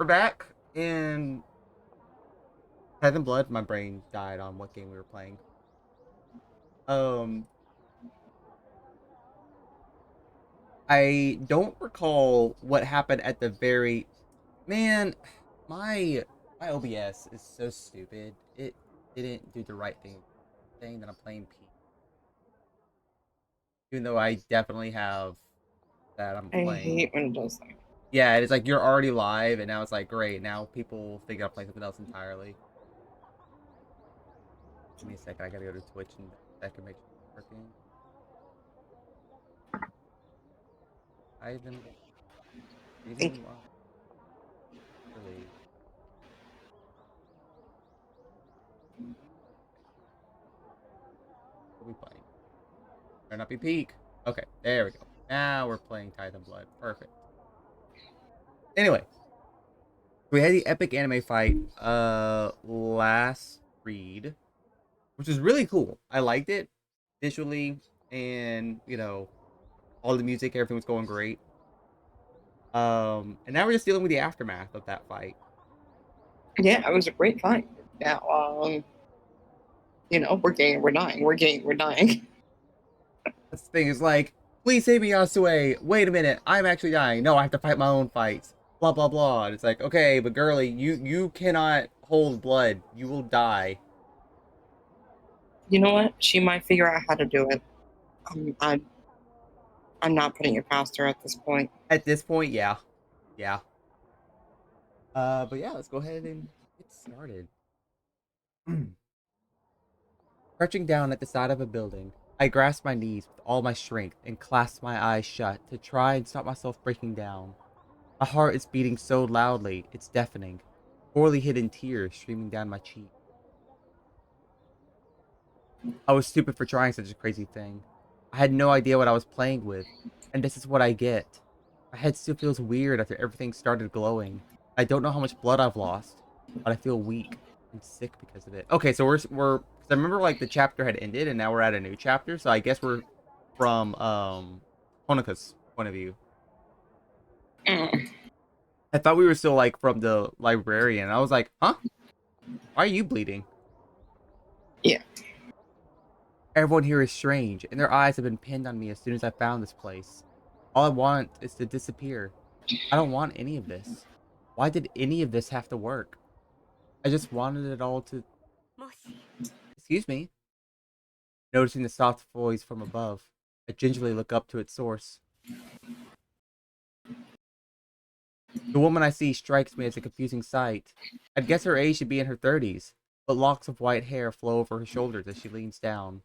back in Heaven and Blood. My brain died on what game we were playing. Um, I don't recall what happened at the very. Man, my my OBS is so stupid. It didn't do the right thing, saying that I'm playing P. Even though I definitely have that I'm I playing. hate when it does that. Yeah, it's like you're already live, and now it's like great. Now people think I'm playing something else entirely. Give me a second. I gotta go to Twitch and I can make sure it's working. Ivan, Thank reading while really. What are we playing? Better not be peak. Okay, there we go. Now we're playing Titan Blood. Perfect. Anyway, we had the epic anime fight last read, which is really cool. I liked it visually, and all the music, everything was going great. And now we're just dealing with the aftermath of that fight. Yeah, it was a great fight. Now, we're dying. We're dying. That's the thing, is like, please save me, Yasue. Wait a minute, I'm actually dying. No, I have to fight my own fights. Blah blah blah. And it's like, okay, but girly, you cannot hold blood. You will die. You know what? She might figure out how to do it. I'm not putting it past her at this point. At this point, yeah. Yeah. But yeah, let's go ahead and get started. Crouching down at the side of a building, I grasped my knees with all my strength and clasped my eyes shut to try and stop myself breaking down. My heart is beating so loudly, it's deafening. Poorly hidden tears streaming down my cheek. I was stupid for trying such a crazy thing. I had no idea what I was playing with, and this is what I get. My head still feels weird after everything started glowing. I don't know how much blood I've lost, but I feel weak and sick because of it. Okay, so we're cause I remember like the chapter had ended and now we're at a new chapter, so I guess we're from Honika's point of view. Mm. I thought we were still like from the librarian. I was like, huh? Why are you bleeding? Yeah. Everyone here is strange, and their eyes have been pinned on me as soon as I found this place. All I want is to disappear. I don't want any of this. Why did any of this have to work? I just wanted it all to... Excuse me. Noticing the soft voice from above, I gingerly look up to its source. The woman I see strikes me as a confusing sight. I'd guess her age should be in her 30s, but locks of white hair flow over her shoulders as she leans down.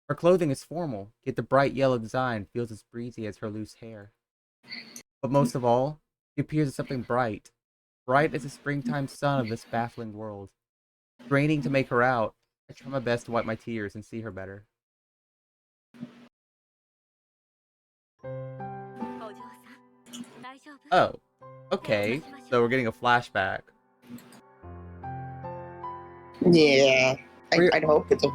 Her clothing is formal, yet the bright yellow design feels as breezy as her loose hair. But most of all, she appears as something bright, bright as the springtime sun of this baffling world. Straining to make her out, I try my best to wipe my tears and see her better. Oh, okay. So we're getting a flashback. Yeah. We're, I'd hope it's a.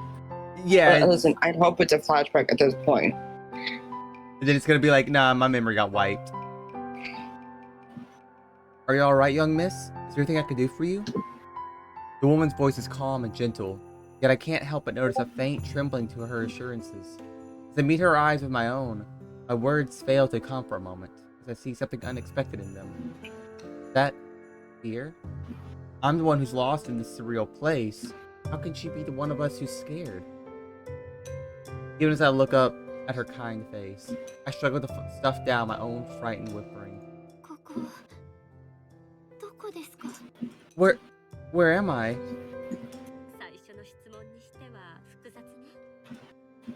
yeah, Listen, I'd hope it's a flashback at this point. then it's gonna be like, nah, my memory got wiped. Are you alright, young miss? Is there anything I can do for you? The woman's voice is calm and gentle, yet I can't help but notice a faint trembling to her assurances. As I meet her eyes with my own, my words fail to come for a moment, as I see something unexpected in them. That fear? I'm the one who's lost in this surreal place. How can she be the one of us who's scared? Even as I look up at her kind face, I struggle to stuff down my own frightened whimpering. Where, where am I?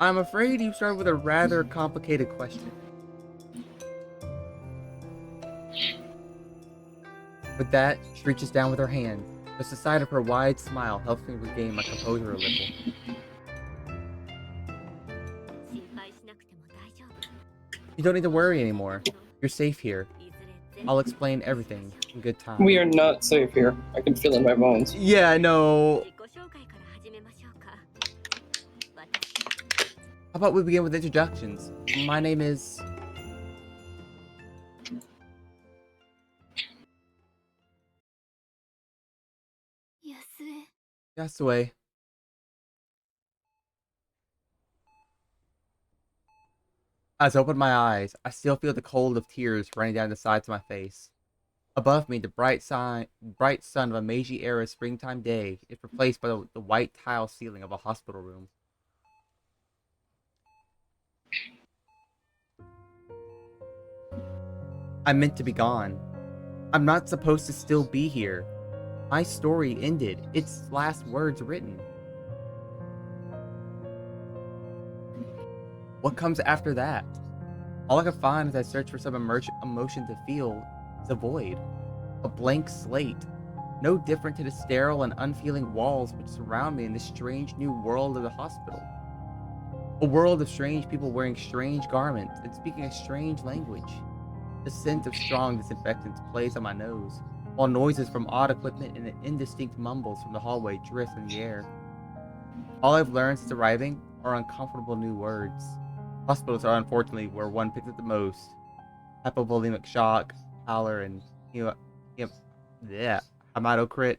I'm afraid you started with a rather complicated question. With that, she reaches down with her hand. Just the sight of her wide smile helps me regain my composure a little. You don't need to worry anymore. You're safe here. I'll explain everything in good time. We are not safe here. I can feel it in my bones. Yeah, I know. How about we begin with introductions? My name is... Yasue. As I open my eyes, I still feel the cold of tears running down the sides of my face. Above me, the bright sun of a Meiji-era springtime day is replaced by the white tile ceiling of a hospital room. I'm meant to be gone. I'm not supposed to still be here. My story ended, its last words written. What comes after that? All I can find as I search for some emotion to feel is a void. A blank slate. No different to the sterile and unfeeling walls which surround me in this strange new world of the hospital. A world of strange people wearing strange garments and speaking a strange language. The scent of strong disinfectants plays on my nose, while noises from odd equipment and indistinct mumbles from the hallway drift in the air. All I've learned since arriving are uncomfortable new words. Hospitals are unfortunately where one picks up the most. Hypovolemic shock, pallor, and you know, yeah, hematocrit,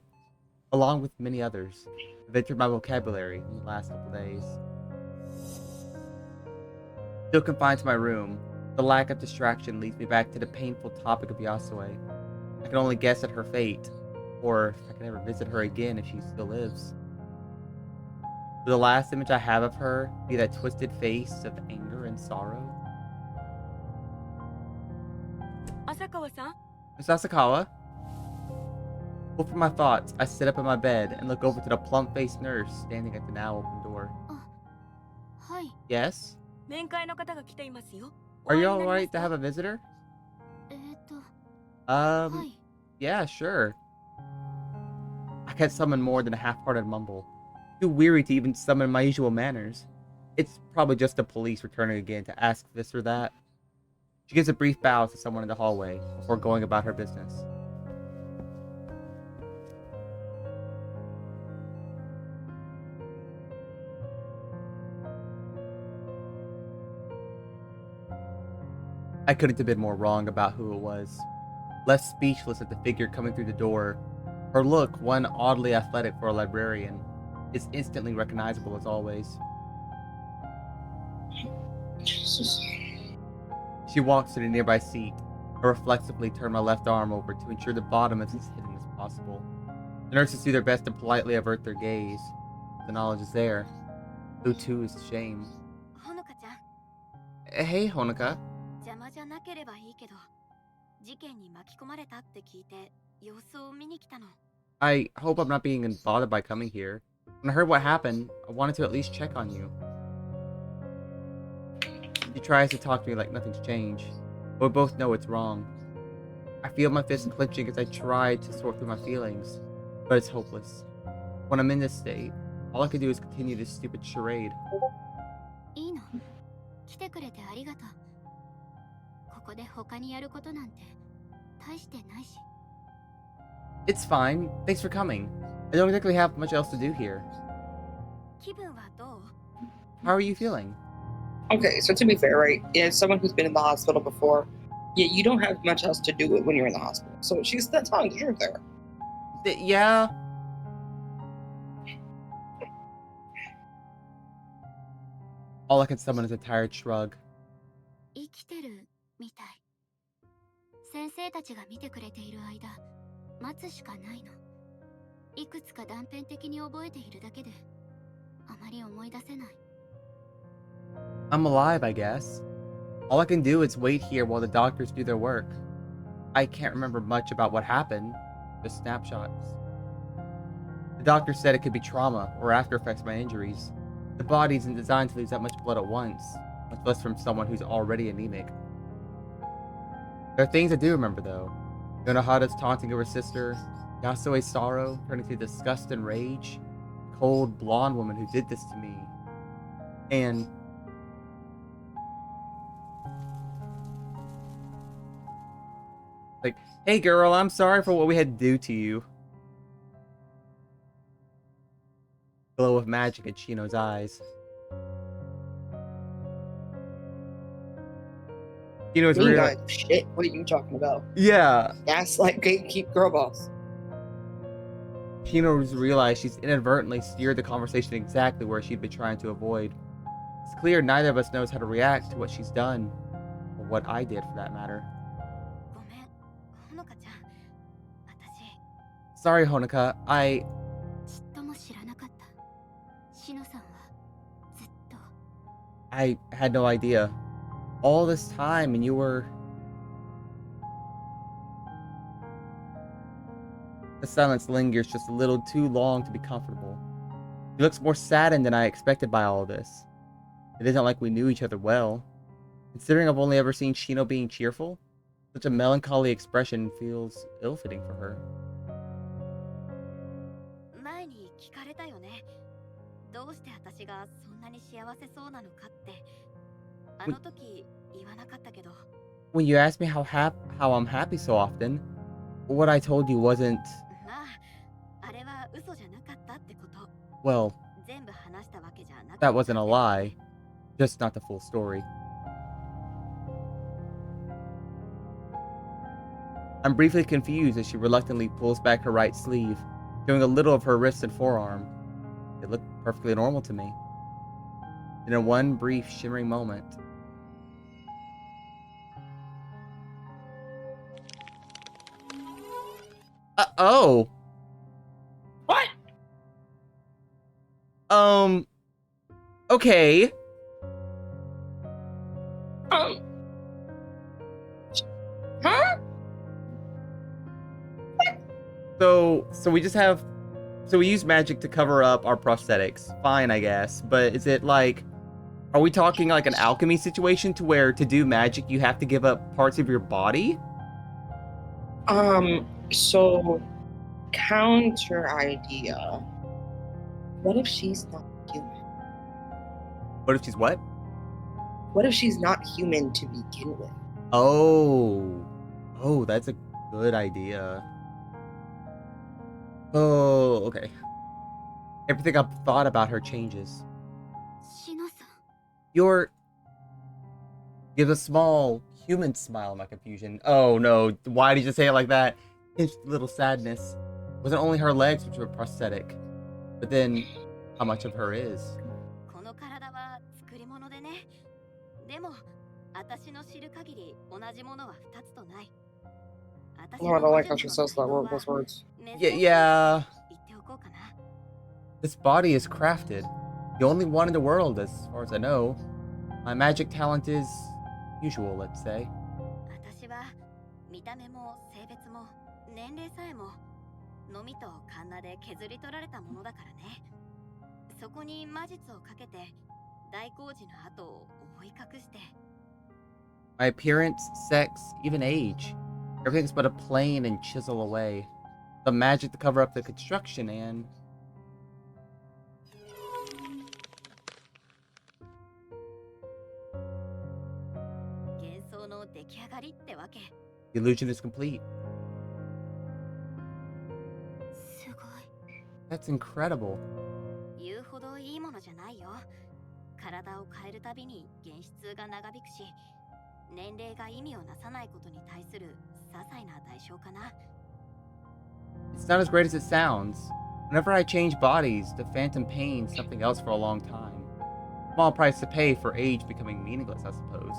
along with many others, have entered my vocabulary in the last couple days. Still confined to my room, the lack of distraction leads me back to the painful topic of Yasue. I can only guess at her fate, or if I can ever visit her again if she still lives. Will the last image I have of her be that twisted face of anger and sorrow? Asakawa-san? Miss Asakawa? Full from my thoughts, I sit up in my bed and look over to the plump-faced nurse standing at the now open door. Hi. Yes? 面会の方が来ていますよ。 Are you お会いになります alright to か？ have a visitor? は Um, い。 yeah, sure. I can't summon more than a half-hearted mumble. Too weary to even summon my usual manners. It's probably just the police returning again to ask this or that. She gives a brief bow to someone in the hallway before going about her business. I couldn't have been more wrong about who it was. Left speechless at the figure coming through the door, her look, one oddly athletic for a librarian, is instantly recognizable as always. Jesus. She walks to the nearby seat. I reflexively turn my left arm over to ensure the bottom is as hidden as possible. The nurses do their best to politely avert their gaze. The knowledge is there. So too is the shame. ほのかちゃん、 Hey, Honoka. 邪魔じゃなければいいけど、事件に巻き込まれたって聞いて、様子を見に来たの。 I hope I'm not being bothered by coming here. When I heard what happened, I wanted to at least check on you. She tries to talk to me like nothing's changed, but we both know it's wrong. I feel my fist clenching as I try to sort through my feelings, but it's hopeless. When I'm in this state, all I can do is continue this stupid charade. いいの。来てくれてありがとう。ここで他にやることなんて大してないし。 It's fine. Thanks for coming. I don't exactly have much else to do here. 気分はどう？ How are you feeling? Okay, so to be fair, right, as someone who's been in the hospital before, yeah, you don't have much else to do when you're in the hospital. So that's fine, you're there. Yeah. All I can summon is a tired shrug. 生きてるみたい。先生たちが見てくれている間、待つしかないの。いくつか断片的に覚えているだけで、あまり思い出せない。 I'm alive, I guess. All I can do is wait here while the doctors do their work. I can't remember much about what happened, just snapshots. The doctor said it could be trauma or after effects of my injuries. The body isn't designed to lose that much blood at once, much less from someone who's already anemic. There are things I do remember though. Yonohata's taunting of her sister, Yasue's sorrow turning to disgust and rage, the cold blonde woman who did this to me, and like, hey girl, I'm sorry for what we had to do to you. Glow of magic in Chino's eyes. Chino's You real. guys, shit, what are you talking about? Yeah. Gaslight gatekeep girl boss. Shino's realized she's inadvertently steered the conversation exactly where she'd been trying to avoid. It's clear neither of us knows how to react to what she's done, or what I did for that matter. ごめん、ほのかちゃん。私、 Sorry, Honoka. ちっとも知らなかった。シノさんはずっと。 I had no idea. All this time and you were... The silence lingers just a little too long to be comfortable. He looks more saddened than I expected by all of this. It isn't like we knew each other well. Considering I've only ever seen Shino being cheerful, such a melancholy expression feels ill-fitting for her. 前に聞かれたよね。どうして私がそんなに幸せそうなのかって。あの時言わなかったけど。 When you ask me how I'm happy so often, what I told you wasn't... まあ、あれは嘘じゃなかったってこと。 Well, 全部話したわけじゃなかった。 that wasn't a lie. Just not the full story. I'm briefly confused as she reluctantly pulls back her right sleeve, showing a little of her wrist and forearm. It looked perfectly normal to me. Then in one brief, shimmering moment... oh! What? Okay. Huh? So we just have... So we use magic to cover up our prosthetics. Fine, I guess. But is it like... Are we talking like an alchemy situation to where to do magic you have to give up parts of your body? So counter idea. What if she's not human? What if she's what? What if she's not human to begin with? Oh. Oh, that's a good idea. Oh, okay. Everything I've thought about her changes. シノさん。 You're... Gives a small human smile in my confusion. Oh no, why did you say it like that? Pinched a little sadness. It wasn't only her legs which were prosthetic, but then how much of her is? この体は作り物でね。でも、私の知る限り同じものは2つとない。 Oh, I don't like how she says those words. Yeah. This body is crafted. The only one in the world, as far as I know. My magic talent is usual, let's say. 私は見た目も性別も年齢さえものみとカンナで削り取られたものだからね。そこに魔術をかけて大工事の跡を覆い隠して。 My appearance, sex, even age. Everything's but a plane and chisel away. Some magic to cover up the construction and... The illusion is complete. すごい。 That's incredible. 言うほどいいものじゃないよ。体を変えるたびに現実が長引くし、年齢が意味をなさないことに対する些細な代償かな。 It's not as great as it sounds. Whenever I change bodies, the phantom pains something else for a long time. Small price to pay for age becoming meaningless, I suppose.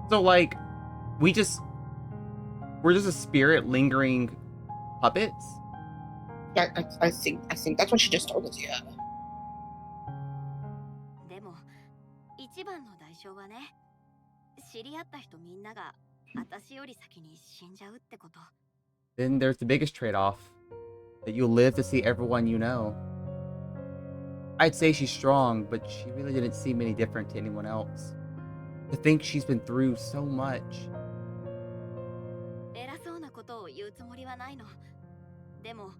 So, like, we're just a spirit lingering puppets? I think that's what she just told us, yeah. でも、一番の代償はね、知り合った人みんなが私より先に死んじゃうってこと。 Then there's the biggest trade-off. That you'll live to see everyone you know. I'd say she's strong, but she really didn't seem any different to anyone else. To think she's been through so much. 偉そうなことを言うつもりはないの。でも、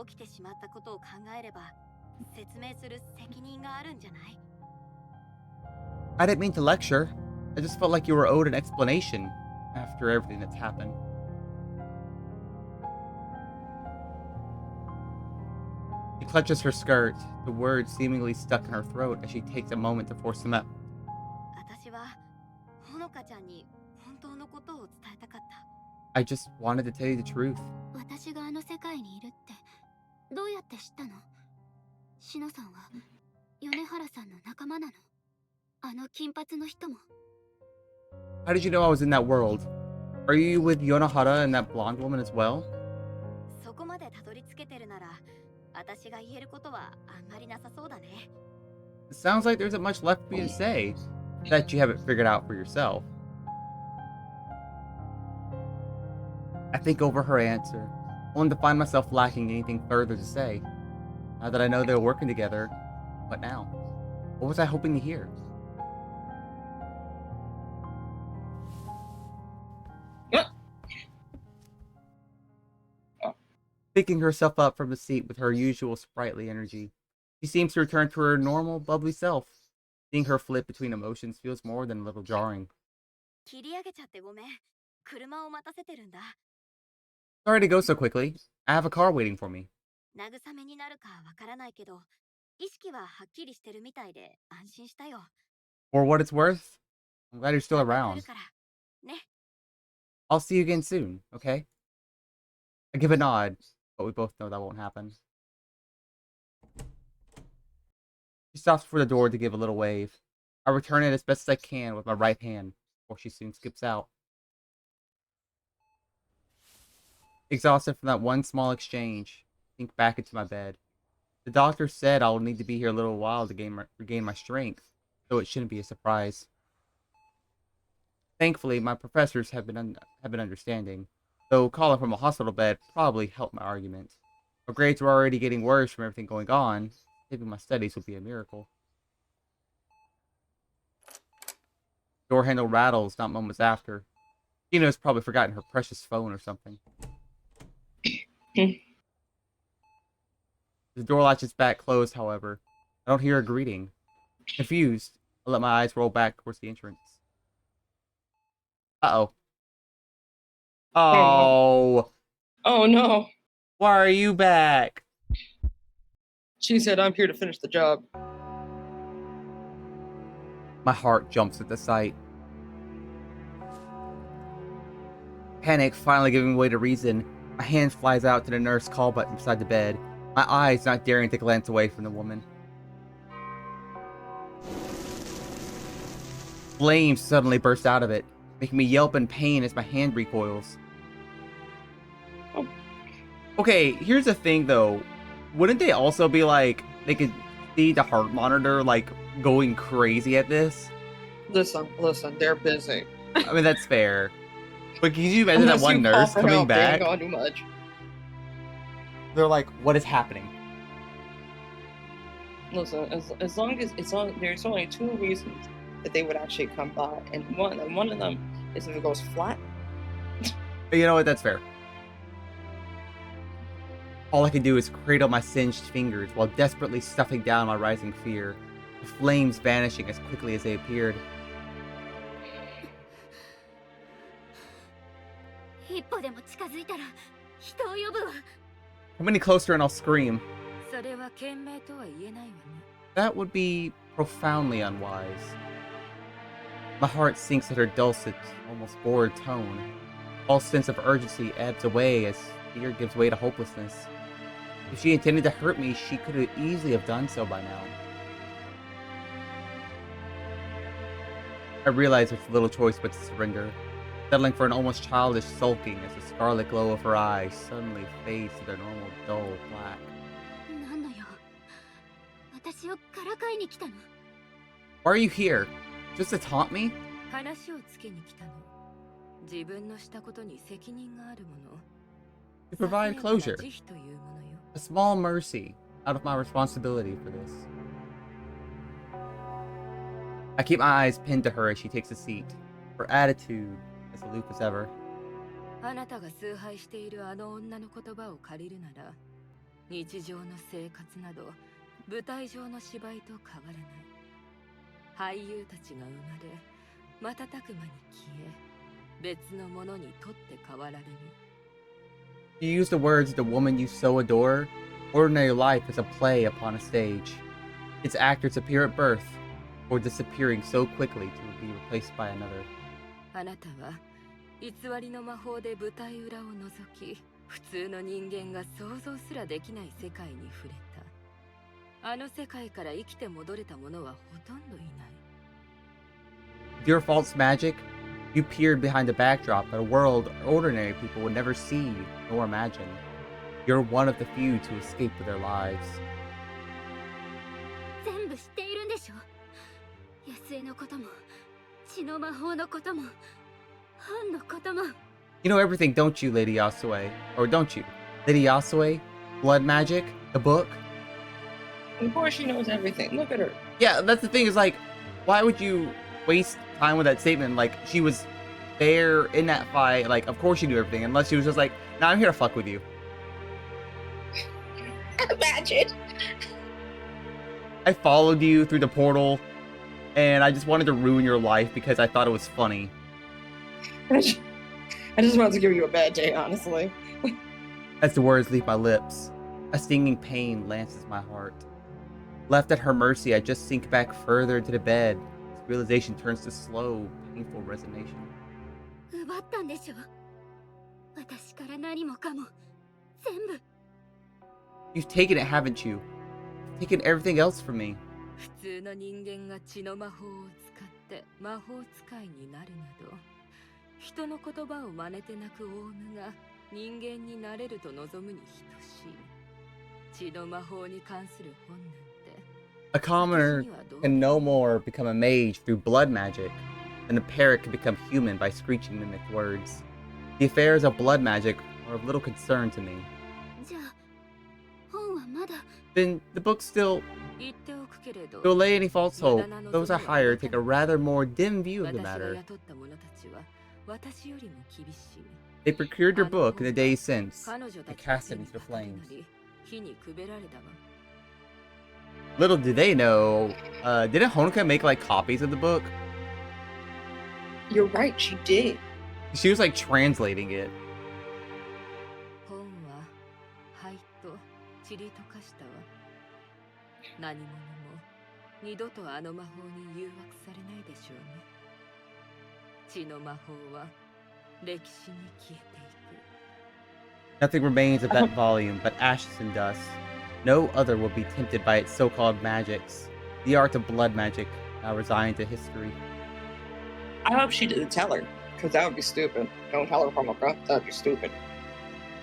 起きてしまったことを考えれば、説明する責任があるんじゃない？ I didn't mean to lecture. I just felt like you were owed an explanation after everything that's happened. She clutches her skirt, the words seemingly stuck in her throat as she takes a moment to force them out. 私は、ほのかちゃんに本当のことを伝えたかった。 I just wanted to tell you the truth. 私があの世界にいるってどうやって知ったの？シノさんは米原さんの仲間なの？あの金髪の人も。How did you know I was in that world? Are you with Yonohara and that blonde woman as well? そこまでたどり着けてるなら、私が言えることはあんまりなさそうだね。It sounds like there isn't much left for you to say that you haven't figured out for yourself. I think over her answer, only to find myself lacking anything further to say. Now that I know they're working together, what now? What was I hoping to hear? Picking herself up from the seat with her usual sprightly energy, she seems to return to her normal, bubbly self. Seeing her flip between emotions feels more than a little jarring. 切り上げちゃってごめん。車を待たせてるんだ。Sorry to go so quickly. I have a car waiting for me. 慰めになるかわからないけど、意識ははっきりしてるみたいで安心したよ。For what it's worth, I'm glad you're still また来 around. るから。ね。I'll see you again soon, okay? I give a nod, but we both know that won't happen. She stops before the door to give a little wave. I return it as best as I can with my right hand, before she soon skips out. Exhausted from that one small exchange, I sink back into my bed. The doctor said I'll need to be here a little while to regain my strength, so it shouldn't be a surprise. Thankfully, my professors have been understanding, though calling from a hospital bed probably helped my argument. My grades were already getting worse from everything going on. Saving my studies would be a miracle. Door handle rattles not moments after. Gina's probably forgotten her precious phone or something. The door latches back closed, however. I don't hear a greeting. Confused, I let my eyes roll back towards the entrance. Uh-oh. Oh. Oh no. Why are you back? She said, I'm here to finish the job. My heart jumps at the sight. Panic finally giving way to reason, my hand flies out to the nurse call button beside the bed, my eyes not daring to glance away from the woman. Flames suddenly burst out of it, making me yelp in pain as my hand recoils. Oh. Okay, here's the thing though. Wouldn't they also be like, they could see the heart monitor like going crazy at this? Listen, they're busy. I mean, that's fair. But can you imagine that Unless one you call nurse for coming help, they ain't back? gonna do much. They're like, what is happening? Listen, as long as there's only two reasons that they would actually come by, and one of them is if it goes flat. You know what? That's fair. All I can do is cradle my singed fingers while desperately stuffing down my rising fear, the flames vanishing as quickly as they appeared. 一歩でも近づいたら人を呼ぶわ。 Come any closer and I'll scream. それは賢明とは言えないわね。 That would be profoundly unwise. My heart sinks at her dulcet, almost bored tone. All sense of urgency ebbs away as fear gives way to hopelessness. If she intended to hurt me, she could have easily have done so by now. I realize there's little choice but to surrender, settling for an almost childish sulking as the scarlet glow of her eyes suddenly fades to their normal dull black. なんだよ。私をからかいに来たの。 Why are you here? Just to taunt me? 話をつけに来たの。自分のしたことに責任があるもの。 To provide closure. 慈悲というものよ。 A small mercy out of my responsibility for this. I keep my eyes pinned to her as she takes a seat, her attitude as aloof as ever. あなたが崇拝しているあの女の言葉を借りるなら、日常の生活など舞台上の芝居と変わらない。俳優たちが生まれ、瞬く間に消え、別のものに取って代わられる。 You use the words of the woman you so adore. Ordinary life is a play upon a stage. Its actors appear at birth, or disappearing so quickly to be replaced by another. あなたは偽りの魔法で舞台裏を覗き、普通の人間が想像すらできない世界に触れた。あの世界から生きて戻れた者はほとんどいない。With your false magic, you peered behind the backdrop of a world ordinary people would never see nor imagine. You're one of the few to escape with their lives. 全部知っているんでしょ。安江のことも、血の魔法のことも、本のことも。You know everything, don't you, Lady Yasue? Or don't you? Lady Yasue? Blood magic? The book? Of course she knows everything. Look at her. Yeah, that's the thing, is like, why would you waste time with that statement? Like, she was there in that fight, like, of course she knew everything, unless she was just like, nah, I'm here to fuck with you. Imagine. I followed you through the portal, and I just wanted to ruin your life because I thought it was funny. I just wanted to give you a bad day, honestly. As the words leave my lips, a stinging pain lances my heart. Left at her mercy, I just sink back further into the bed. This realization turns to slow, painful resignation. 奪ったんでしょ。私から何もかも、全部。You've taken it, haven't you? You've taken everything else from me. 普通の人間が血の魔法を使って魔法使いになるなど、人の言葉を真似て泣くオウムが人間になれると望むに等しい。血の魔法に関する本なんて。A commoner can no more become a mage through blood magic than a parrot can become human by screeching mimic words. The affairs of blood magic are of little concern to me. じゃあ、本はまだ。Then the book still 言っておくけれど、 don't lay any false hope. Those I hire take a rather more dim view of the 私が matter. 雇った者たちは私よりも厳しい。 They procured your book in the days since 彼女 and たち cast it into the flames. 火にくべられたわ。 Little did they know, didn't Honoka make like copies of the book? You're right, she did. She was like translating it. 本は灰と塵と化したわ。何者も二度とあの魔法に誘惑されないでしょうね。血の魔法は歴史に消えていく。 Nothing remains of that volume but ashes and dust. No other will be tempted by its so-called magics. The art of blood magic now resigned to history. I hope she didn't tell her, because that would be stupid. Don't tell her, Honoka. That would be stupid.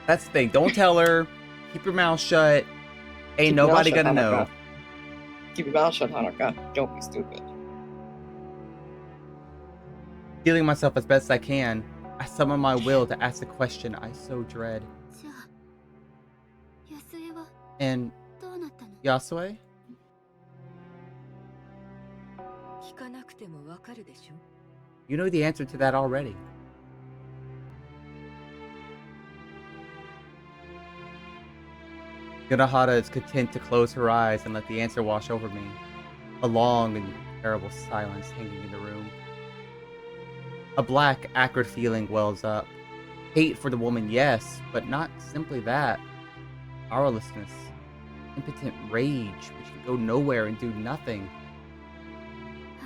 That's the thing. Don't tell her. Keep your mouth shut. Ain't Keep your nobody mouth shut, gonna know. Honoka. Keep your mouth shut, Honoka. Don't be stupid. Healing myself as best I can, I summon my will to ask the question I so dread. じゃあ、安江は And どうなったの？ Yasue? 聞かなくてもわかるでしょ。 You know the answer to that already. Yonohata is content to close her eyes and let the answer wash over me. A long and terrible silence hanging in the room. A black, acrid feeling wells up. Hate for the woman, yes, but not simply that. Powerlessness. Impotent rage, which can go nowhere and do nothing.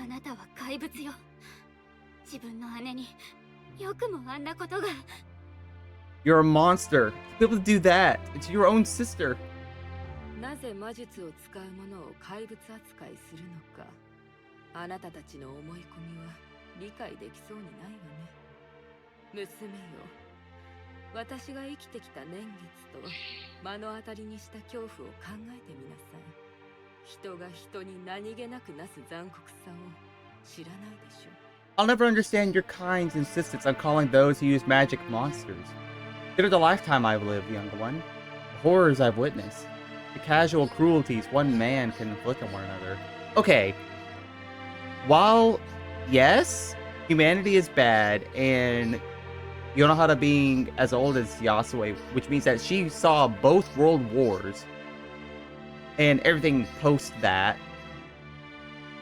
あなたは怪物よ。自分の姉によくもあんなことが。 You're a monster. To be able to do that. It's your own sister. なぜ魔術を使う者を怪物扱いするのか。あなたたちの思い込みは理解できそうにないわね。娘よ、私が生きてきた年月と目の当たりにした恐怖を考えてみなさい。人が人に何気なくなす残酷さを知らないでしょ。 I'll never understand your kind's insistence on calling those who use magic monsters. Consider the lifetime I've lived, young one. The horrors I've witnessed. The casual cruelties one man can inflict on one another. Okay. While, yes, humanity is bad, and Yonohata being as old as Yasue, which means that she saw both world wars and everything post that.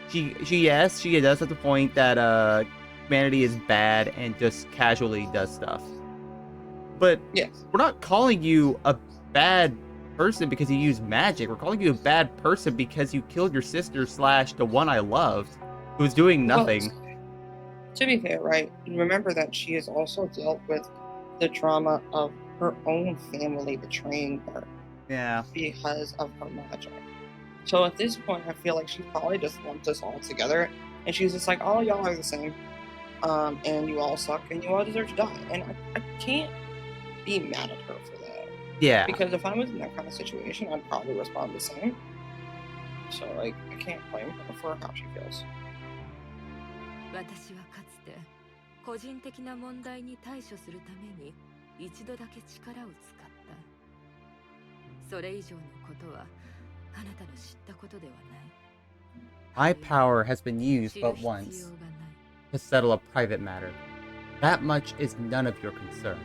She does have the point that humanity is bad and just casually does stuff. But Yes. we're not calling you a bad person because you use magic. We're calling you a bad person because you killed your sister / the one I loved, who was doing nothing. Well, To be fair, right? Remember that she has also dealt with the trauma of her own family betraying her Yeah. because of her magic. So at this point, I feel like she probably just lumped us all together, and she's just like, "All y'all are the same, and you all suck, and you all deserve to die." And I can't be mad at her for that, Yeah. because if I was in that kind of situation, I'd probably respond the same. So like, I can't blame her for how she feels. 私はかつて個人的な問題に対処するために一度だけ力を使った。それ以上のことはあなたの知ったことではない。 My power has been used but 知る必要がない。 once to settle a private matter. That much is none of your concern.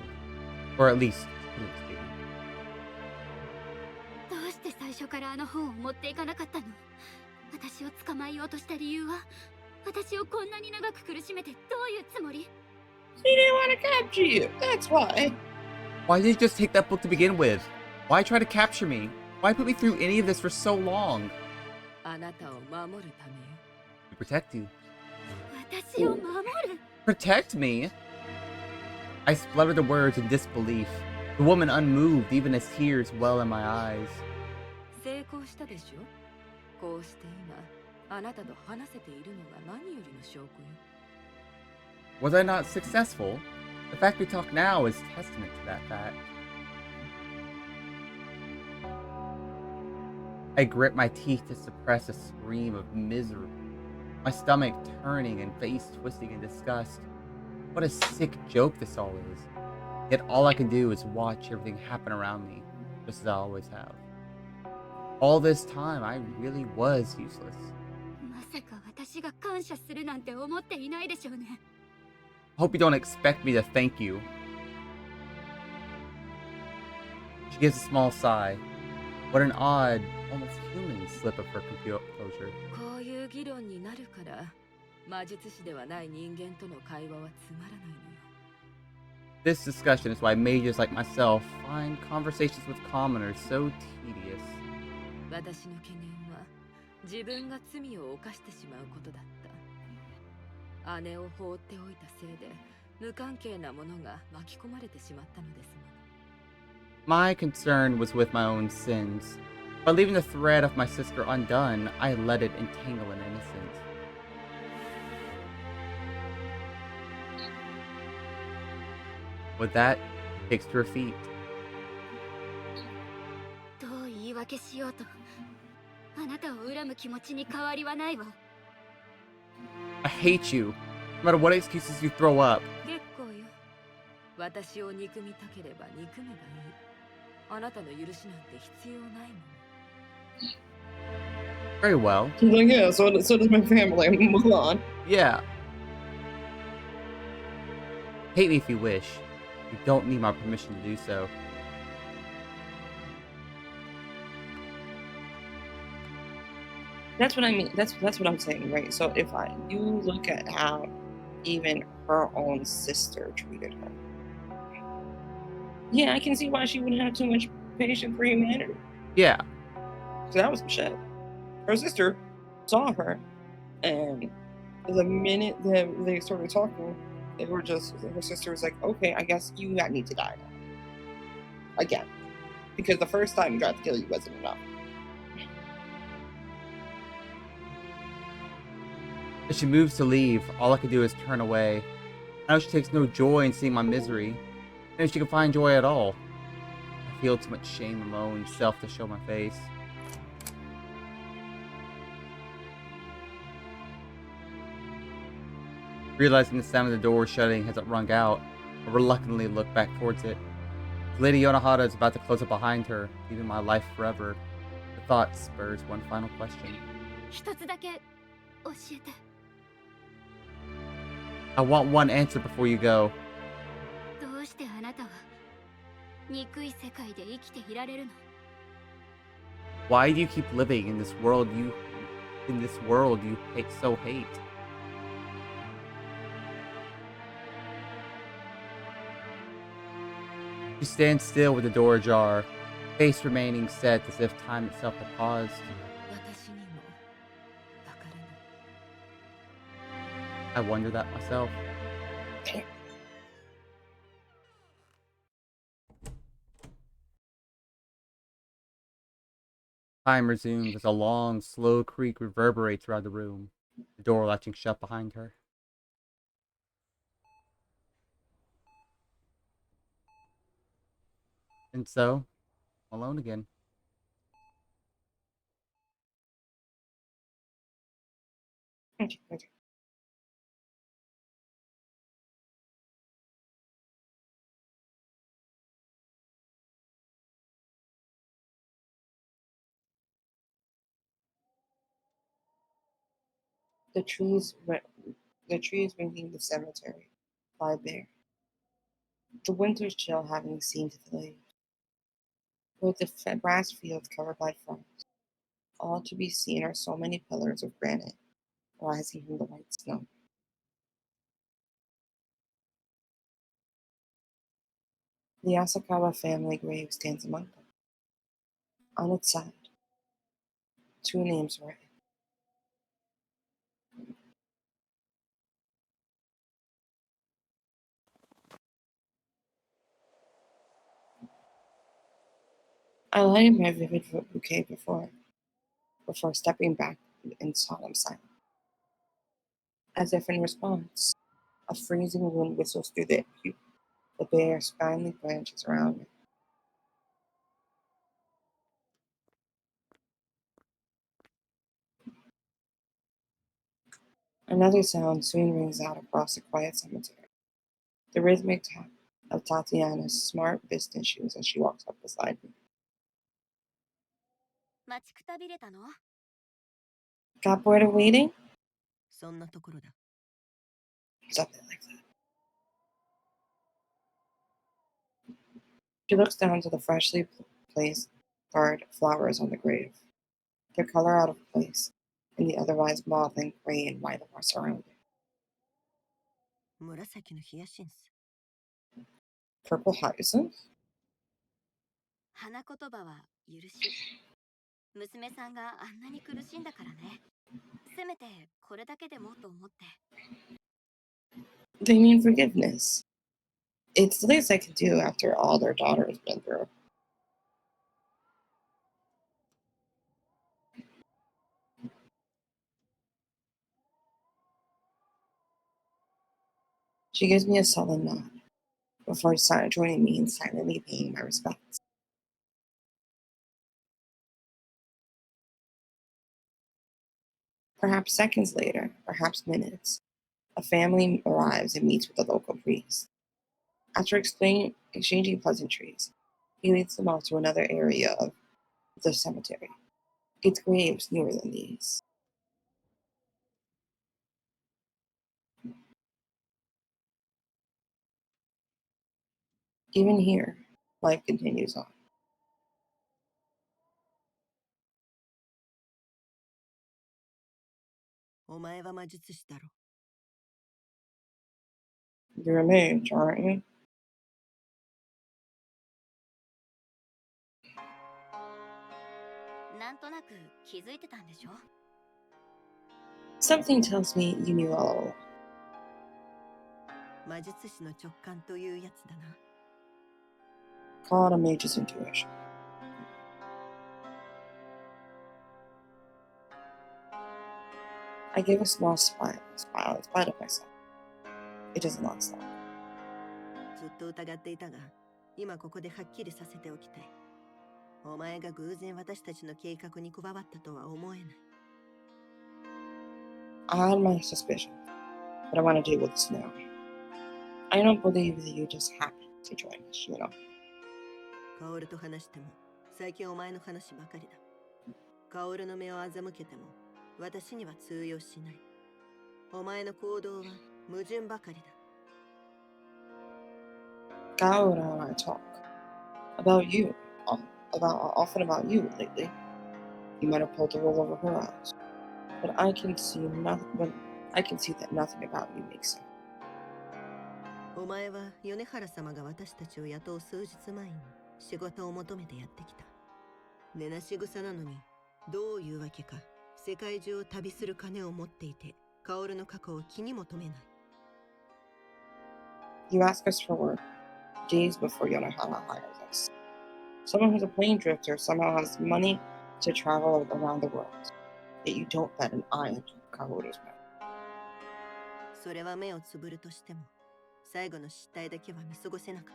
Or at least, shouldn't be. どうして最初からあの本を持っていかなかったの？私を捕まえようとした理由は、私をこんなに長く苦しめてどういうつもり？ She didn't want to capture you. That's why. Why didn't you just take that book to begin with? Why try to capture me? Why put me through any of this for so long? あなたを守るためよ。 To protect you. 私を守る？ Protect me? I spluttered the words in disbelief, the woman unmoved even as tears well in my eyes. 成功したでしょ。こうして今あなたと話せているのが何よりの証拠よ。 Was I not successful? The fact we talk now is testament to that fact. I grit my teeth to suppress a scream of misery, my stomach turning and face twisting in disgust. What a sick joke this all is. Yet all I can do is watch everything happen around me, just as I always have. All this time, I really was useless. まさか私が感謝するなんて思っていないでしょうね。 Hope you don't expect me to thank you. She gives a small sigh. What an odd, almost human slip of her composure. こういう議論になるから魔術師ではない人間との会話はつまらないのよ。 This discussion is why mages like myself find conversations with commoners so tedious. 私の懸念は自分が罪を犯してしまうことだった。姉を放っておいたせいで無関係なものが巻き込まれてしまったのですもの。 My concern was with my own sins. By leaving the thread of my sister undone, I let it entangle an innocent. With that, takes to her feet. どう言い訳しようと、あなたを恨む気持ちに変わりはないわ。 I hate you. No matter what excuses you throw up. 結構よ。私を憎みたければ憎めばいい。あなたの許しなんて必要ないもの。 Very well. She's like, yeah, so does my family. Move on. Yeah. Hate me if you wish. You don't need my permission to do so. That's what I mean. That's what I'm saying, right? So if you look at how even her own sister treated her, yeah, I can see why she wouldn't have too much patience for humanity. Yeah. So that was some shit. Her sister saw her, and the minute that they started talking, her sister was like, okay, I guess you need to die now. Again. Because the first time you tried to kill you wasn't enough. As she moves to leave, all I can do is turn away. I know she takes no joy in seeing my misery. And if she can find joy at all. I feel too much shame in my own self to show my face. Realizing the sound of the door shutting hasn't rung out, I reluctantly look back towards it. Lady Yonohata is about to close it behind her, leaving my life forever. The thought spurs one final question. 一つだけ教えて。 I want one answer before you go. どうしてあなたは憎い世界で生きていられるの？ Why do you keep living in this world you hate so hate? She stands still with the door ajar, face remaining set as if time itself had paused. 私にもわからない。I wonder that myself. Time resumes as a long, slow creak reverberates around the room, the door latching shut behind her. And so, alone again. Okay, okay. The trees, the trees ringing the cemetery lie bare. The winter's chill having seemed to delay. With the grass fields covered by frost, all to be seen are so many pillars of granite rising from the white snow. The Asakawa family grave stands among them. On its side, two names are written. I lighted my vivid bouquet before stepping back in solemn silence. As if in response, a freezing wind whistles through the bare, spiny branches around me. Another sound soon rings out across the quiet cemetery, the rhythmic tap of Tatiana's smart business shoes as she walks up beside me. 待ちくたびれたの？ Got bored of waiting? そんなところだ。 Something like that. She looks down to the freshly placed guard flowers on the grave, their color out of place in the otherwise maudlin gray and white of our surroundings. 紫のヒヤシンス。 Purple hyacinth? 花言葉は許し。娘さんがあんなに苦しんだからね。せめてこれだけでもと思って。 They mean forgiveness. It's the least I can do after all their daughter has been through. She gives me a sullen nod before joining me in silently paying my respects. Perhaps seconds later, perhaps minutes, a family arrives and meets with the local priest. After exchanging pleasantries, he leads them off to another area of the cemetery. Its graves newer than these. Even here, life continues on. お前は魔術師だろ。 You're a mage, aren't you? なんとなく気づいてたんでしょ？ Something tells me you knew all along. 魔術師の直感というやつだな。 Call it a mage's intuition. I give a small smile in spite of myself. It doesn't last long. ずっと疑っていたが、今ここではっきりさせておきたい。お前が偶然私たちの計画に加わったとは思えない。 I had my suspicion, but I want to deal with this now. I don't believe that you just happened to join us, you know. カオルと話しても、最近お前の話ばかりだ。カオルの目を欺けても、私には通用しない。お前の行動は矛盾ばかりだ。 Gaora and I talk about you, often about you lately. You might have pulled the wool over her eyes, but I can see nothing. But I can see that nothing about you makes sense. お前は米原様が私たちを雇う数日前に仕事を求めてやってきた。根なし草なのにどういうわけか世界中を旅する金を持っていて薫の過去を気にも留めない。 You ask us for work days before Yonahana hires us. Someone who's a plane drifter somehow has money to travel around the world. Yet you don't bat an eye at Kaoru's men. それは目をつぶるとしても、最後の失態だけは見過ごせなかっ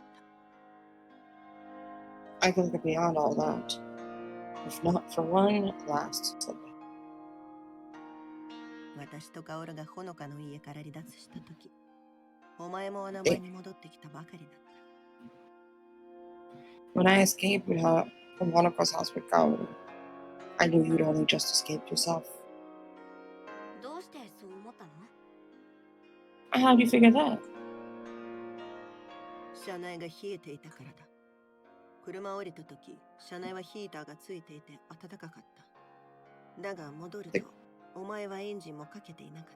た。 I can look beyond all that, if not for one last slip. 私と薫がほのかの家から離脱したとき、お前もあの場に戻ってきたばかりだった。 When I escaped from Honoka's house with Kaoru, I knew you'd only just escaped yourself. どうしてそう思ったの？ How do you figure that? 車内が冷えていたからだ。車を降りたとき、車内はヒーターがついていて暖かかった。だが戻ると、お前はエンジンもかけていなかっ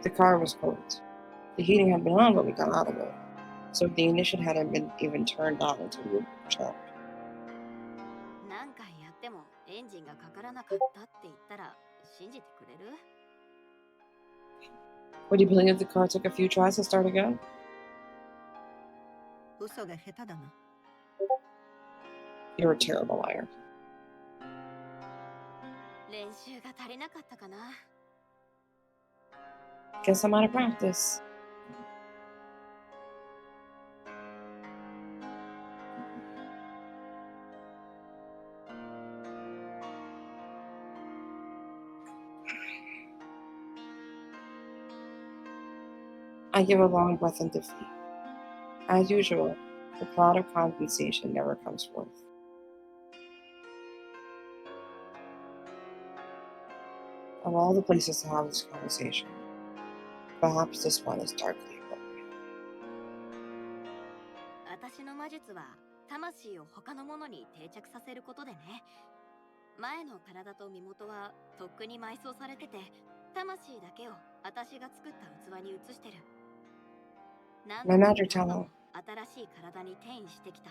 た。 The car was cold. The heating had been on when we got out of it, so the ignition hadn't been even turned on until we were checked. 何回やってもエンジンがかからなかったって言ったら信じてくれる？ Would you believe the car took a few tries to start again? 嘘が下手だな。 You're a terrible liar. 練習が足りなかったかな。 Guess I'm out of practice. I give a long breath in defeat. As usual, the cloud of compensation never comes forth. Of all the places to have this conversation, perhaps this one is darkly appropriate. 私の魔術は魂を他のものに定着させることでね。前の体と身元はとっくに埋葬されてて、魂だけを私が作った器に移してる。My magic talent. 新しい体に転移してきた。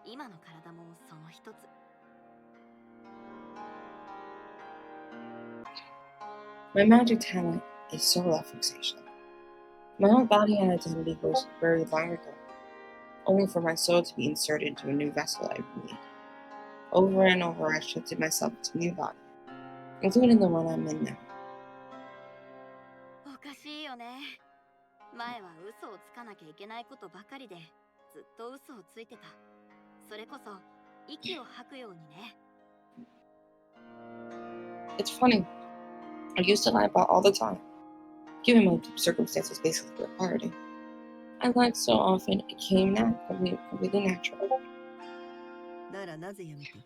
今の体もその一つ。My magic talent is solar fixation. My whole body and identity goes very long ago, only for my soul to be inserted into a new vessel I made. Over and over, I shifted myself to a new body, including the one I'm in now. おかしいよね。前は嘘をつかなきゃいけないことばかりで、ずっと嘘をついてた。それこそ息を吐くようにね。It's funny. I used to lie about all the time, given my circumstances basically required it. I lied so often it came completely natural. ならなぜやめた？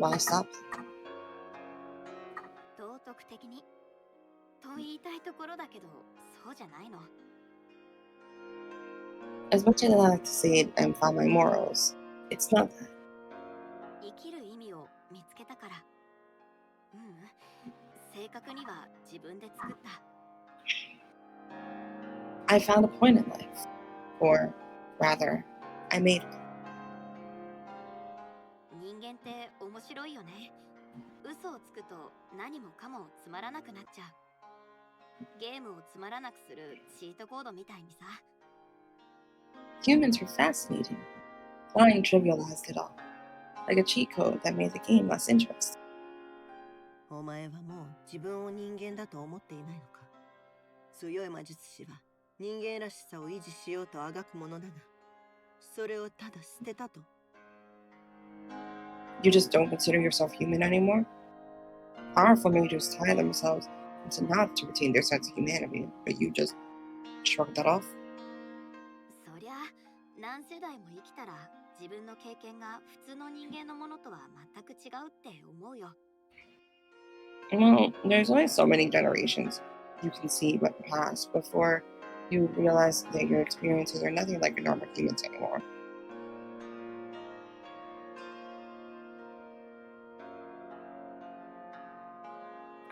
Why stop? 道徳的にと言いたいところだけど、そうじゃないの。As much as I like to say it and find my morals, it's not that. 生きる意味を見つけたから。正確には自分で作った。I found a point in life. Or, rather, I made one. 人間って面白いよね。嘘をつくと何もかもつまらなくなっちゃう。ゲームをつまらなくするチートコードみたいにさ。Humans are fascinating. Lying trivialized it all, like a cheat code that made the game less interesting. お前はもう自分を人間だと思っていないのか？強い魔術師は人間らしさを維持しようとあがくものだが、それをただ捨てたと。You just don't consider yourself human anymore? Powerful mages tie themselves into knots to retain their sense of humanity, but you just shrug that off? そりゃ、何世代も生きたら自分の経験が普通の人間のものとは全く違うって思うよ。Well, there's only so many generations you can see but pass before you realize that your experiences are nothing like normal humans anymore.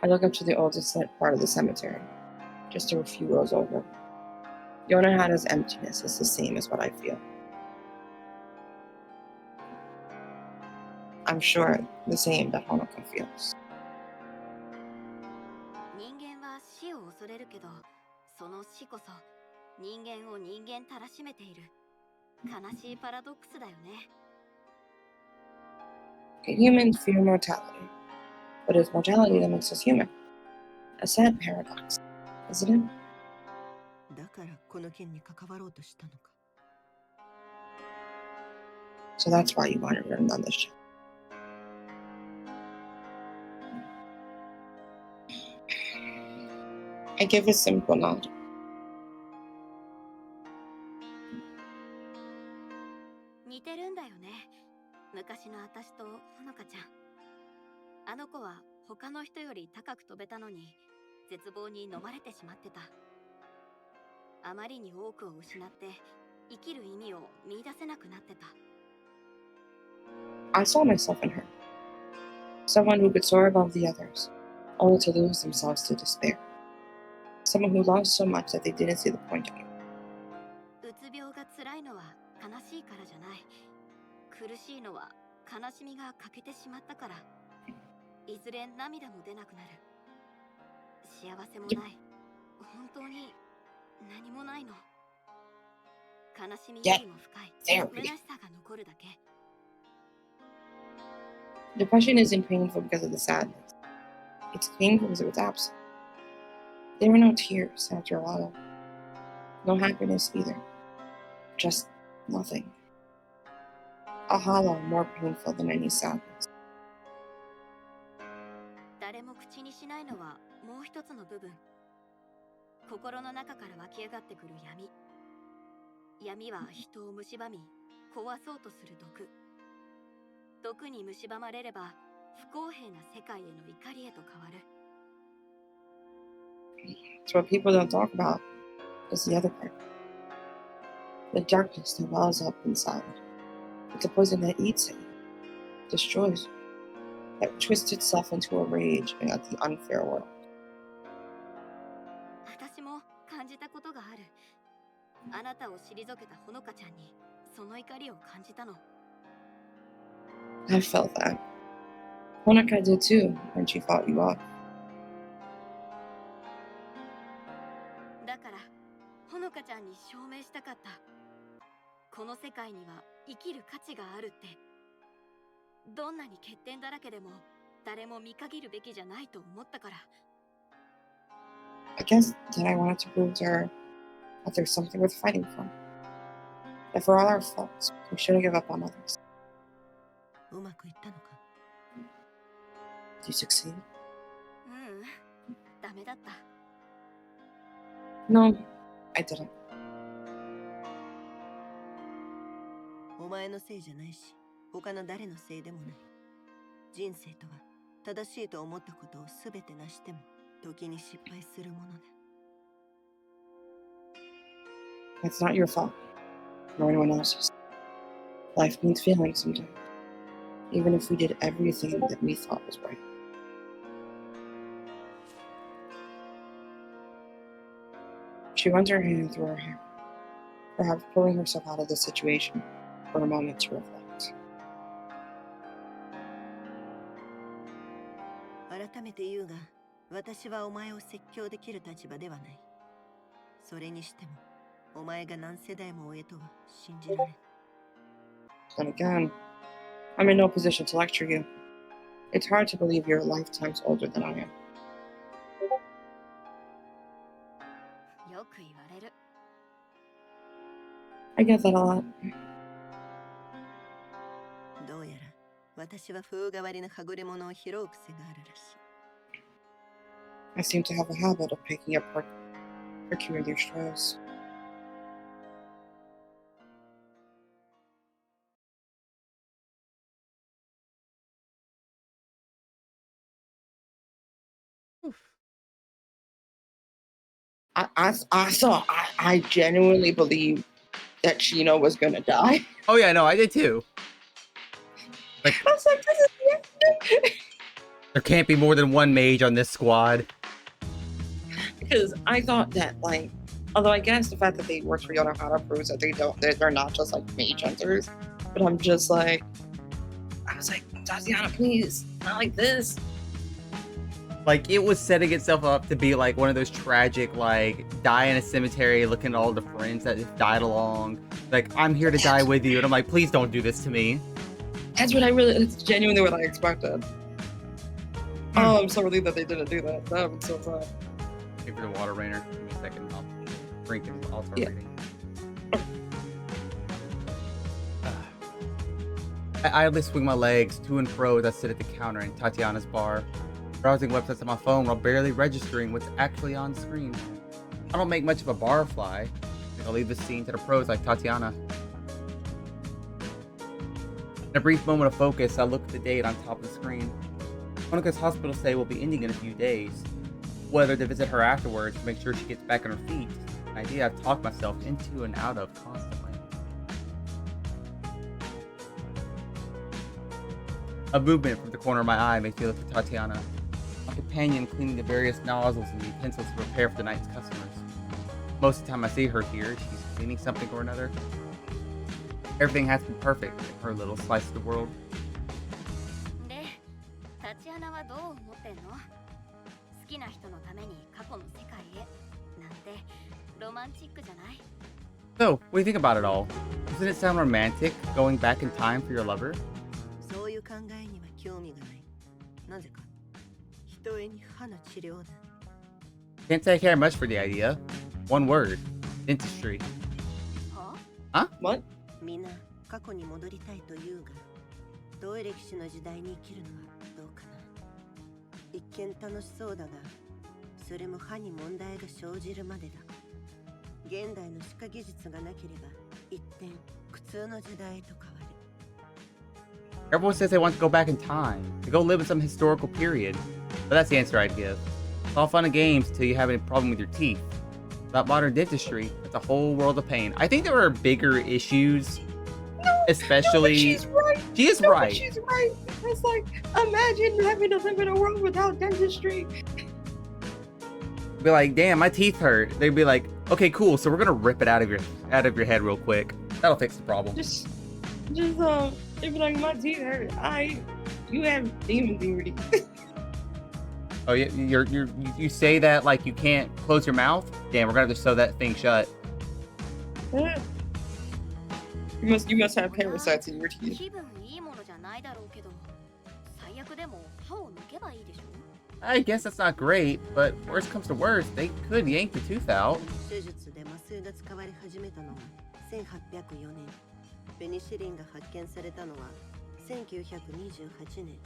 I look up to the oldest part of the cemetery, just a few rows over. Yonahana's emptiness is the same as what I feel. I'm sure the same that Honoka feels. れるけど、その死こそ人間を人間たらしめている悲しいパラドックスだよね。Humans fear mortality, but it's mortality that makes us human. A sad paradox, isn't it? だからこの件に関わろうとしたのか。So that's why you wanted to run on this show. I give a simple nod. 似てるんだよね。昔の私とほのかちゃん。あの子は他の人より高く飛べたのに、絶望に飲まれてしまってた。あまりに多くを失って、生きる意味を見出せなくなってた。I saw myself in her. Someone who could soar above the others, only to lose themselves to despair. Someone who lost so much that they didn't see the point anymore. うつ病が辛いのは悲しいからじゃない。苦しいのは悲しみが欠けてしまったから。いずれ涙も出なくなる。幸せもない。本当に何もないの。悲しみよりも深い虚しさが残るだけ。Depression isn't painful because of the sadness. It's painful because it was absent. There were no tears after a while. No happiness either. Just nothing. A hollow more painful than any sadness. 誰も口にしないのはもう一つの部分。心の中から湧き上がってくる闇。闇は人を蝕み、壊そうとする毒。毒に蝕まれれば、不公平な世界への怒りへと変わる。So what people don't talk about is the other part. The darkness that wells up inside. It's a poison that eats at you, destroys you, that twists itself into a rage at the unfair world. 私も感じたことがある。あなたを退けたほのかちゃんに、その怒りを感じたの。I felt that. Honoka did too when she fought you off. だから、ほのかちゃんに証明したかった。この世界には生きる価値があるって。どんなに欠点だらけでも、誰も見限るべきじゃないと思ったから。I guess that I wanted to prove to her that there's something worth fighting for. That for all our faults, we shouldn't give up on others. うまくいったのか。Did you succeed? ダメだった。No, I didn't. お前のせいじゃないし、他の誰のせいでもない。人生とは正しいと思ったことをすべて成しても、時に失敗するものだ。It's not your fault, nor anyone else's. Life means failing sometimes, even if we did everything that we thought was right. She runs her hand through her hair, perhaps pulling herself out of the situation for a moment to reflect. 改めて言うが、私はお前を説教できる立場ではない。それにしても、お前が何世代も上とは信じられん。Then again, I'm in no position to lecture you. It's hard to believe you're lifetimes older than I am. よく言われる。I get that a lot. どうやら、私は風変わりなはぐれ者を拾う癖があるらしい。I seem to have a habit of picking up peculiar straws. I genuinely believe that Chino was gonna die. Oh yeah, no, I did too. Like, I was like, this is the end. there can't be more than one mage on this squad. Because I thought that, like, although I guess the fact that they worked for Yonohara proves that they're not just like mage hunters, but I'm just like, I was like, Tatiana, please, not like this. Like, it was setting itself up to be like one of those tragic, like, die in a cemetery looking at all the friends that just died along. Like, I'm here to die with you. And I'm like, please don't do this to me. That's what it's genuinely what I expected. Oh, I'm so relieved that they didn't do that. That would be so sad. Wait for the water rainer. Give me a second. I'll drink and I'll start Yeah. reading. I idly swing my legs to and fro as I sit at the counter in Tatiana's bar, browsing websites on my phone while barely registering what's actually on screen. I don't make much of a barfly. I think I'll leave this scene to the pros like Tatiana. In a brief moment of focus, I look at the date on top of the screen. Monika's hospital stay will be ending in a few days. Whether to visit her afterwards to make sure she gets back on her feet, an idea I've talked myself into and out of constantly. A movement from the corner of my eye makes me look at Tatiana, my companion cleaning the various nozzles and utensils to prepare for the night's customers. Most of the time I see her here, she's cleaning something or another. Everything has to be perfect in her little slice of the world. で、タチアナはどう思ってんの？好きな人のために過去の世界へなんてロマンチックじゃない？ So, what do you think about it all? Doesn't it sound romantic, going back in time for your lover? そういう考えには興味がない。なぜか、人へに歯の治療だ。 Can't say I care much for the idea. One word. Dentistry. は？ What? みんな過去に戻りたいと言うが、同歴史の時代に生きるのはどうかな。一見楽しそうだが、それも歯に問題が生じるまでだ。現代の歯科技術がなければ、一転苦痛の時代と変わる。 Everyone says they want to go back in time, to go live in some historical period. But that's the answer I'd give. It's all fun and games until you have any problem with your teeth. Without modern dentistry, it's a whole world of pain. I think there are bigger issues, especially... No, she's right. She is No, right. She's right. It's like, imagine having to live in a world without dentistry. Be like, damn, my teeth hurt. They'd be like, okay, cool, so we're gonna rip it out of your head real quick. That'll fix the problem. Just if like my teeth hurt, you have demon theory. Oh, yeah, you say that like you can't close your mouth? Damn, we're gonna have to sew that thing shut. You must have parasites in your teeth. 気分いいものじゃないだろうけど、最悪でも歯を抜けばいいでしょ？ I guess that's not great, but worst comes to worst, they could yank the tooth out. 手術で麻酔が使われ始めたのは1804年。ペニシリンが発見されたのは1928年。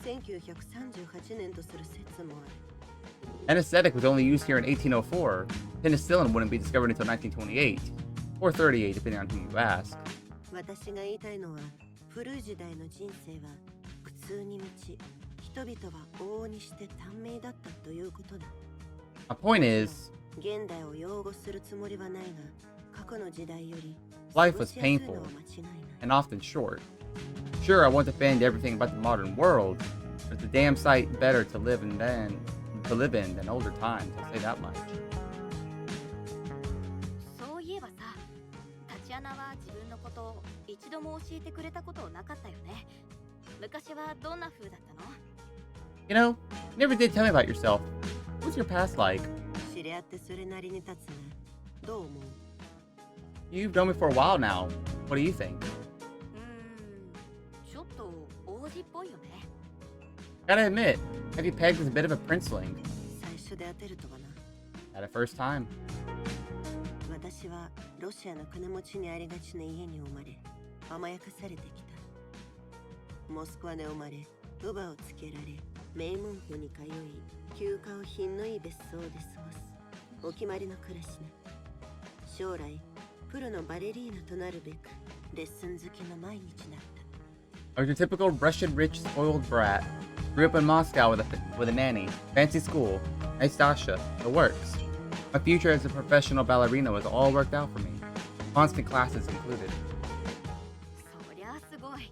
1938年とする説もある。 Anesthetic was only used here in 1804. Penicillin wouldn't be discovered until 1928, or 38, depending on who you ask. 私が言いたいのは、古い時代の人生は苦痛に満ち、人々は往々にして短命だったということだ。 My point is, 現代を擁護するつもりはないが、過去の時代より life was painful and often short. Sure, I won't defend everything about the modern world, but it's a damn sight better to live in than older times, I'll say that much. そういえばさ、タチアナは自分のことを一度も教えてくれたことなかったよね。昔はどんな風だったの？ You know, you never did tell me about yourself. What was your past like? 知り合ってそれなりに経つが、どう思う？ You've known me for a while now. What do you think? ちょっと王子っぽいよね。 Gotta admit, have you pegged as a bit of a princeling? 最初で当てるとはな。 At a first time. 私はロシアの金持ちにありがちな家に生まれ、甘やかされてきた。モスクワで生まれ、乳母をつけられ、名門校に通い、休暇を品のいい別荘で過ごす。お決まりの暮らしな。将来、プロのバレリーナとなるべく、レッスン好きの毎日だった。 I was your typical Russian rich spoiled brat. Grew up in Moscow with a nanny, fancy school, nice Dasha, the works. My future as a professional ballerina was all worked out for me. Constant classes included. そりゃすごい。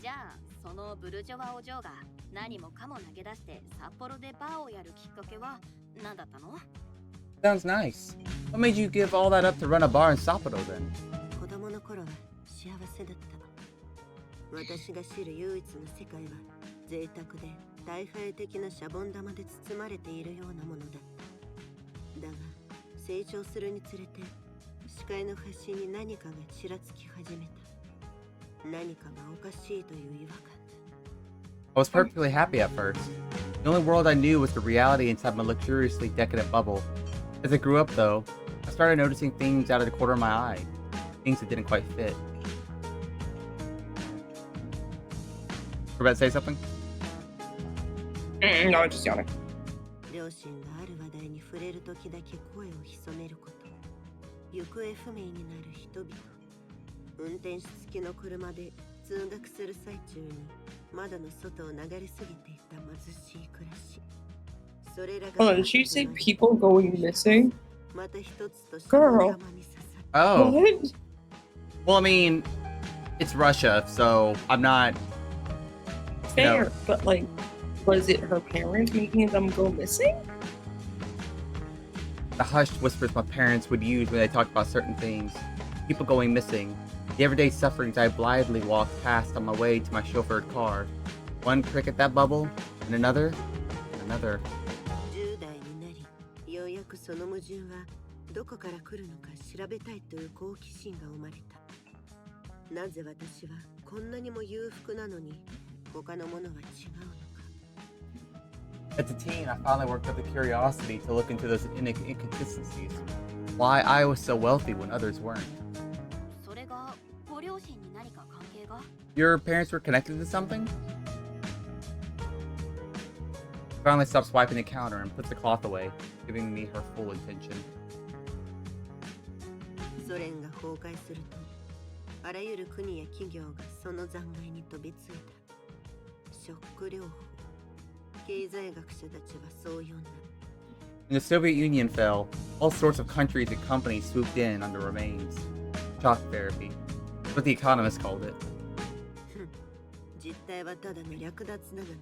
じゃあ、そのブルジョワお嬢が何もかも投げ出して札幌でバーをやるきっかけは何だったの？ Sounds nice. What made you give all that up to run a bar in Sapporo then? 子供の頃は幸せだった。私が知る唯一の世界は贅沢で大敗的なシャボン玉で包まれているようなものだ。だが成長するにつれて視界の端に何かがちらつき始めた。何かがおかしいという違和感。 I was perfectly happy at first. The only world I knew was the reality inside my luxuriously decadent bubble. As I grew up, though, I started noticing things out of the corner of my eye. Things that didn't quite fit. We're about to say something? No, just yawning. 両親がある話題に触れるときだけ声を潜めること。行方不明になる人々。運転手付きの車で通学する最中に窓の外を流れ過ぎていた貧しい暮らし。それらが Hold on, did she say people going missing? また一つとして Girl. 頭に刺さる。 Oh. What? Well, I mean, it's Russia, so I'm not... Fair, but like, was it her parents making them go missing? The hushed whispers my parents would use when they talked about certain things. People going missing. The everyday sufferings I blithely walked past on my way to my chauffeured car. One prick at that bubble, and another, and another. 10代になり、ようやくその矛盾はどこから来るのか調べたいという好奇心が生まれた。なぜ私はこんなにも裕福なのに他のものは違うのか。 As a teen, I finally worked up the curiosity to look into those inconsistencies. Why I was so wealthy when others weren't. それがご両親に何か関係が？ Your parents were connected to something? She finally stopped swiping the counter and puts the cloth away, giving me her full attention. ソ連が崩壊すると、あらゆる国や企業がその残骸に飛びついた。ショック療法。経済学者たちはそう呼んだ。 When the Soviet Union fell, all sorts of countries and companies swooped in on the remains. Shock therapy. That's what the economists called it. 実態はただの略奪だがな。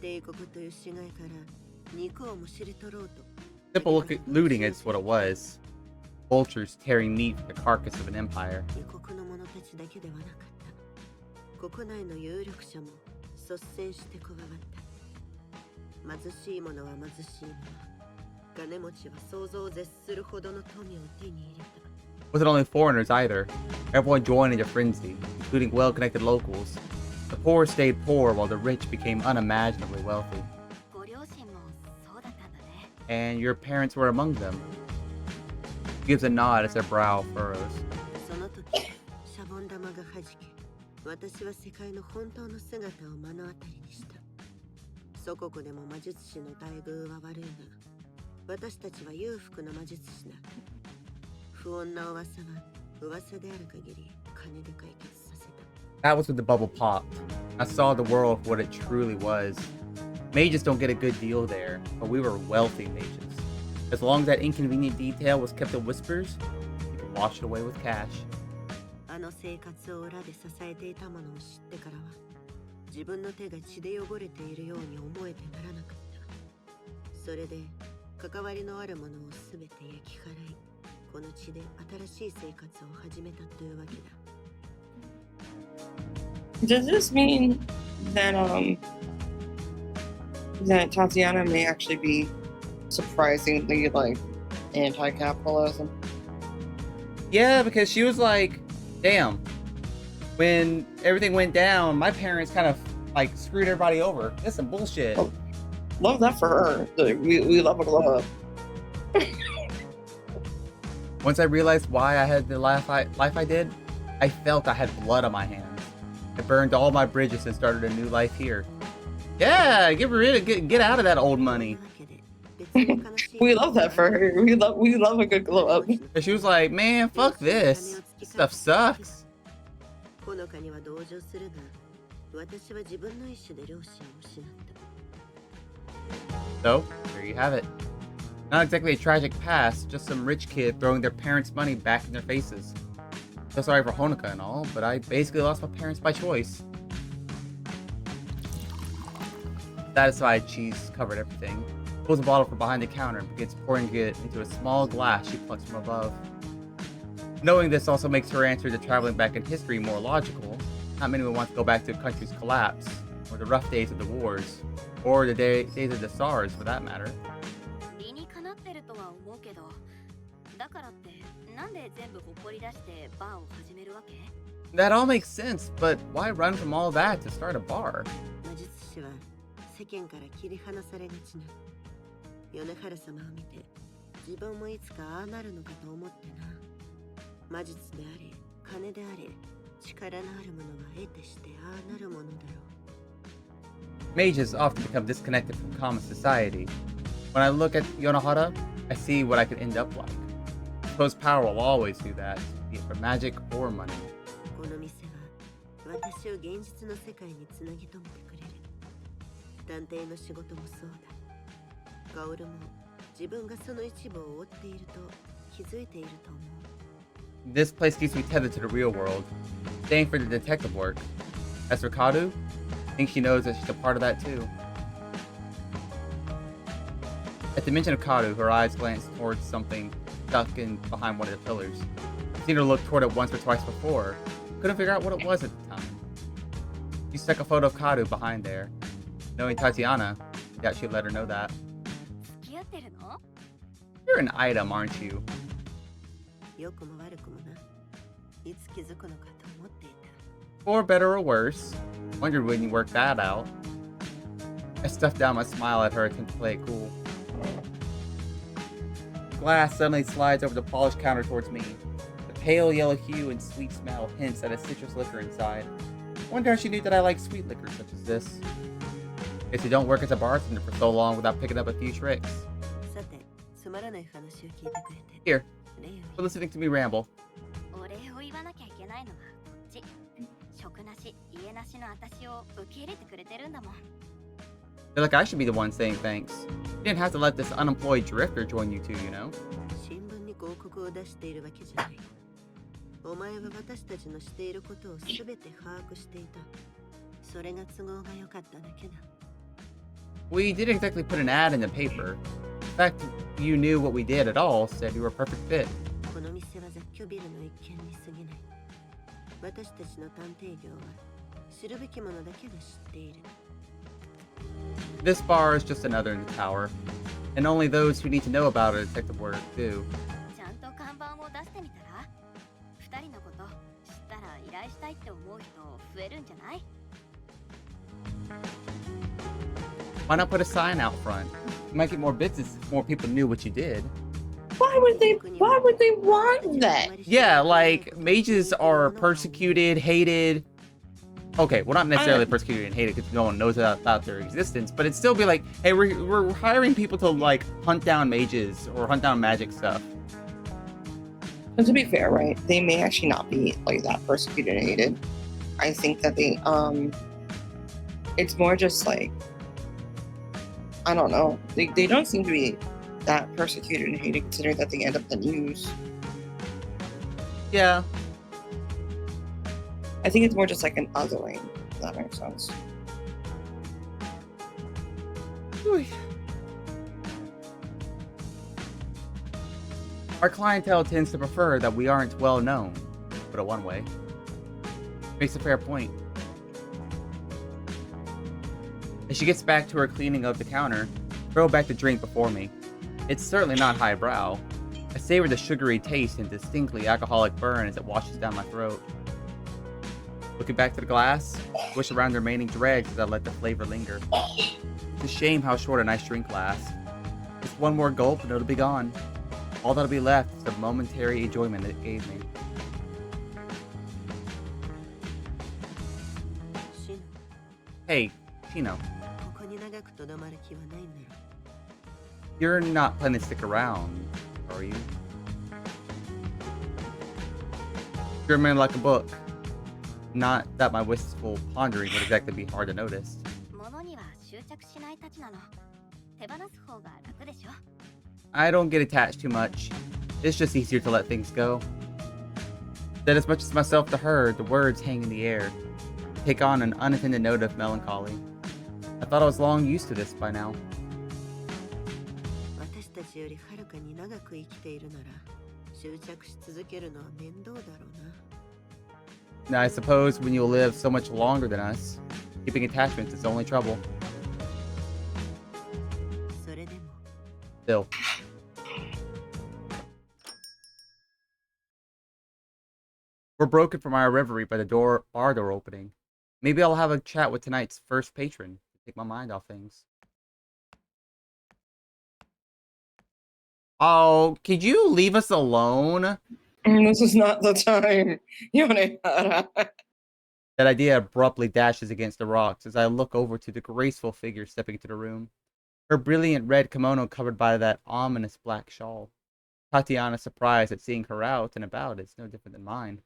帝国という死骸から肉をむしり取ろうと。 Simple looting is what it was. Vultures tearing meat from the carcass of an empire. 異国の者たちだけではなかった。国内の有力者も率先して加わった。貧しい者は貧しいまま。金持ちは想像を絶するほどの富を手に入れた。 Wasn't only foreigners either. Everyone joined in a frenzy, including well-connected locals. The poor stayed poor while the rich became unimaginably wealthy. ご両親もそうだったんだね。 And your parents were among them. She gives a nod as her brow furrows. その時、シャボン玉が弾け、私は世界の本当の姿を目の当たりにした。祖国でも魔術師の待遇は悪いが、私たちは裕福な魔術師だ。不穏な噂は噂である限り金で解決させた。 That was when the bubble popped. I saw the world for what it truly was. Mages don't get a good deal there, but we were wealthy mages. As long as that inconvenient detail was kept in whispers, we could wash it away with cash. あの生活を裏で支えていたものを知ってからは、自分の手が血で汚れているように思えてならなかった。それで関わりのあるものをすべて焼き払い、この地で新しい生活を始めたというわけだ。 Does this mean that that Tatiana may actually be surprisingly like anti-capitalism? Yeah, because she was like, damn, when everything went down, my parents kind of like screwed everybody over. That's some bullshit. Oh. Love that for her. Like, we love a glow up. Once I realized why I had the life I did, I felt I had blood on my hands. I burned all my bridges and started a new life here. Yeah, get out of that old money. We love that for her. We love a good glow up. And she was like, man, fuck this. This stuff sucks. ほのかには同情するが、私は自分の意志で両親を失った。 So, there you have it. Not exactly a tragic past, just some rich kid throwing their parents' money back in their faces. So sorry for Honoka and all, but I basically lost my parents by choice. Satisfied, she's covered everything. Pulls a bottle from behind the counter and begins pouring it into a small glass she plucks from above. Knowing this also makes her answer to traveling back in history more logical. Not many would want to go back to a country's collapse. or the rough days of the wars, or the days of the SARS for that matter. 理にかなってるとは思うけど、だからってなんで全部ほっぽり出してバーを始めるわけ？ That all makes sense, but why run from all that to start a bar? 魔術師は世間から切り離されがちな。米原様を見て自分もいつかああなるのかと思ってな。魔術であれ金であれ力のあるものは得てしてああなるものだろう。 Mages often become disconnected from common society. When I look at Yonohara, I see what I could end up like. I suppose power will always do that, be it for magic or money. この店は私を現実の世界につなぎ止めてくれる。探偵の仕事もそうだ。ガオルも自分がその一部を追っていると気づいていると思う。 This place keeps me tethered to the real world, staying for the detective work. As for Kadu, I think she knows that she's a part of that too. At the mention of Kadu, her eyes glance towards something stuck in behind one of the pillars. I've seen her look toward it once or twice before. Couldn't figure out what it was at the time. She stuck a photo of Kadu behind there. Knowing Tatiana, I doubt she'd let her know that. 付き合ってるの？ You're an item, aren't you? 良くも悪くもな。いつ気づくのかと思っていた。 For better or worse. Wondered when you worked that out. I stuffed down my smile at her attempt to play it cool. The glass suddenly slides over the polished counter towards me. The pale yellow hue and sweet smell hints at a citrus liquor inside. Wonder how she knew that I like sweet liquor such as this. Guess you don't work as a bartender for so long without picking up a few tricks. さて、つまらない話を聞いてくれて。 Here, 礼を for listening to me ramble. お礼を言わなきゃいけないのはこっち。職なし、家なしの私を受け入れてくれてるんだもん。 Feel like I should be the one saying thanks. You didn't have to let this unemployed drifter join you two, you know? 新聞に広告を出しているわけじゃない。お前は私たちのしていることをすべて把握していた。それが都合が良かっただけだ。 We didn't exactly put an ad in the paper. The fact you knew what we did at all said you were a perfect fit. この店は雑居ビルの一軒に過ぎない。私たちの探偵業は知るべきものだけが知っている。 This bar is just another in the tower, and only those who need to know about it detective work do. ちゃんと看板を出してみたら？二人のこと知ったら依頼したいって思う人増えるんじゃない？ Why not put a sign out front? You might get more business if more people knew what you did. Why would they want that? Yeah, like, mages are persecuted, hated. Okay, well, not necessarily persecuted and hated because no one knows about their existence, but it'd still be like, hey, we're hiring people to, like, hunt down mages or hunt down magic stuff. And to be fair, right, they may actually not be like that persecuted and hated. I think that they it's more just like, I don't know, they don't seem to be that persecuted and hated considering that they end up the news. Yeah. I think it's more just like an othering, if that makes sense. Our clientele tends to prefer that we aren't well known, put it one way. Makes a fair point. As she gets back to her cleaning of the counter, throw back the drink before me. It's certainly not highbrow. I savor the sugary taste and distinctly alcoholic burn as it washes down my throat. Looking back to the glass, swish around the remaining dregs as I let the flavor linger. It's a shame how short a nice drink lasts. Just one more gulp and it'll be gone. All that'll be left is the momentary enjoyment it gave me. シノ、 Hey, Chino, ここに長くとどまる気はないんだろ。 you're not planning to stick around, are you? You're a man like a book. Not that my wistful pondering would exactly be hard to notice. 物には執着しないたちなの。手放す方が楽でしょ。 I don't get attached too much. It's just easier to let things go. Said as much as myself to her, the words hang in the air, take on an unattended note of melancholy. I thought I was long used to this by now. 私たちよりはるかに長く生きているなら、執着し続けるのは面倒だろうな。 Now I suppose when you'll live so much longer than us, Keeping attachments is only trouble. それでも Still. We're broken from our reverie by the bar door opening. Maybe I'll have a chat with tonight's first patron to take my mind off things. Oh, could you leave us alone? This is not the time. Yonehara. That idea abruptly dashes against the rocks as I look over to the graceful figure stepping into the room. Her brilliant red kimono covered by that ominous black shawl. Tatiana's surprise at seeing her out and about is no different than mine.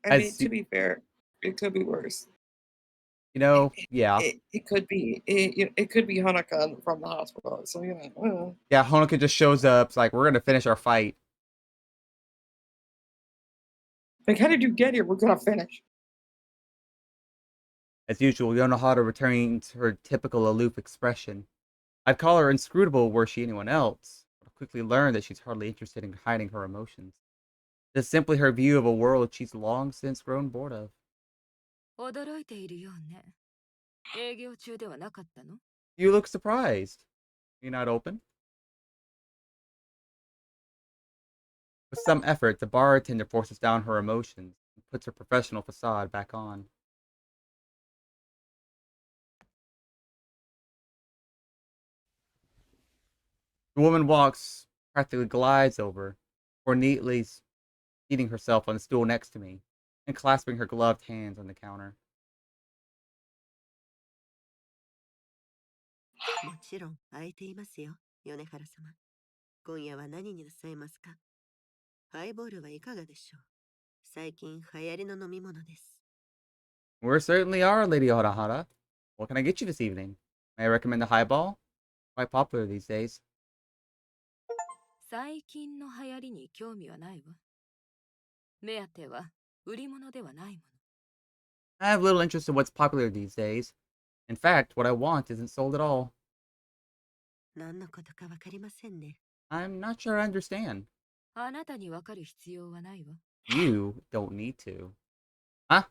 I mean, to be fair, it could be worse. You know, yeah. It could be it could be Hanukkah from the hospital. So Yeah, Honoka just shows up. It's like, we're gonna finish our fight. like, how did you get here? We're gonna finish. As usual, Yonohara returns her typical aloof expression. I'd call her inscrutable were she anyone else, but I quickly learned that she's hardly interested in hiding her emotions. It's simply her view of a world she's long since grown bored of. 驚いているようね。営業中ではなかったの？ You look surprised. You're not open? With some effort, the bartender forces down her emotions and puts her professional facade back on. The woman walks, practically glides over, or neatly seating herself on the stool next to me and clasping her gloved hands on the counter. もちろん空いていますよ、米原様。今夜は何になさいますか？ハイボールはいかがでしょう？最近流行りの飲み物です。We certainly are, Lady Orahara. What can I get you this evening? May I recommend a highball? Quite popular these days. 最近の流行りに興味はないわ。目当ては売り物ではないもの。I have little interest in what's popular these days. In fact, what I want isn't sold at all. 何のことかわかりませんね。I'm not sure I understand. あなたにわかる必要はないわ。You don't need to. Huh?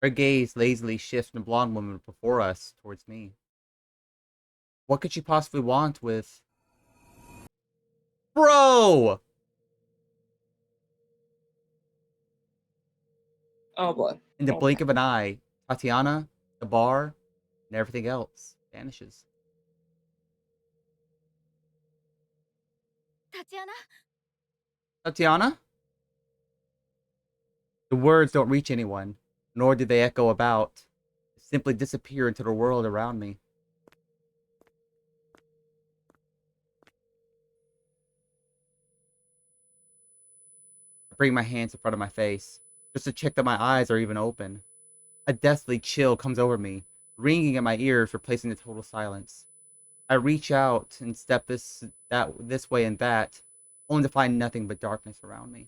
Her gaze lazily shifts from the blonde woman before us towards me. What could she possibly want with... Bro! Oh boy. In the Oh, blink of an eye, Tatiana, the bar, and everything else vanishes. Tatiana? Tatiana? The words don't reach anyone, nor do they echo about. They simply disappear into the world around me. I bring my hands in front of my face, just to check that my eyes are even open. A deathly chill comes over me, ringing in my ears, replacing the total silence. I reach out and step this way and that, only to find nothing but darkness around me.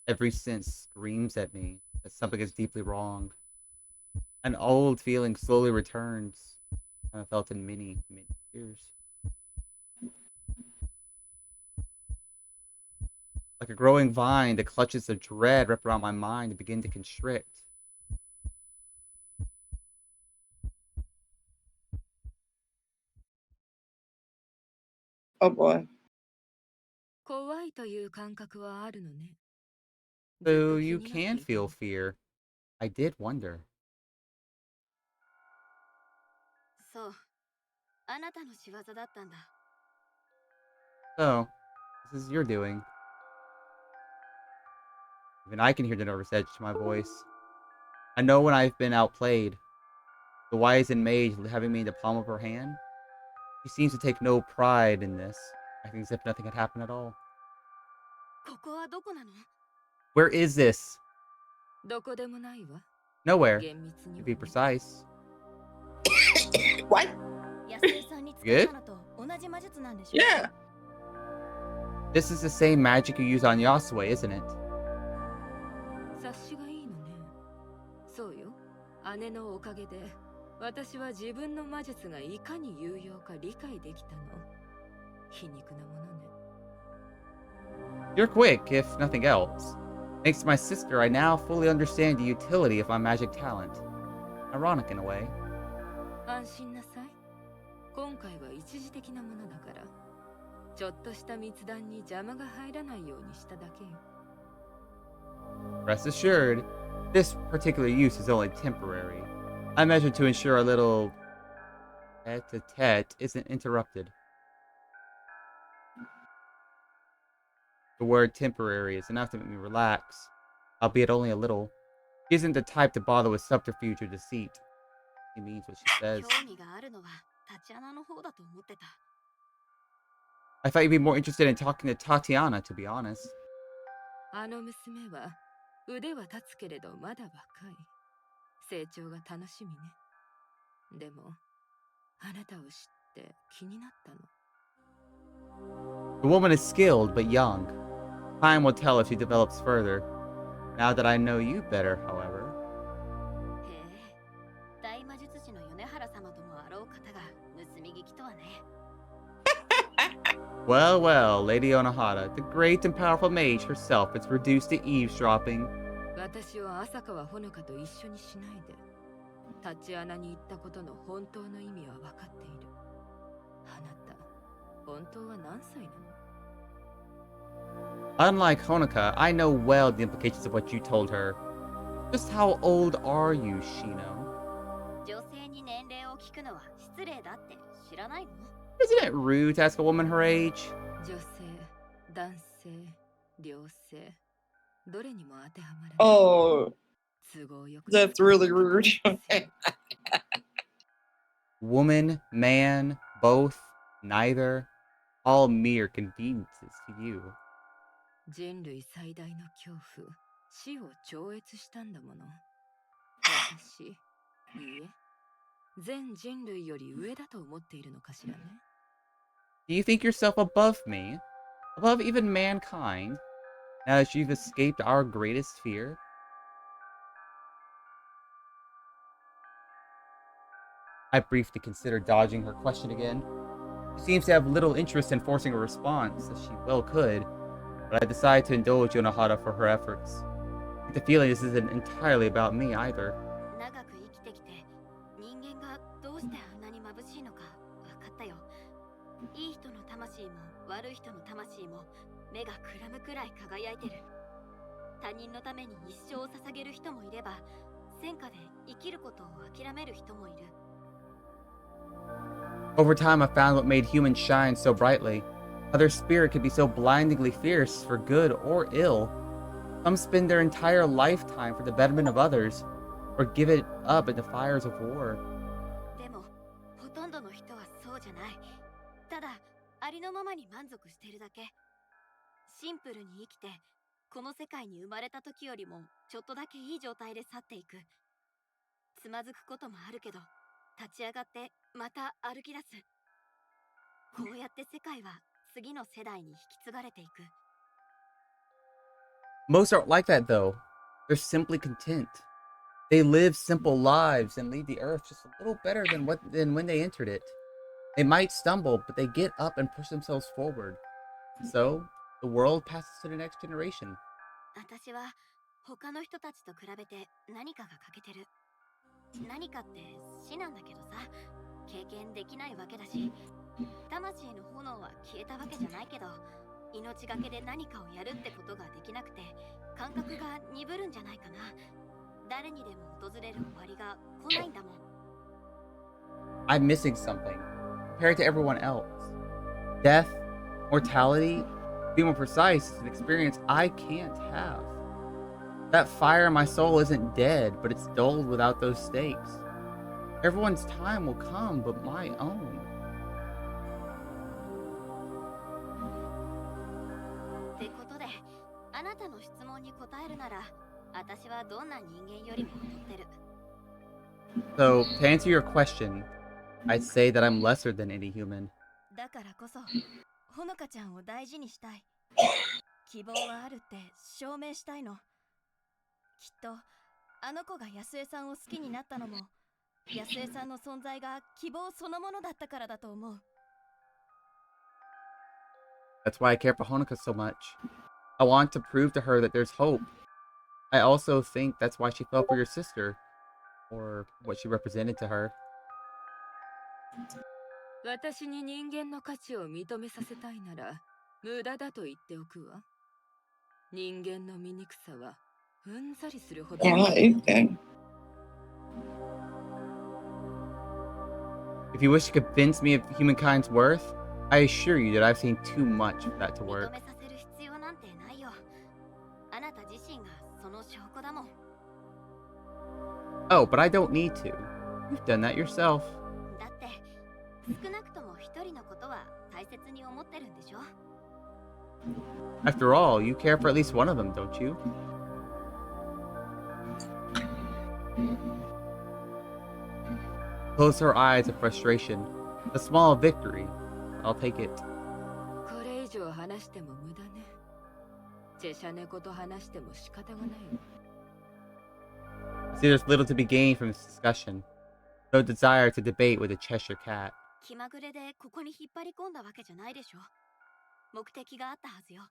Every sense screams at me that something is deeply wrong. An old feeling slowly returns. I have felt in many, many years. Like a growing vine, the clutches of dread wrap around my mind and begin to constrict. oh boy. 怖いという感覚はあるのね。 So you can feel fear. I did wonder. そう。あなたの仕業だったんだ。 So, this is your doing. Even I can hear the nervous edge to my voice. I know when I've been outplayed. The wizened mage having me in the palm of her hand. She seems to take no pride in this, acting as if nothing had happened at all. ここはどこなの？ Where is this? どこでもないわ。 Nowhere, 厳密に to は be ね。 precise. What? 野生さんに使ったのと同じ魔術なんでしょ？ Yeah. This is the same magic you use on Yasue, isn't it? 察しがいいのね。そうよ。姉のおかげで私は自分の魔術がいかに有用か理解できたの。皮肉なものね。You're quick, if nothing else. Thanks to my sister, I now fully understand the utility of my magic talent. Ironic in a way. 安心なさい。今回は一時的なものだから、ちょっとした密談に邪魔が入らないようにしただけよ。Rest assured, this particular use is only temporary. I measure to ensure our little tete-a-tete isn't interrupted. The word temporary is enough to make me relax, albeit only a little. She isn't the type to bother with subterfuge or deceit. She means what she says. 興味があるのはタチアナの方だと思ってた。I thought you'd be more interested in talking to Tatiana, to be honest. あの娘は腕は立つけれどまだ若い。成長が楽しみね。でも、あなたを知って気になったの。The woman is skilled, but young. Time will tell if she develops further. Now that I know you better, however. へえ、大魔術師の米原様ともあろう方が盗み聞きとはね。Well, well, Lady Onohata, the great and powerful mage herself is reduced to eavesdropping. 私を朝川ほのかと一緒にしないで。タチアナに言ったことの本当の意味は分かっている。あなた、本当は何歳なの？ Unlike Honoka, I know well the implications of what you told her. Just how old are you, Shino? 女性に年齢を聞くのは失礼だって知らないの？ Isn't it rude to ask a woman her age? 女性、男性、両性、どれにも当てはまらない。Oh, 都合よく。 that's really rude. Woman, man, both, neither. All mere conveniences to you. 人類最大の恐怖、死を超越したんだもの。私、いいえ、全人類より上だと思っているのかしらね。Do you think yourself above me? Above even mankind? Now that you've escaped our greatest fear? I briefly considered dodging her question again. She seems to have little interest in forcing a response, as she well could, but I decided to indulge Yonohata for her efforts. I get the feeling this isn't entirely about me either. 長く生きてきて人間がどうしてあんなに眩しいのか分かったよ。いい人の魂も悪い人の魂も目がくらむくらい輝いてる。他人のために一生を捧げる人もいれば、戦火で生きることを諦める人もいる。Over time, I found what made humans shine so brightly. How their spirit could be so blindingly fierce for good or ill. Some spend their entire lifetime for the betterment of others, or give it up in the fires of war. でも、ほとんどの人はそうじゃない。ただ、ありのままに満足してるだけ。シンプルに生きて、この世界に生まれた時よりもちょっとだけいい状態で去っていく。つまずくこともあるけど、立ち上がってまた歩き出す。こうやって世界は次の世代に引き継がれていく。Most aren't like that, though. They're simply content. They live simple lives and leave the earth just a little better than when they entered it. They might stumble, but they get up and push themselves forward. So, the world passes to the next generation. 私は他の人たちと比べて何かが欠けてる。何かって死なんだけどさ、経験できないわけだし、魂の炎は消えたわけじゃないけど、命がけで何かをやるってことができなくて、感覚が鈍るんじゃないかな。誰にでも訪れる終わりが来ないんだもん。I'm missing something, compared to everyone else. Death, mortality, to be more precise, is an experience I can't have. That fire in my soul isn't dead, but it's dulled without those stakes. Everyone's time will come, but my own. ってことで、あなたの質問に答えるなら、私はどんな人間よりも劣ってる。So, to answer your question, I'd say that I'm lesser than any human. だからこそ、ほのかちゃんを大事にしたい。希望はあるって証明したいの。きっと、あの子が安江さんを好きになったのも、安江さんの存在が希望そのものだったからだと思う。 That's why I care for Honoka so much. I want to prove to her that there's hope. I also think that's why she fell for your sister, or what she represented to her. 私に人間の価値を認めさせたいなら無駄だと言っておくわ。人間の醜さはうんざりするほど。 Yeah, okay. If you wish to convince me of humankind's worth, I assure you that I've seen too much for that to 認 work. めさせる必要なんてないよ。あなた自身がその証拠だもん。 Oh, but I don't need to. You've done that yourself. だって少なくとも一人のことは大切に思ってるんでしょ。 After all, you care for at least one of them, don't you? Close her eyes in frustration. A small victory. I'll take it. これ以上話しても無駄ね。チェシャ猫と話しても仕方がないわ。 I see there's little to be gained from this discussion. No desire to debate with a Cheshire cat. 気まぐれでここに引っ張り込んだわけじゃないでしょ。目的があったはずよ。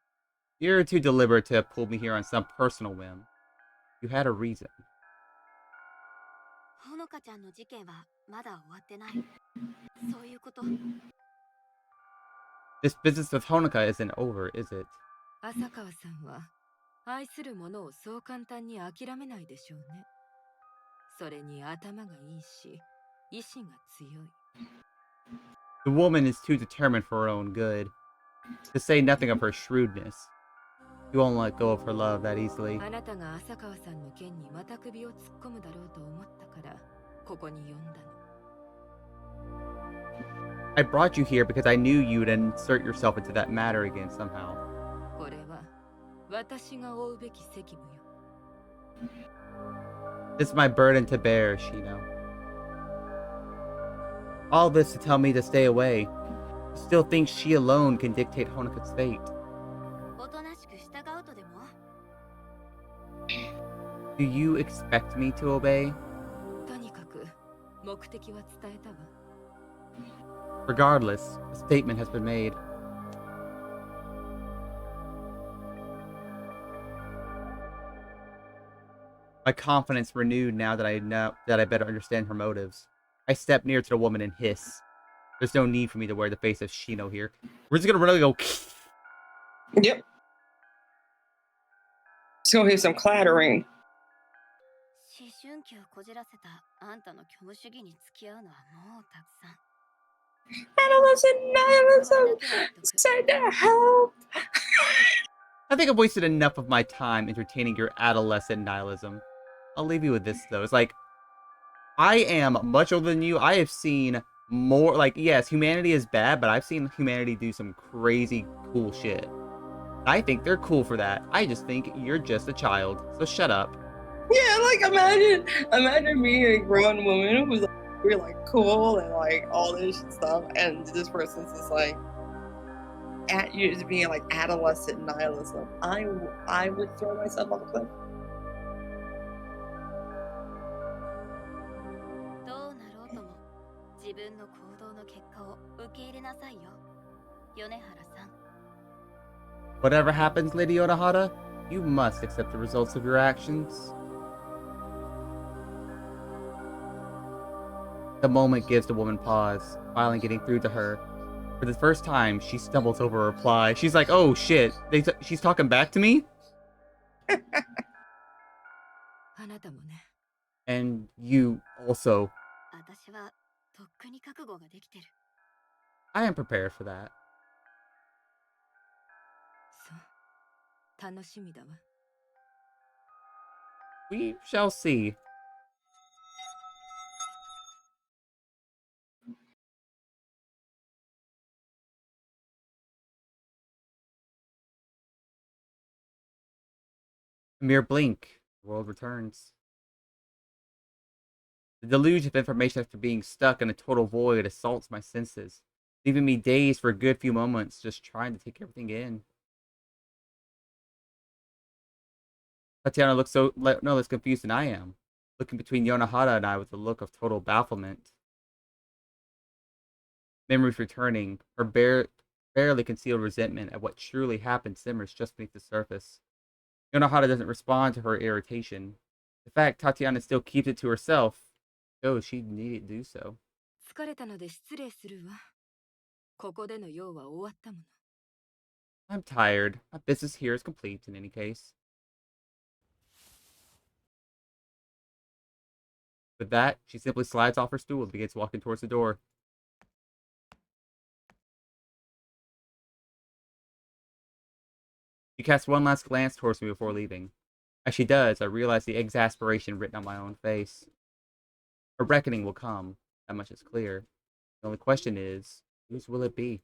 You're too deliberate to have pulled me here on some personal whim. You had a reason. ほのかちゃんの事件はまだ終わってない。そういうこと。 This business with Honoka isn't over, is it? 浅川さんは愛する者をそう簡単に諦めないでしょうね。それに頭がいいし、意志が強い。 The woman is too determined for her own good. To say nothing of her shrewdness. You won't let go of her love that easily. あなたが浅川さんの件にまた首を突っ込むだろうと思ったからここに呼んだの。 I brought you here because I knew you'd insert yourself into that matter again somehow. これは私が負うべき責務よ。 This is my burden to bear, Shino. All this to tell me to stay away. You still think she alone can dictate Honoka's fate. おとなしく従うとでも。 Do you expect me to obey? とにかく目的は伝えたわ。 Regardless, a statement has been made. My confidence renewed now that I know that I better understand her motives. I step near to the woman and hiss. There's no need for me to wear the face of Shino here. We're just gonna really go. Yep. Just gonna hear some clattering. 思春期をこじらせたあんたの虚無主義に付き合うのはもうたくさん。 Adolescent nihilism. Send help. I think I've wasted enough of my time entertaining your adolescent nihilism. I'll leave you with this, though. It's like, I am much older than you. I have seen more, like, yes, humanity is bad, but I've seen humanity do some crazy cool shit. I think they're cool for that. I just think you're just a child, so shut up. Yeah, like imagine being a grown woman who's like really like cool and like all this stuff, and this person's just like at you just being like adolescent nihilism. I would throw myself off a cliff. どうなろうとも自分の行動の結果を受け入れなさいよ、米原さん。 Whatever happens, Lady Onohara, you must accept the results of your actions. The moment gives the woman pause, finally getting through to her. For the first time, she stumbles over a reply. She's like, oh shit, she's talking back to me? あなたもね。 And you also. 私はとっくに覚悟ができてる。 I am prepared for that. そう。楽しみだわ。 We shall see. A mere blink, the world returns. The deluge of information after being stuck in a total void assaults my senses, leaving me dazed for a good few moments, just trying to take everything in. Tatiana looks no less confused than I am. looking between Yonohara and I with a look of total bafflement. Memories returning, her barely concealed resentment at what truly happened simmers just beneath the surface. Yonohara doesn't respond to her irritation. The fact Tatiana still keeps it to herself shows she needed to do so. 疲れたので失礼するわ。ここでの用は終わったもの。I'm tired. My business here is complete in any case. With that, she simply slides off her stool and begins walking towards the door. She casts one last glance towards me before leaving. As she does, I realize the exasperation written on my own face. Her reckoning will come, that much is clear. The only question is, whose will it be?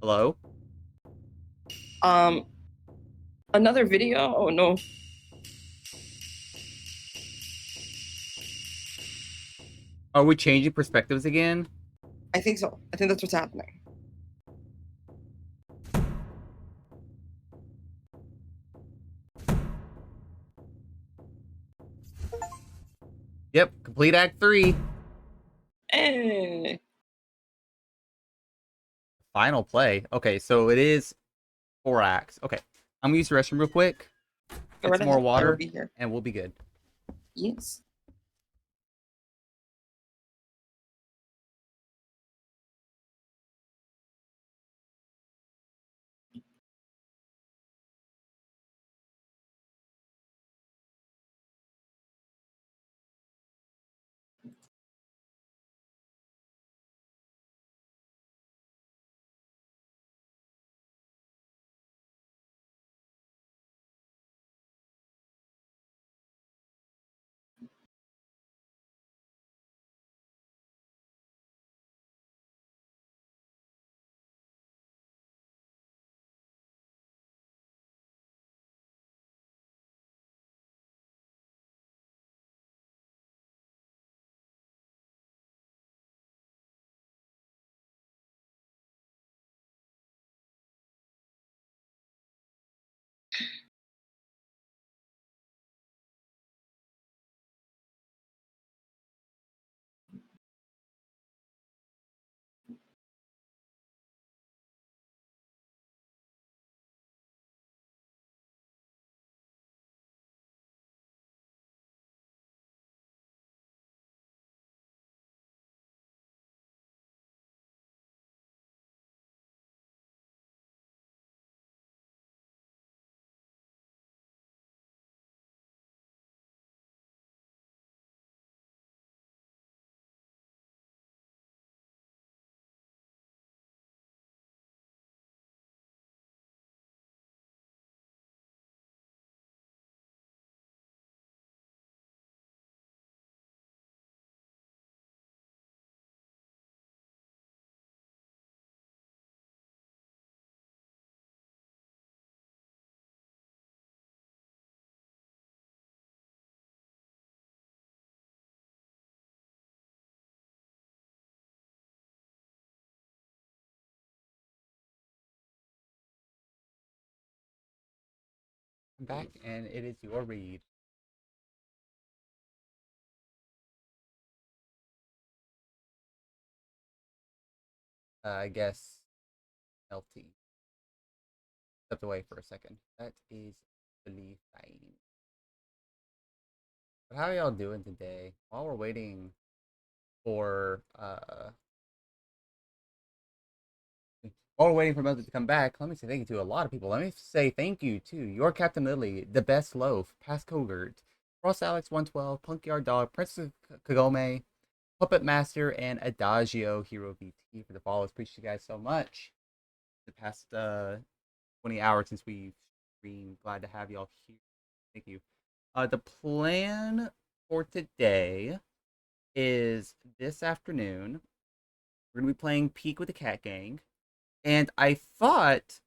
Hello? Another video? Oh no. Are we changing perspectives again? I think so. I think that's what's happening. Yep, complete Act 3. Hey. Final play. Okay, so it is 4 acts. Okay, I'm gonna use the restroom real quick. Go Get right some more ahead. I will water, be here. and we'll be good. Yes. I'm back, and it is your read. I guess LT. Stepped away for a second. That is really fine. But how are y'all doing today? While we're waiting for Melty to come back, let me say thank you to a lot of people. Let me say thank you to your Captain Lily, the best loaf, Past Cogurt, Ross Alex 112, Punkyard Dog, Princess Kagome, Puppet Master, and Adagio Hero VT for the follows. Appreciate you guys so much. The past 20 hours since we streamed. Glad to have y'all here. Thank you. The plan for today is this afternoon. We're gonna be playing Peak with the Cat Gang. And I thought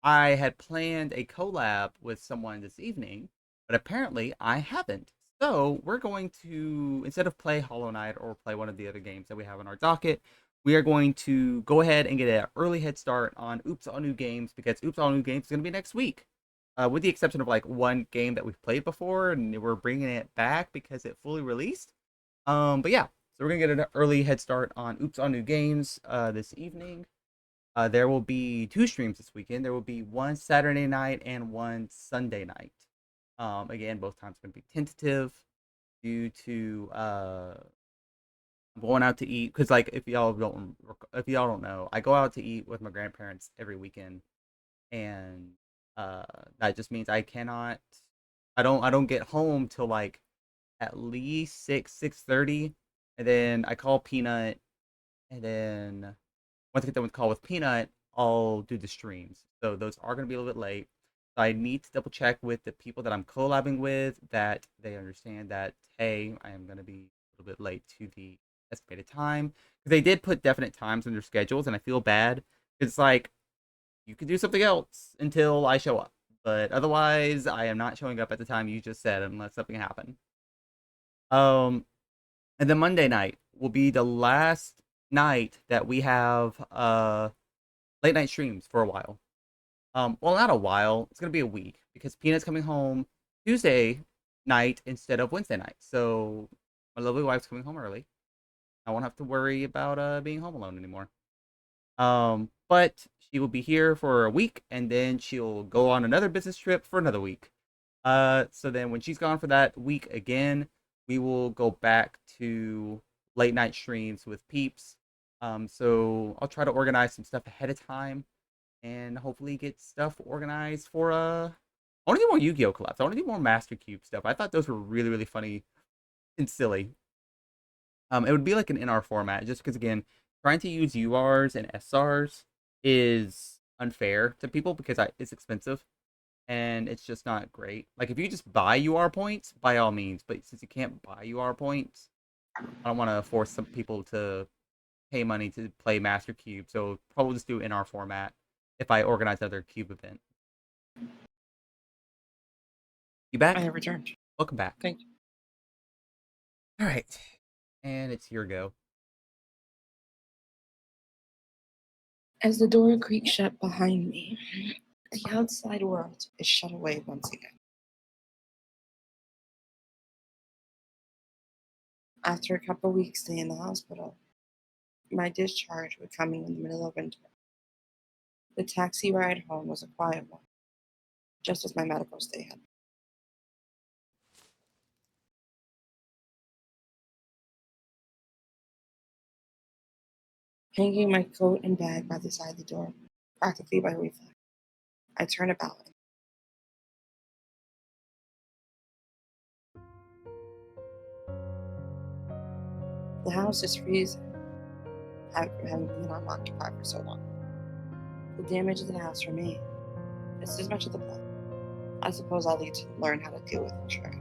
I had planned a collab with someone this evening, but apparently I haven't. So we're going to, instead of play Hollow Knight or play one of the other games that we have on our docket, we are going to go ahead and get an early head start on Oops All New Games, because Oops All New Games is going to be next week. With the exception of like one game that we've played before, and we're bringing it back because it fully released. But yeah, so we're gonna get an early head start on Oops All New Games this evening. There will be 2 streams this weekend. There will be one Saturday night and one Sunday night. Again, both times going to be tentative due to going out to eat. Because like if y'all don't know, I go out to eat with my grandparents every weekend, and that just means I don't get home till like at least 6:30, and then I call Peanut, and then once I get done with call with Peanut, I'll do the streams. So those are going to be a little bit late. So I need to double check with the people that I'm collabing with that they understand that, hey, I am going to be a little bit late to the estimated time. Because they did put definite times in their schedules, and I feel bad. It's like, you can do something else until I show up. But otherwise, I am not showing up at the time you just said unless something happened. And then Monday night will be the last night that we have late night streams for a while. Well, not a while. It's gonna be a week because Peanut's coming home Tuesday night instead of Wednesday night. So my lovely wife's coming home early. I won't have to worry about being home alone anymore. But she will be here for a week, and then she'll go on another business trip for another week. So then when she's gone for that week again, we will go back to late night streams with peeps. So I'll try to organize some stuff ahead of time and hopefully get stuff organized for I want to do more Yu-Gi-Oh collabs. I want to do more Master Cube stuff. I thought those were really, really funny and silly. It would be like an NR format, just because again, trying to use URs and SRs is unfair to people because it's expensive and it's just not great. Like if you just buy UR points, by all means, but since you can't buy UR points, I don't want to force some people to pay money to play Master Cube. So probably just do NR format if I organize another Cube event. You back? I have returned. Welcome back. Thank you. All right, and it's your go. As the door creaks shut behind me, the outside world is shut away once again. After a couple weeks staying in the hospital, my discharge was coming in the middle of winter. The taxi ride home was a quiet one, just as my medical stay had. Hanging my coat and bag by the side of the door, practically by reflex, I turn about. The house is freezing, having been unoccupied for so long. The damage to the house remains. It's as much of the blood. I suppose I'll need to learn how to deal with insurance.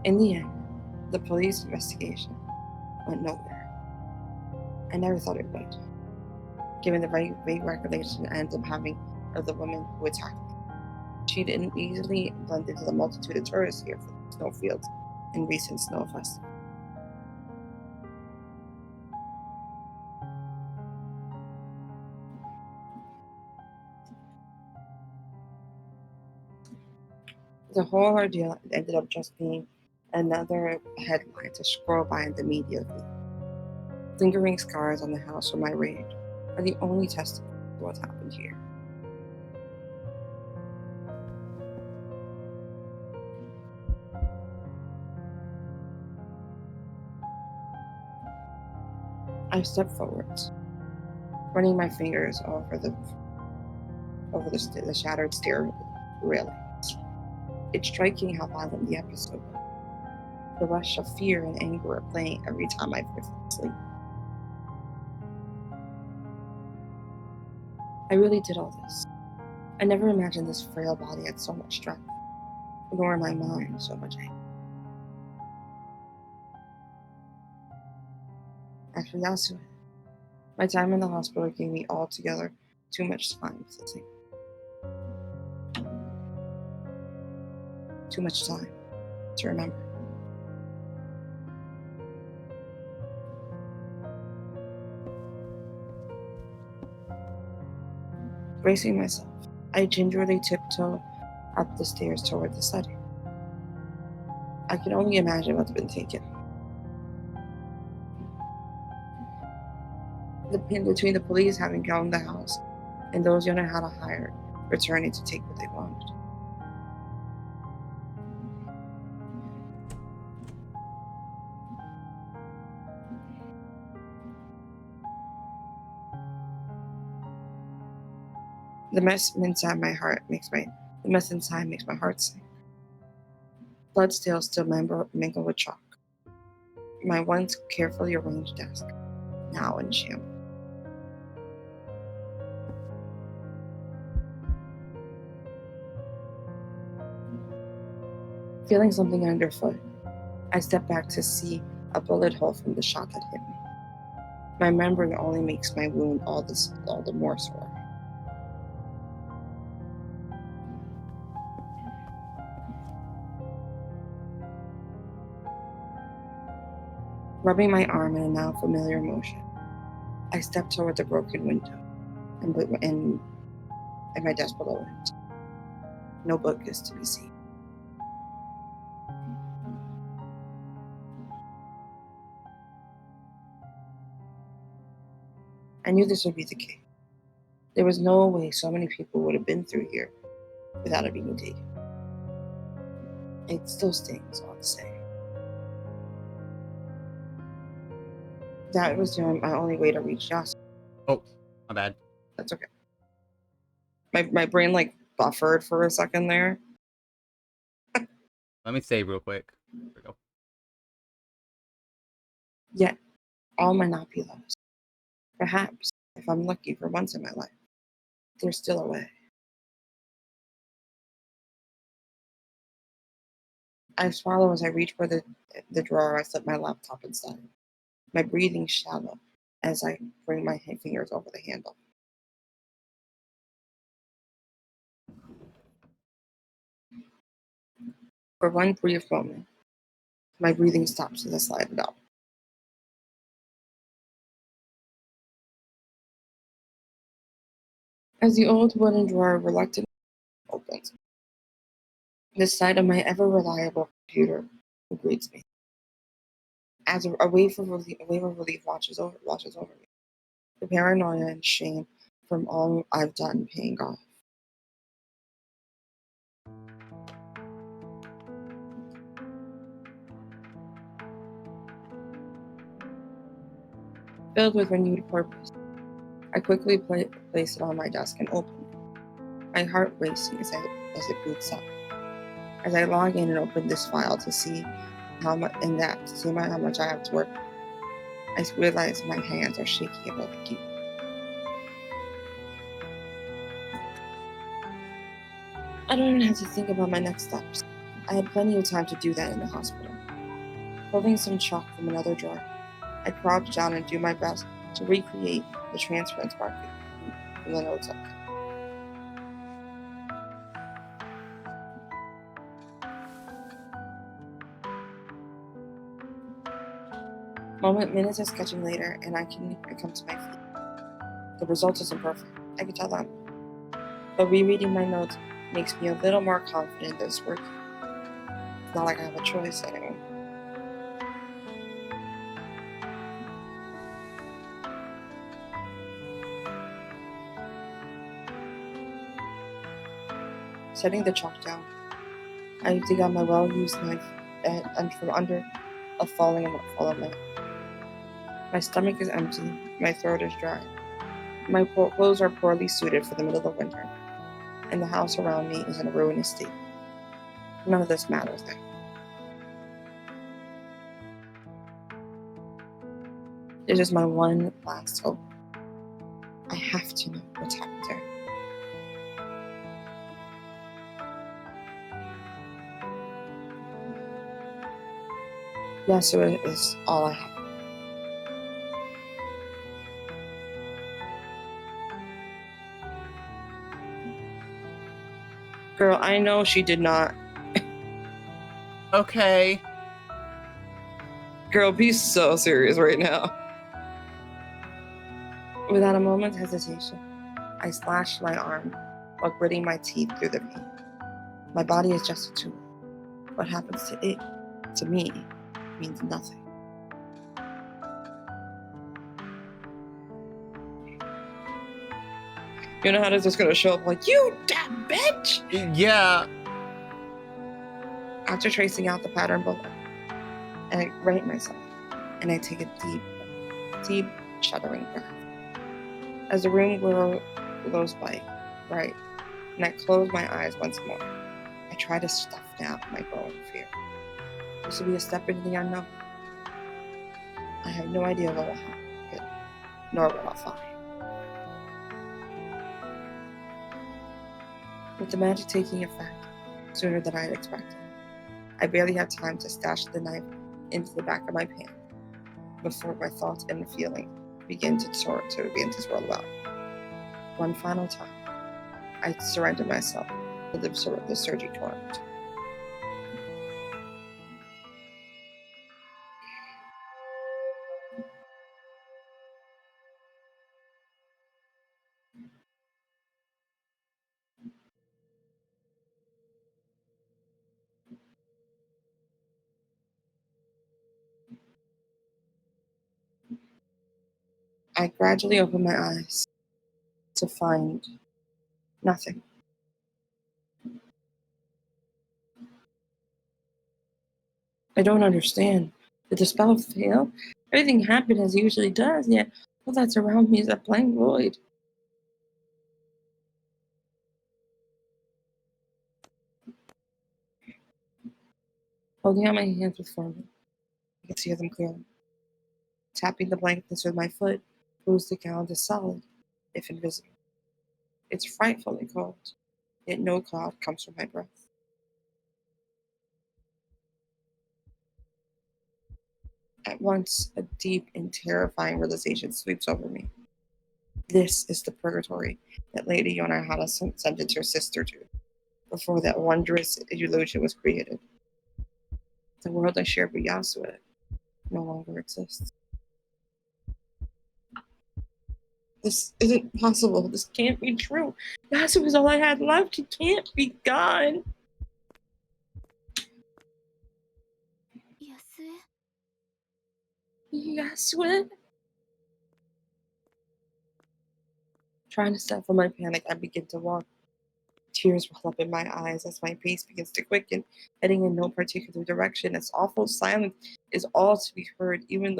In the end, the police investigation went nowhere. I never thought it would, given the vague recollection I ended up having of the woman who attacked me. She'd easily blend into the multitude of tourists here for the snowfields and recent snow festival. The whole ordeal ended up just being another headline to scroll by in the media feed. Lingering scars on the house from my raid are the only testimony to what's happened here. I step forwards, running my fingers over the shattered stair railings. It's striking how violent the episode was. The rush of fear and anger are playing every time I drift to sleep. I really did all this. I never imagined this frail body had so much strength, nor my mind so much anger. Actually, that's it. My time in the hospital gave me altogether too much time to think. Too much time to remember. Bracing myself, I gingerly tiptoed up the stairs toward the study. I could only imagine what's been taken. The pin between the police having gone the house and those Yona had hired returning to take what they wanted. The mess inside makes my heart sing. Blood still mingle with chalk. My once carefully arranged desk, now in shambles. Feeling something underfoot, I step back to see a bullet hole from the shot that hit me. My memory only makes my wound all the more sore. Rubbing my arm in a now familiar motion, I step toward the broken window and my desk below it. No book is to be seen. I knew this would be the case. There was no way so many people would have been through here without it being taken. It still stings all the same. That was my only way to reach Yas. Oh, my bad. That's okay. My brain like buffered for a second there. Let me save real quick. Here we go. Yet, all might not be lost. Perhaps, if I'm lucky for once in my life, there's still a way. I swallow as I reach for the drawer I slip my laptop inside. My breathing shallow as I bring my fingers over the handle. For one brief moment, my breathing stops as I slide it out. As the old wooden drawer reluctantly opens, the sight of my ever-reliable computer greets me. As a wave of relief washes over me. The paranoia and shame from all I've done paying off. Filled with renewed purpose, I quickly place it on my desk and open it, my heart racing as it boots up. As I log in and open this file to see how much I have to work with, I realize my hands are shaking about the key. I don't even have to think about my next steps. I had plenty of time to do that in the hospital. Pulling some chalk from another drawer, I crouch down and do my best to recreate the transference market from the notes I took. Minutes of sketching later, and I come to my feet. The result isn't perfect. I can tell that. But rereading my notes makes me a little more confident that it's working. It's not like I have a choice anymore. Setting the chalk down, I dig out my well-used knife and from under a fallen limb. My stomach is empty, my throat is dry. My clothes are poorly suited for the middle of winter, and the house around me is in a ruinous state. None of this matters now. This is my one last hope. I have to know what's happened there. Yes, it is all I have. Girl, I know she did not. Okay. Girl, be so serious right now. Without a moment's hesitation, I slashed my arm while gritting my teeth through the pain. My body adjusted to it. What happens to it, to me, means nothing. You know how it's just gonna show up like, you damn bitch! Yeah. After tracing out the pattern below, and I right myself, and I take a deep, shuddering breath. As the room glows bright, and I close my eyes once more, I try to stuff down my growing fear. This will be a step into the unknown. I have no idea what will happen, nor what I'll find. With the magic taking effect sooner than I had expected, I barely have time to stash the knife into the back of my pants before my thoughts and feeling begin to swirl about. One final time, I surrender myself to the surging torrent. I gradually open my eyes to find nothing. I don't understand. Did the spell fail? Everything happened as it usually does, yet all that's around me is a blank void. Holding out my hands before me, I can see them clearly. Tapping the blankness with my foot proves the ground is solid, if invisible. It's frightfully cold, yet no cloud comes from my breath. At once, a deep and terrifying realization sweeps over me. This is the purgatory that Lady Yonahara sentenced her sister to, before that wondrous illusion was created. The world I shared with Yasue no longer exists. This isn't possible. This can't be true. Yasue is all I had left. He can't be gone. 安江 Yasue? Trying to stifle my panic, I begin to walk. Tears well up in my eyes as my pace begins to quicken, heading in no particular direction. Its awful silence is all to be heard, even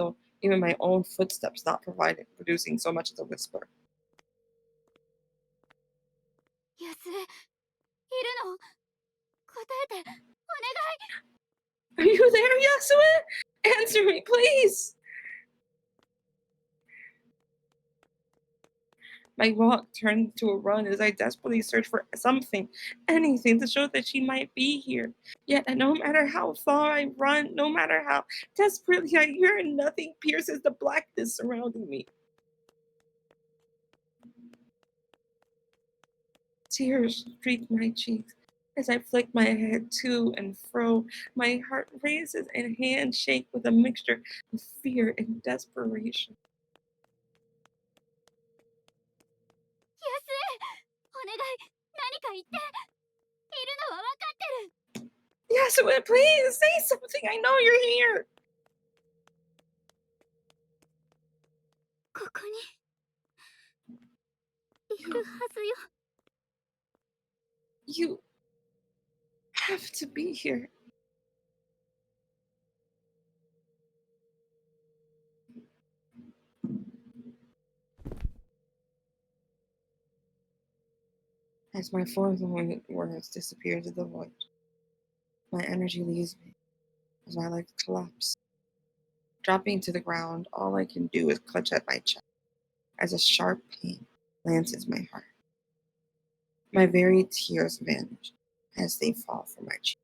my own footsteps not producing so much as a whisper. 安江いるの答えて Are you there, Yasue? Answer me, please! My walk turned to a run as I desperately searched for something, anything to show that she might be here. Yet, no matter how far I run, no matter how desperately I yearn, nothing pierces the blackness surrounding me. Tears streak my cheeks as I flick my head to and fro. My heart races and hands shake with a mixture of fear and desperation. 安江お願い何か言っているのは分かってる Yasue, please say something. I know you're here. ここにいるはずよ You have to be here. As my forlorn words disappear into the void, my energy leaves me as my legs collapse. Dropping to the ground, all I can do is clutch at my chest as a sharp pain lances my heart. My very tears vanish as they fall from my cheek.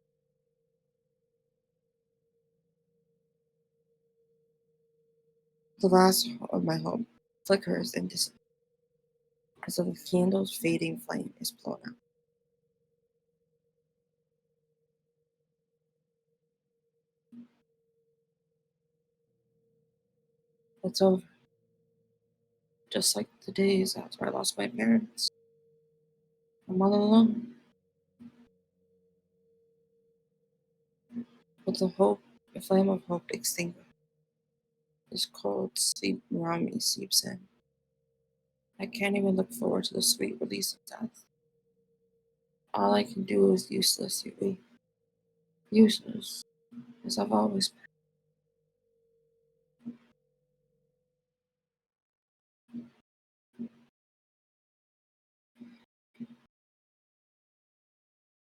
The last of my hope flickers and disappears as the candle's fading flame is blown out. It's over. Just like the days after I lost my parents. I'm all alone. With the flame of hope extinguished. This cold sleep around me seeps in. I can't even look forward to the sweet release of death. All I can do is uselessly weep. Useless, as I've always been.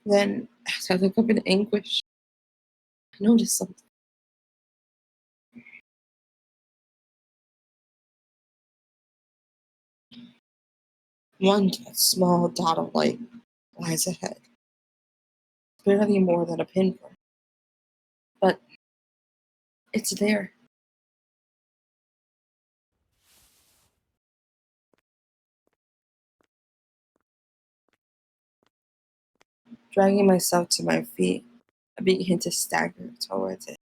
Then, as I look up in anguish, I notice something. One small dot of light lies ahead, barely more than a pinpoint, but it's there. Dragging myself to my feet, I begin to stagger towards it.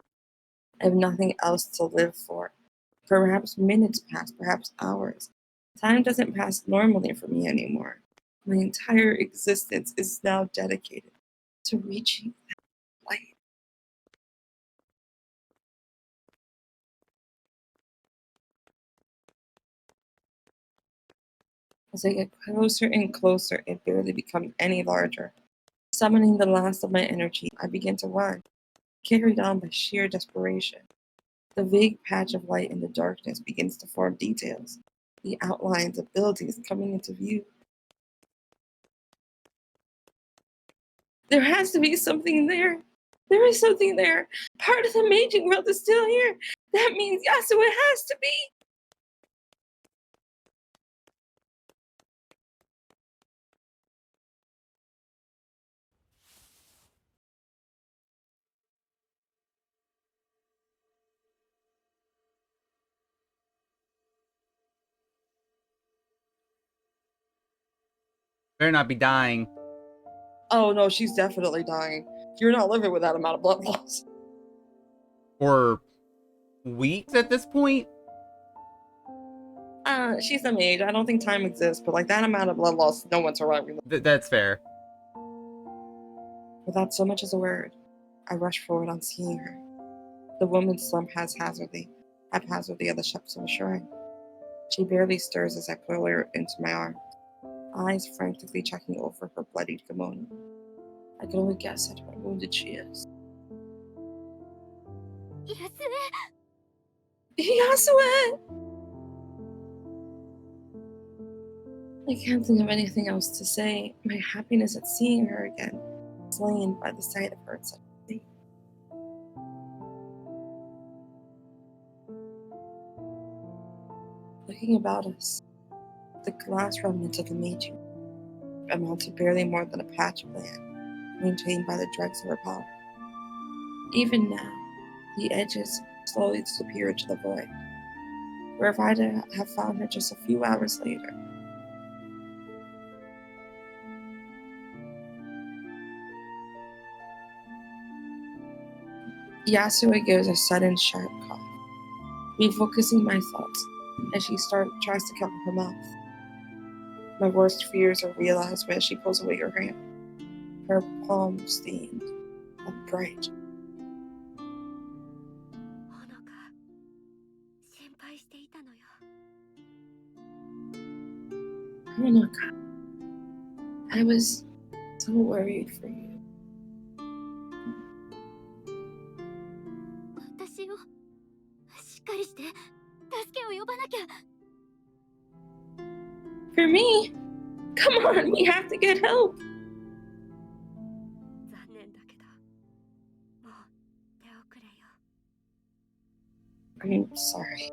I have nothing else to live for. Perhaps minutes pass, perhaps hours. Time doesn't pass normally for me anymore. My entire existence is now dedicated to reaching that light. As I get closer and closer, it barely becomes any larger. Summoning the last of my energy, I begin to run, carried on by sheer desperation. The vague patch of light in the darkness begins to form details, the outlines of buildings coming into view. There has to be something there. There is something there. Part of the Meiji world is still here. That means Yasuo has to be. Better not be dying. Oh no, she's definitely dying. You're not living with that amount of blood loss. For weeks at this point? She's a mage. I don't think time exists, but like that amount of blood loss, no one's surviving. That's fair. Without so much as a word, I rush forward on seeing her. The woman slump haphazardly at the steps of a shrine. She barely stirs as I pull her into my arms, eyes frantically checking over her bloodied kimono. I can only guess at how wounded she is. Yasue! I can't think of anything else to say. My happiness at seeing her again, slain by the sight of her in such a state. Looking about us, the glass remnants of the Meiji amount to barely more than a patch of land, maintained by the dregs of her power. Even now, the edges slowly disappear into the void, where if I'd have found her just a few hours later, Yasue gives a sudden sharp cough, refocusing my thoughts as she tries to cover her mouth. My worst fears are realized when she pulls away her hand, her palm stained and bright. Honoka, I was so worried for you. For me? Come on, we have to get help. I'm sorry.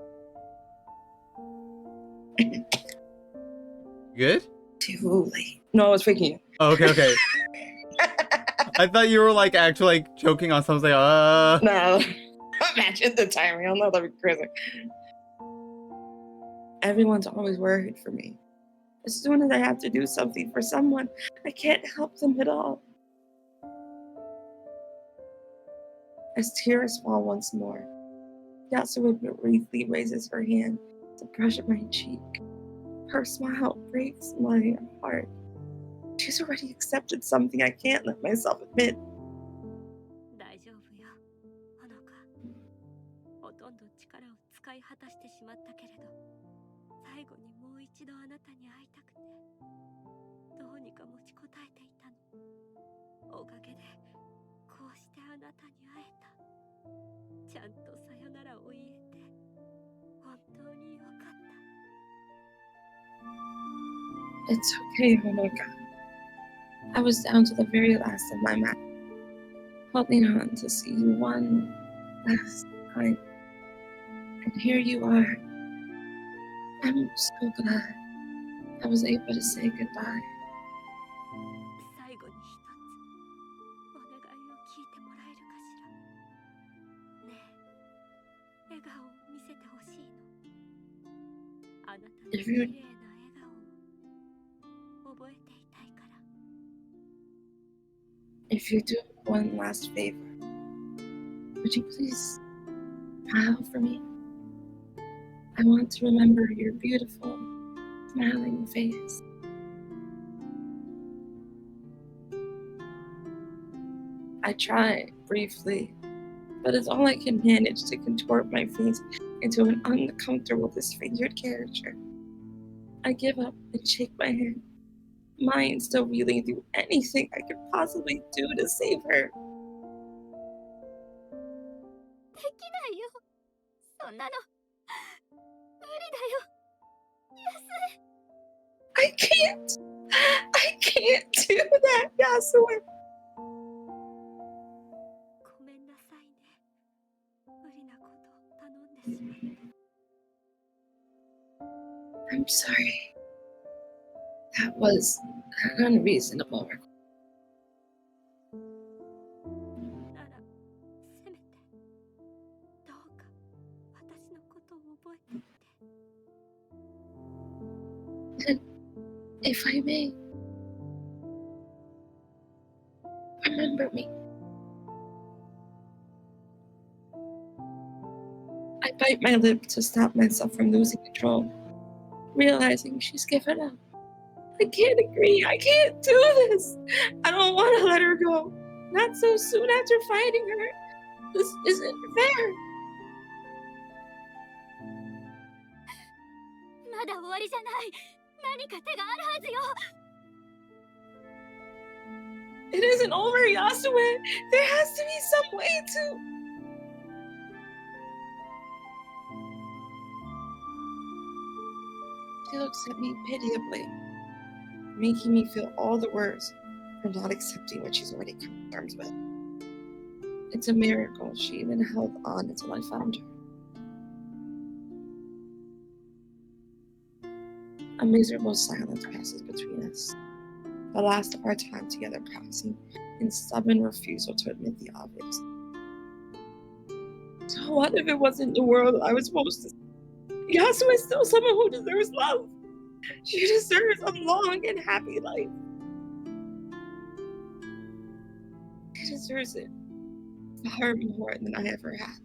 Good? Too late. No, I was faking you. Oh, okay. I thought you were like actually like choking on something. No. Imagine the timing. I'm not that crazy. Everyone's always worried for me. As soon as I have to do something for someone, I can't help them at all. As tears fall once more, Yasua briefly raises her hand to brush my cheek. Her smile breaks my heart. She's already accepted something I can't let myself admit. 大丈夫よ、ほのか。ほとんど力を使い果たしてしまったけれど、最後にもう一度あなたに会いたくて、どうにか持ちこたえていたの。おかげで、こうしてあなたに会えた。ちゃんとさよならを言えて、本当によかった。It's okay, Honoka. I was down to the very last of my mat, holding on to see you one last time. And here you are. I'm so glad I was able to say goodbye. 最後に一つ、お願いを聞いてもらえるかしら。ねえ、笑顔を見せてほしいの。あなたの綺麗な笑顔を覚えていたいから。If you do one last favor, would you please smile for me? I want to remember your beautiful, smiling face. I try briefly, but it's all I can manage to contort my face into an uncomfortable, disfigured character. I give up and shake my head, mind still reeling through anything I could possibly do to save her. できないよ。そんなの無理だよ。I can't do that, Yasue. ごめんなさいね。無理なことを頼んでしまって。I'm sorry. That was an unreasonable request. なら、せめて、どうか私のことを覚えていて。And if I may, remember me. I bite my lip to stop myself from losing control, realizing she's given up. I can't agree. I can't do this. I don't want to let her go. Not so soon after finding her. This isn't fair. まだ終わりじゃない。何か手があるはずよ。It isn't over, Yasue. There has to be some way to. She looks at me pitiably, making me feel all the worse for not accepting what she's already come to terms with. It's a miracle she even held on until I found her. A miserable silence passes between us, the last of our time together passing in stubborn refusal to admit the obvious. So what if it wasn't the world I was supposed to see? Yasue is still someone who deserves love. She deserves a long and happy life. She deserves it far more than I ever have.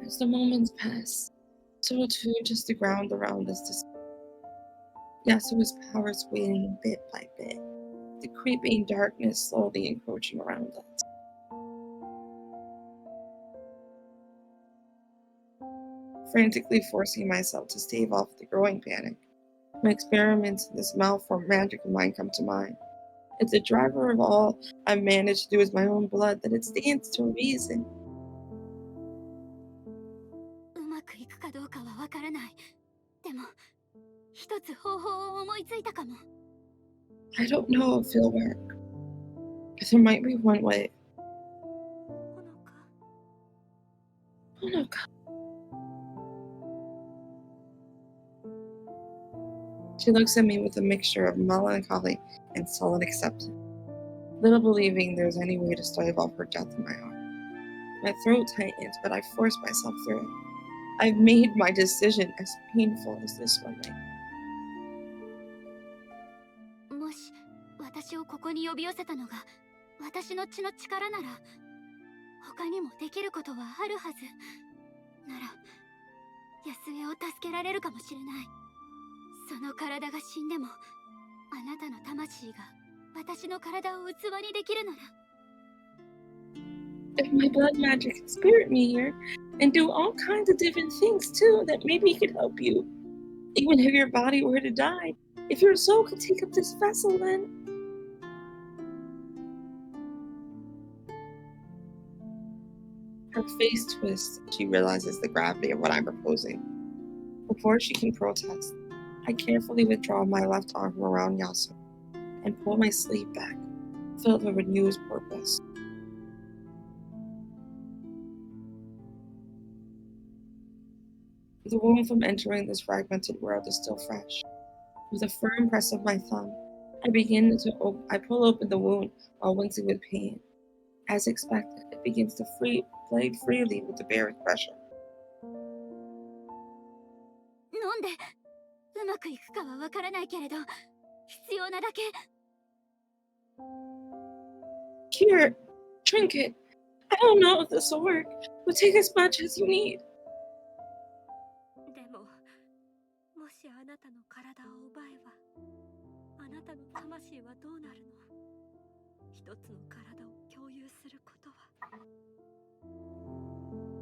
As the moments pass, so too does the ground around us. Yasuo's powers waning bit by bit, the creeping darkness slowly encroaching around us. Frantically forcing myself to stave off the growing panic, my experiments in this malformed magic of mine come to mind. If the driver of all I've managed to do is my own blood, then it stands to reason. うまくいくかどうかはわからない。でも、一つ方法を思いついたかも。I don't know if it'll work, but there might be one way. ほのか。 Honoka. She looks at me with a mixture of melancholy and sullen acceptance, little believing there's any way to stave off her death in my heart. My throat tightens, but I force myself through it. I've made my decision, as painful as this one may. もし私私をここに呼び寄せたのが私の血の力なら、他にもできることはあるはず。なら安江を助けられるかもしれない。その体が死んでも、あなたの魂が私の体を器にできるなら。 If my blood magic can spirit me here and do all kinds of different things too that maybe could help you. Even if your body were to die, if your soul could take up this vessel, then. Her face twists as she realizes the gravity of what I'm proposing. Before she can protest, I carefully withdraw my left arm from around Yasu and pull my sleeve back, filled with renewed purpose. The wound from entering this fragmented world is still fresh. With a firm press of my thumb, I pull open the wound while wincing with pain. As expected, it begins to bleed freely with the bear's pressure. 飲んでうまくいくかはわからないけれど、必要なだけ。 Here, drink it. I don't know if this will work, but take as much as you need. でも、もしあなたの体を奪えば、あなたの魂はどうなるの？一つの体を共有することは。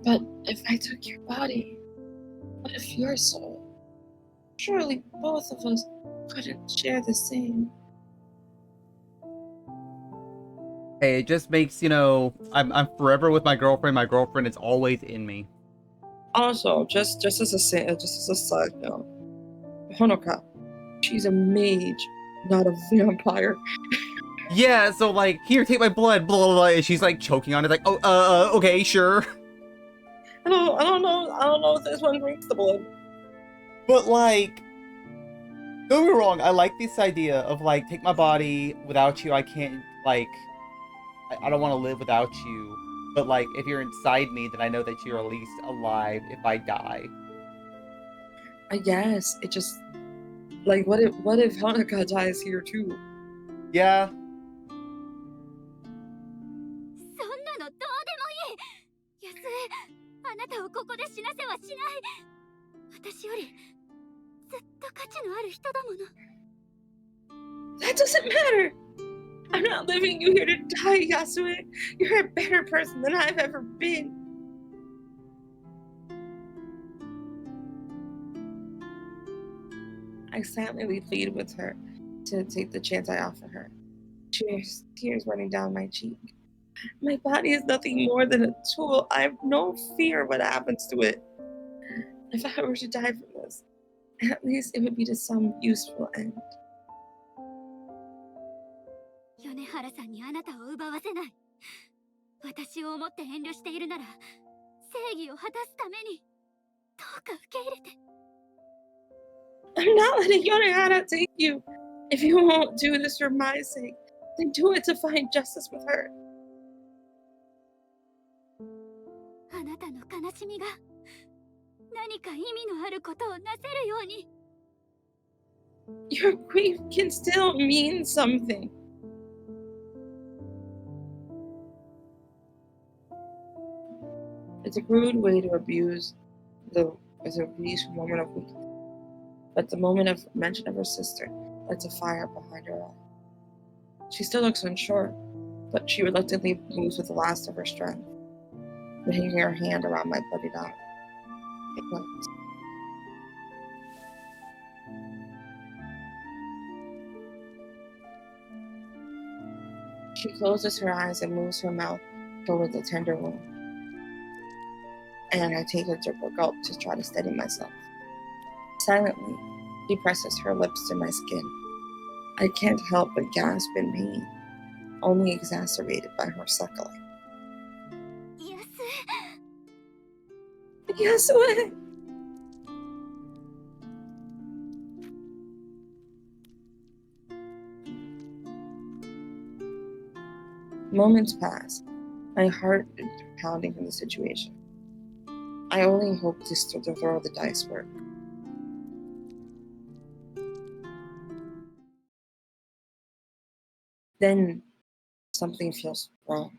But if I took your body, what if your soul? Surely both of us couldn't share the same. Hey, it just makes, I'm forever with my girlfriend. My girlfriend is always in me. Also, just as a side note, Honoka, she's a mage, not a vampire. Yeah, so like, here, take my blood, blah, blah, blah, and she's like choking on it, like, oh, okay, sure. I don't know if this one drinks the blood. But like, don't get me wrong, I like this idea of like, take my body, without you, I can't, like, I don't want to live without you. But like, if you're inside me, then I know that you're at least alive if I die. I guess it just like what if Honoka dies here too? Yeah. そんなのどうでもいい。安江、あなたをここで死なせはしない。私よりずっと価値のある人だもの。 That doesn't matter. I'm not leaving you here to die, Yasue. You're a better person than I've ever been. I silently plead with her to take the chance I offer her. Tears running down my cheek. My body is nothing more than a tool. I have no fear what happens to it. If I were to die from this, at least it would be to some useful end. 米原さんにあなたを奪わせない。私を思って遠慮しているなら、正義を果たすために、どうか受け入れて。 I'm not letting Yonehara take you. If you won't do this for my sake, then do it to find justice with her. あなたの悲しみが何か意味のあることをなせるように。 Your grief can still mean something. It's a crude way to abuse moment of weakness. But the moment of mention of her sister lights a fire behind her eye. She still looks unsure, but she reluctantly moves with the last of her strength, hanging her hand around my bloodied arm. It melts. She closes her eyes and moves her mouth toward the tender wound. And I take a triple gulp to try to steady myself. Silently, she presses her lips to my skin. I can't help but gasp in pain, only exacerbated by her suckling. 安 Yasue! Moments pass, my heart is pounding from the situation. I only hope to throw the dice work. then something feels wrong.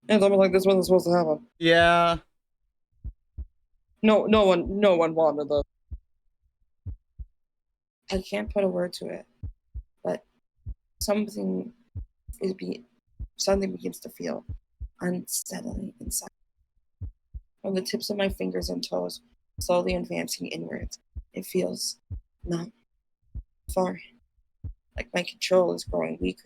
And something like this wasn't supposed to happen. Yeah. No one wanted this. I can't put a word to it, but something begins to feel unsettling inside. From the tips of my fingers and toes, slowly advancing inwards, it feels numb, foreign, like my control is growing weaker.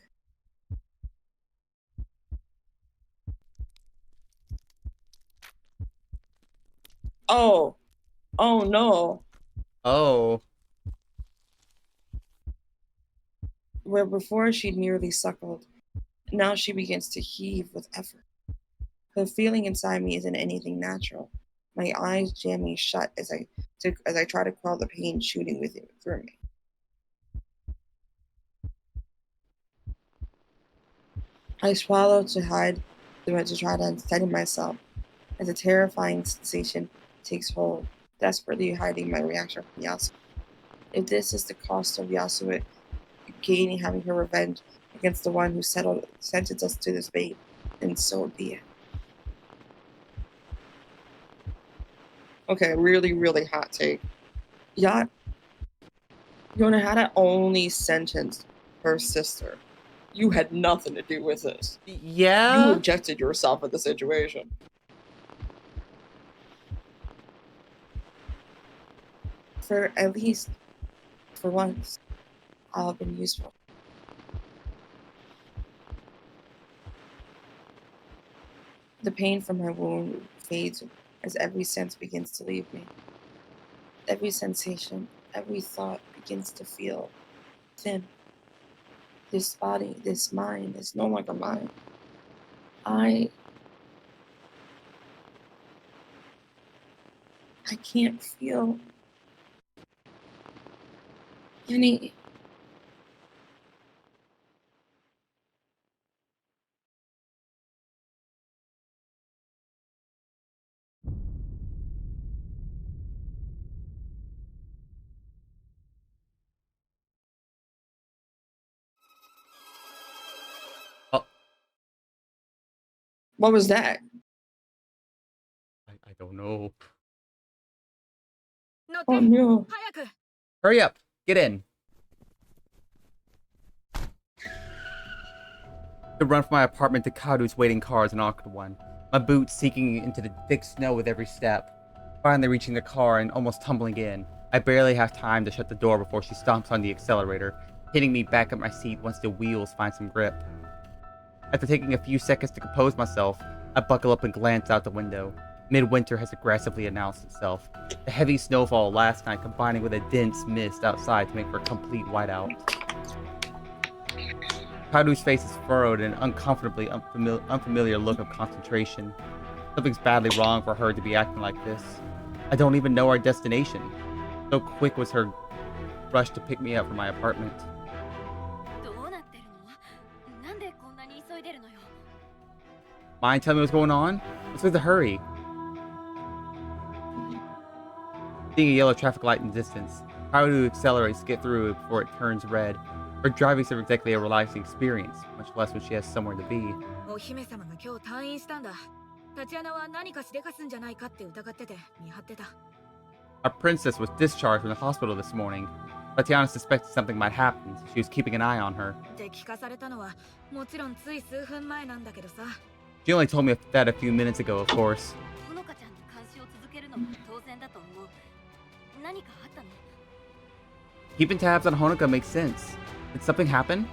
Oh no. Oh. Where before she'd merely suckled, now she begins to heave with effort. The feeling inside me isn't anything natural. My eyes jamming shut as I try to quell the pain shooting through me. I swallow to try to unsteady myself as a terrifying sensation takes hold, desperately hiding my reaction from Yasu. If this is the cost of Yasu having her revenge against the one who sentenced us to this fate, then so be it. Okay, really, really hot take. Yonohata only sentenced her sister. You had nothing to do with this. Yeah. You injected yourself in the situation. For at least, for once, I'll have been useful. The pain from my wound fades as every sense begins to leave me. Every sensation, every thought begins to feel thin. This body, this mind is no longer mine. I can't feel any. Oh. What was that? I don't know. Oh no. Hurry up. Get in. The run from my apartment to Kadu's waiting car is an awkward one. My boots sinking into the thick snow with every step. Finally reaching the car and almost tumbling in. I barely have time to shut the door before she stomps on the accelerator, hitting me back at my seat once the wheels find some grip. After taking a few seconds to compose myself, I buckle up and glance out the window. Midwinter has aggressively announced itself. The heavy snowfall last night combining with a dense mist outside to make for a complete whiteout. Kadu's face is furrowed in an uncomfortably unfamiliar look of concentration. Something's badly wrong for her to be acting like this. I don't even know our destination. So quick was her rush to pick me up from my apartment. Mind telling me what's going on? What's with the hurry? Seeing a yellow traffic light in the distance, Kaoru accelerates to get through it before it turns red. Her driving is never exactly a relaxing experience, much less when she has somewhere to be. Our princess was discharged from the hospital this morning. Tatiana suspected something might happen, so she was keeping an eye on her. She only told me that a few minutes ago, of course. Keeping tabs on Honoka makes sense. Did something happen?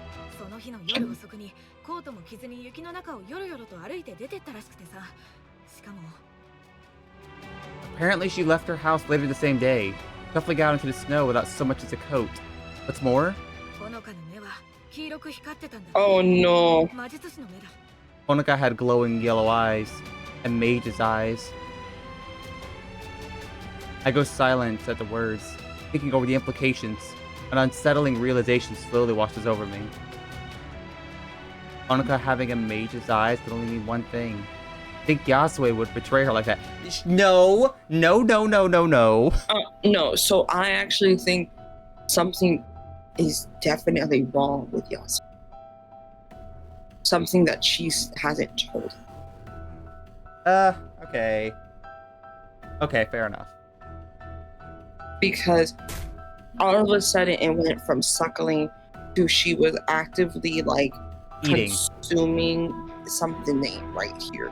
Apparently she left her house later the same day, shuffling out into the snow without so much as a coat. What's more? Oh no. Honoka had glowing yellow eyes, and mage's eyes. I go silent at the words, thinking over the implications. An unsettling realization slowly washes over me. Honoka having a mage's eyes could only mean one thing. I think Yasue would betray her like that. No. No, so I actually think something is definitely wrong with Yasu. Something that she hasn't told him. Okay. Okay, fair enough. Because all of a sudden it went from suckling to she was actively like Eating. consuming something right here.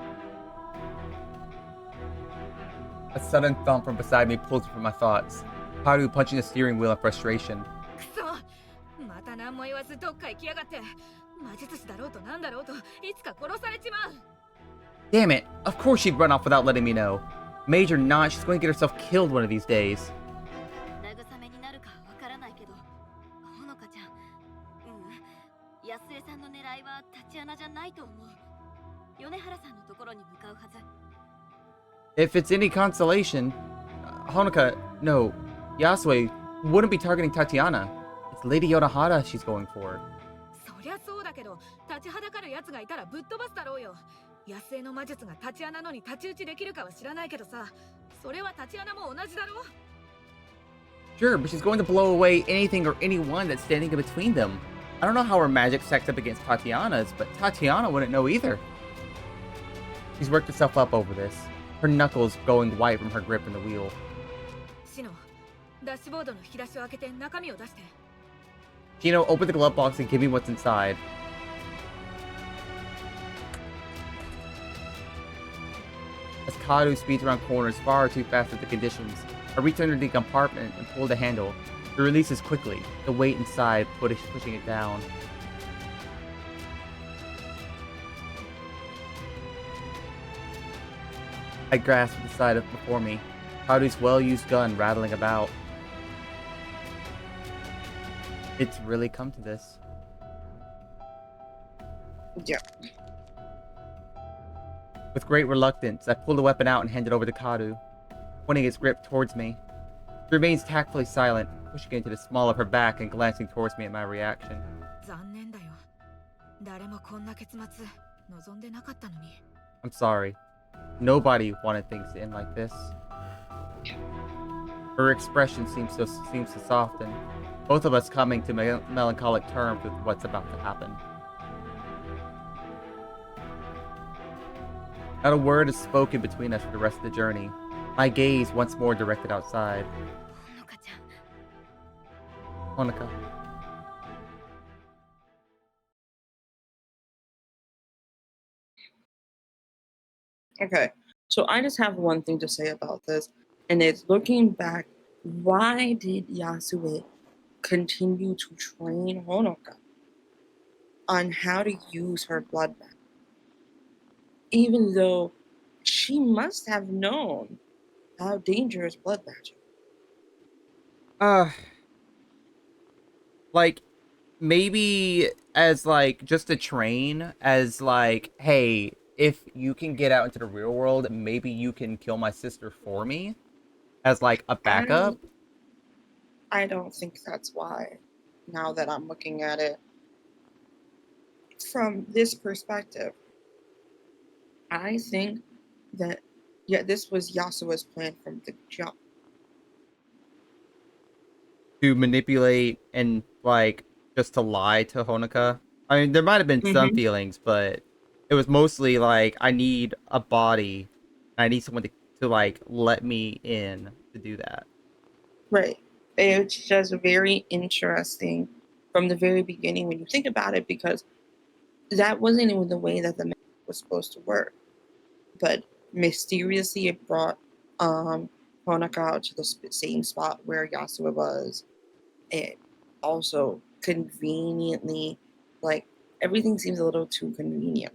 A sudden thump from beside me pulls me from my thoughts. Haru punching the steering wheel in frustration. くそまた何も言わずどっか行きやがって魔術師だろうとなんだろうといつか殺されちまう Damn it! Of course she'd run off without letting me know. Major not, she's going to get herself killed one of these days. 慰めになるかわからないけど、ほのかちゃん、安江さんの狙いはタチアナじゃないと思う。米原さんのところに向かうはず。If it's any consolation, Honoka, no, Yasue wouldn't be targeting Tatiana. It's Lady Yonohara she's going for. そりゃそうだけど立ちはだかる奴がいたらぶっ飛ばすだろうよ安江の魔術がタチアナのに太刀打ちできるかは知らないけどさそれはタチアナも同じだろ Sure, but she's going to blow away anything or anyone that's standing in between them. I don't know how her magic stacks up against Tatiana's, but Tatiana wouldn't know either. She's worked herself up over this, her knuckles going white from her grip in the wheel. シノダッシュボードの引き出しを開けて中身を出して Shino, open the glove box and give me what's inside. As Karu speeds around corners far too fast for the conditions, I reach under the compartment and pull the handle. It releases quickly, the weight inside pushing it down. I grasp the side of before me, Karu's well-used gun rattling about. It's really come to this. Yeah. With great reluctance, I pull the weapon out and hand it over to Karu, pointing its grip towards me. She remains tactfully silent, pushing it into the small of her back and glancing towards me at my reaction. 残念だよ誰もこんな結末望んでなかったのに I'm sorry. Nobody wanted things to end like this. Her expression seems to soften, both of us coming to melancholic terms with what's about to happen. Not a word is spoken between us for the rest of the journey. My gaze once more directed outside. ほのかちゃん。 Honoka. Okay, so I just have one thing to say about this, and it's looking back, why did Yasue continue to train Honoka on how to use her blood magic? Even though she must have known how dangerous blood magic. Like, maybe as, like, just to train, as, like, hey, if you can get out into the real world, maybe you can kill my sister for me? As, like, a backup? I don't think that's why, now that I'm looking at it. From this perspective, I think that, yeah, this was Yasuo's plan from the jump. To manipulate and, like, just to lie to Honoka? I mean, there might have been some feelings, but it was mostly, like, I need a body. I need someone to like, let me in to do that. Right. It's just very interesting from the very beginning when you think about it, because that wasn't even the way that the magic was supposed to work. But mysteriously, it brought Honoka to the same spot where Yasuo was. It also conveniently, like, everything seems a little too convenient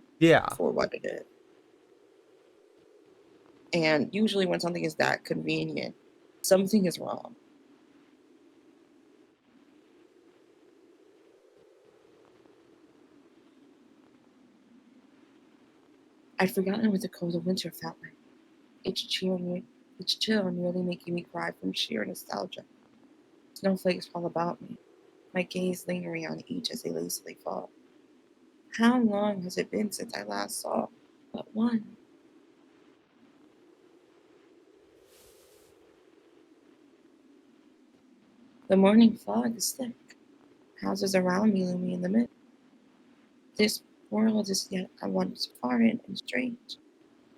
for what it is. And usually when something is that convenient, something is wrong. I'd forgotten what the cold of winter felt like. It's chill nearly making me cry from sheer nostalgia. Snowflakes fall about me, my gaze lingering on each as they lazily fall. How long has it been since I last saw but one? The morning fog is thick. Houses around me looming in the mist. This world is yet at once foreign and strange,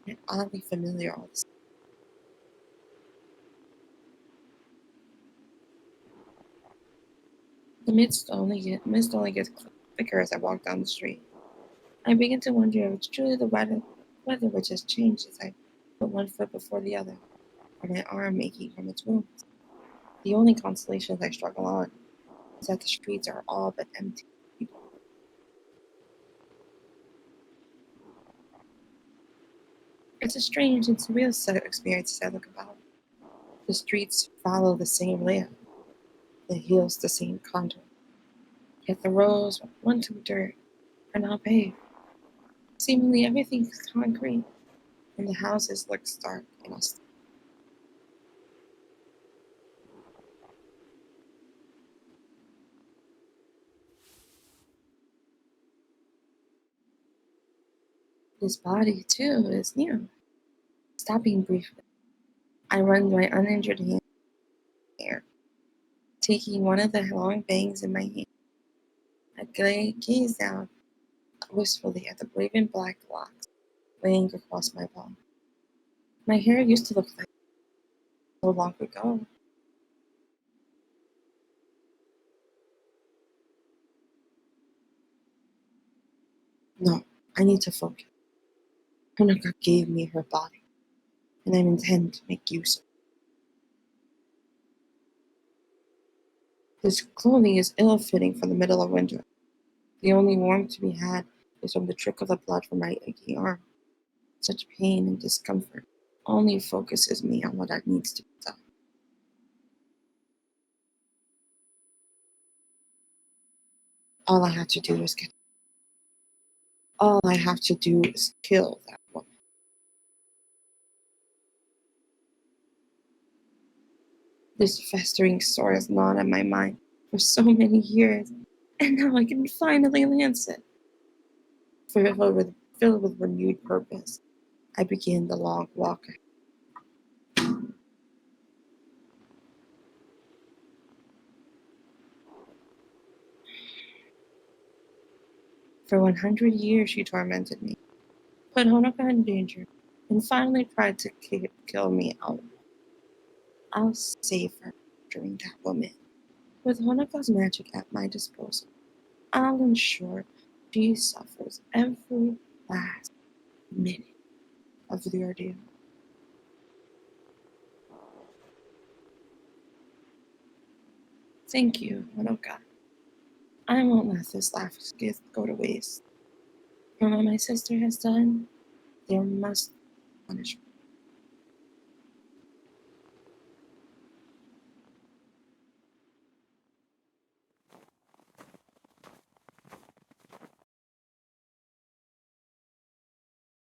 and oddly familiar all the same. The mist only gets thicker as I walk down the street. I begin to wonder if it's truly the weather which has changed as I put one foot before the other, or my arm aching from its wounds. The only consolation as I struggle on is that the streets are all but empty. It's a strange and surreal set of experiences I look about. The streets follow the same layout, the hills the same contour, yet the roads, once dirt, are now paved. Seemingly everything is concrete, and the houses look stark and austere. This body, too, is new. Stopping briefly, I run my uninjured hand in the air, taking one of the long bangs in my hand. I gaze down wistfully at the raven black locks laying across my palm. My hair used to look like so long ago. No, I need to focus. Honoka gave me her body, and I intend to make use of it. This clothing is ill-fitting for the middle of winter. The only warmth to be had is from the trickle of blood from my aching arm. Such pain and discomfort only focuses me on what needs to be done. All I have to do is get. All I have to do is kill that woman. This festering sore has gnawed at my mind for so many years, and now I can finally lance it. Filled with renewed purpose, I begin the long walk. For 100 years she tormented me, put Honoka in danger, and finally tried to kill me out. I'll save her during that woman. With Honoka's magic at my disposal, I'll ensure she suffers every last minute of the ordeal. Thank you, Honoka. I won't let this last gift go to waste. For what my sister has done, there must be punishment.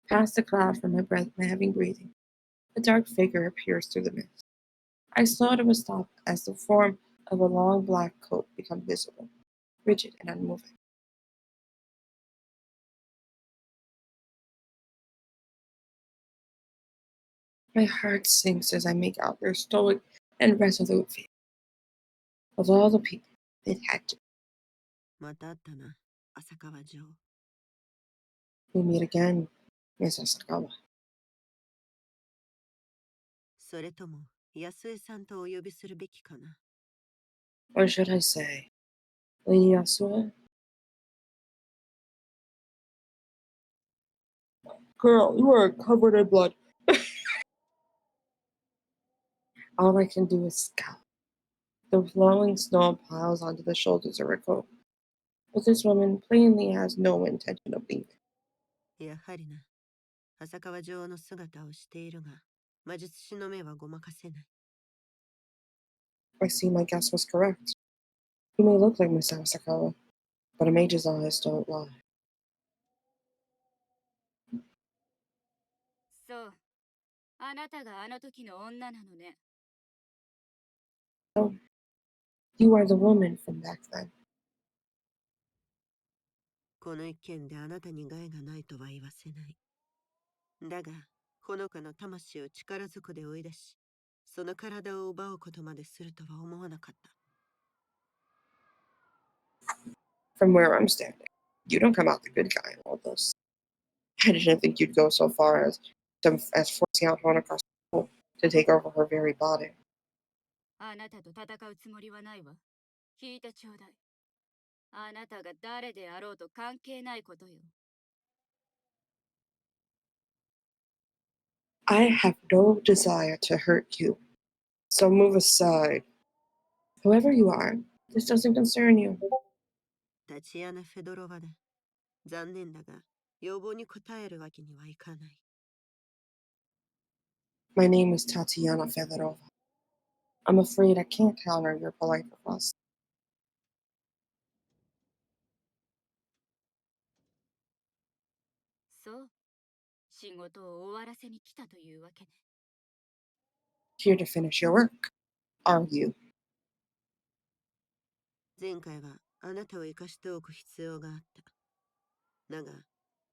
Past the cloud from my heavy breathing, a dark figure appears through the mist. I slow to a stop as the form of a long black coat becomes visible, rigid and unmoving. My heart sinks as I make out their stoic and resolute face. Of all the people, it had to. また会ったな、浅川城。We meet again, Miss Asakawa. それとも、安江さんとお呼びするべきかな。Or should I say, Lady Yasua? Girl, you are covered in blood. All I can do is scowl. The flowing snow piles onto the shoulders of her coat. But this woman plainly has no intention of leaving. やはりな、浅川城の姿をしているが、魔術師の目はごまかせない。I see my guess was correct. You may look like Miss Asakawa, but a mage's eyes don't lie. そう、あなたがあの時の女なのね。Oh, you are the woman from back then. この一件であなたに害がないとは言わせない。だが、ほのかの魂を力ずくで追い出し、その体を奪うことまでするとは思わなかった。From where I'm standing, you don't come out the good guy in all this. I didn't think you'd go so far as forcing out Honoka's soul to take over her very body. あなたと戦うつもりはないわ。聞いてちょうだい。あなたが誰であろうと関係ないことよ。I have no desire to hurt you, so move aside. Whoever you are, this doesn't concern you. タチアナ・フェドロバだ。残念だが、要望に応えるわけにはいかない。My name is Tatiana Fedorova. I'm afraid I can't honor your polite request. そう。仕事を終わらせに来たというわけね。Here to finish your work, are you? 前回はあなたを生かしておく必要があった。だが、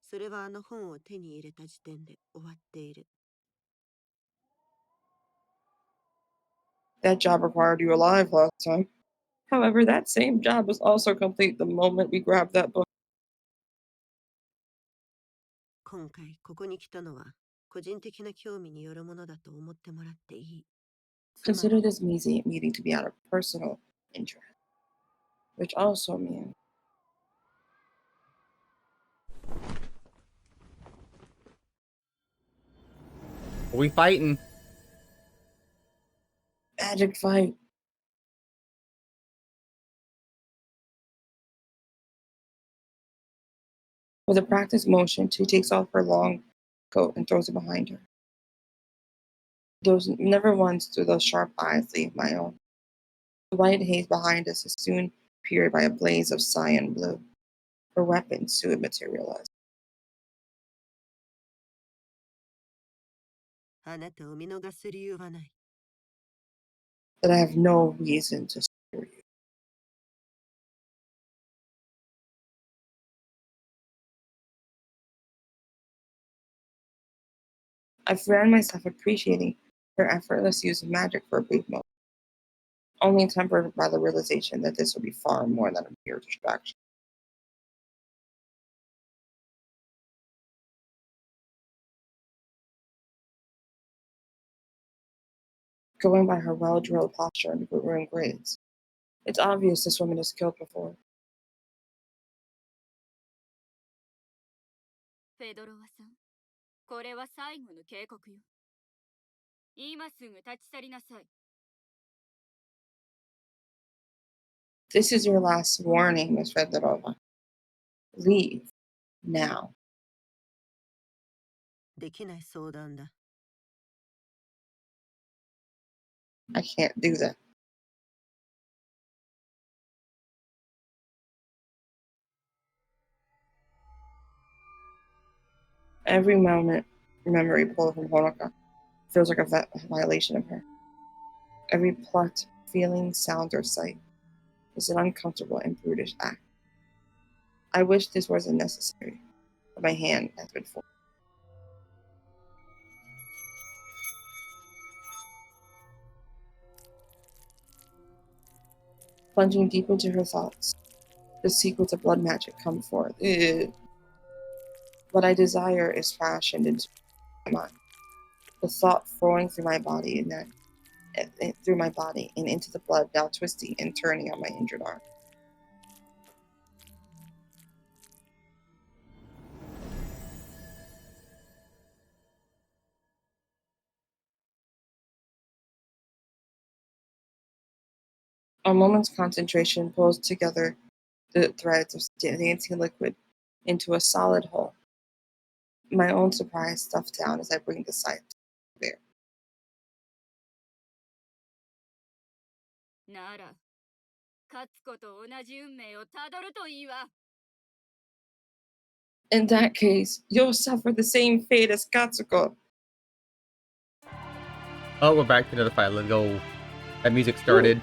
それはあの本を手に入れた時点で終わっている。That job required you alive last time. However, that same job was also complete the moment we grabbed that book. 今回ここに来たのは個人的な興味によるものだと思ってもらっていい。つまり Consider this meeting to be out of personal interest, which also means Are we fighting? magic fight. With a practiced motion, she takes off her long coat and throws it behind her. Those never once do those sharp eyes leave my own. The white haze behind us is soon pierced by a blaze of cyan blue. Her weapon soon materialized. あなたを見逃す理由はない。That I have no reason to scare you. I found myself appreciating her effortless use of magic for a brief moment, only tempered by the realization that this would be far more than a mere distraction. Going by her well-drilled posture and glittering grades, it's obvious this woman is skilled before. フェドロワさん、これは最後の警告よ。今すぐ立ち去りなさい。This is your last warning, Miss Fedorova. Leave now. できない相談だ。I can't do that. Every moment, memory pulled from Honoka feels like a violation of her. Every plot, feeling, sound, or sight is an uncomfortable and brutish act. I wish this wasn't necessary, but my hand has been forced. Plunging deep into her thoughts, the secrets of blood magic come forth. Ugh. What I desire is fashioned into my mind. The thought flowing through my body and into the blood, now twisting and turning on my injured arm. A moment's concentration pulls together the threads of dancing liquid into a solid whole. My own surprise stuffed down as I bring the sight to bear. なら、勝つこと同じ運命をたどるといいわ。In that case, you'll suffer the same fate as Katsuko. Oh, we're back to another fight. Let's go. That music started.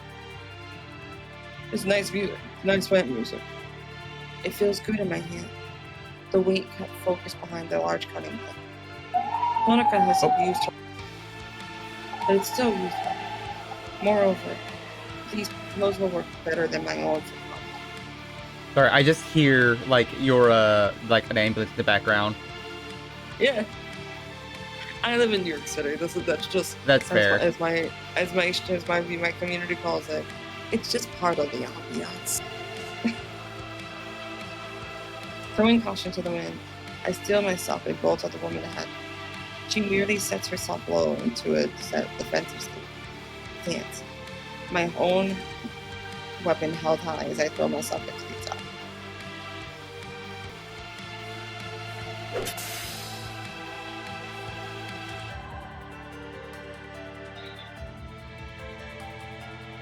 It's nice music, nice fight music. It feels good in my hand. The weight kept focused behind the large cutting blade. Honoka has abused her, but it's still useful. Moreover, these blows will work better than my own. Sorry, I just hear like your like an ambulance in the background. Yeah. I live in New York City. That's just That's fair. as my community calls it. It's just part of the ambiance. Throwing caution to the wind, I steel myself and bolt at the woman ahead. She merely sets herself low into a defensive stance. My own weapon held high as I throw myself into the attack.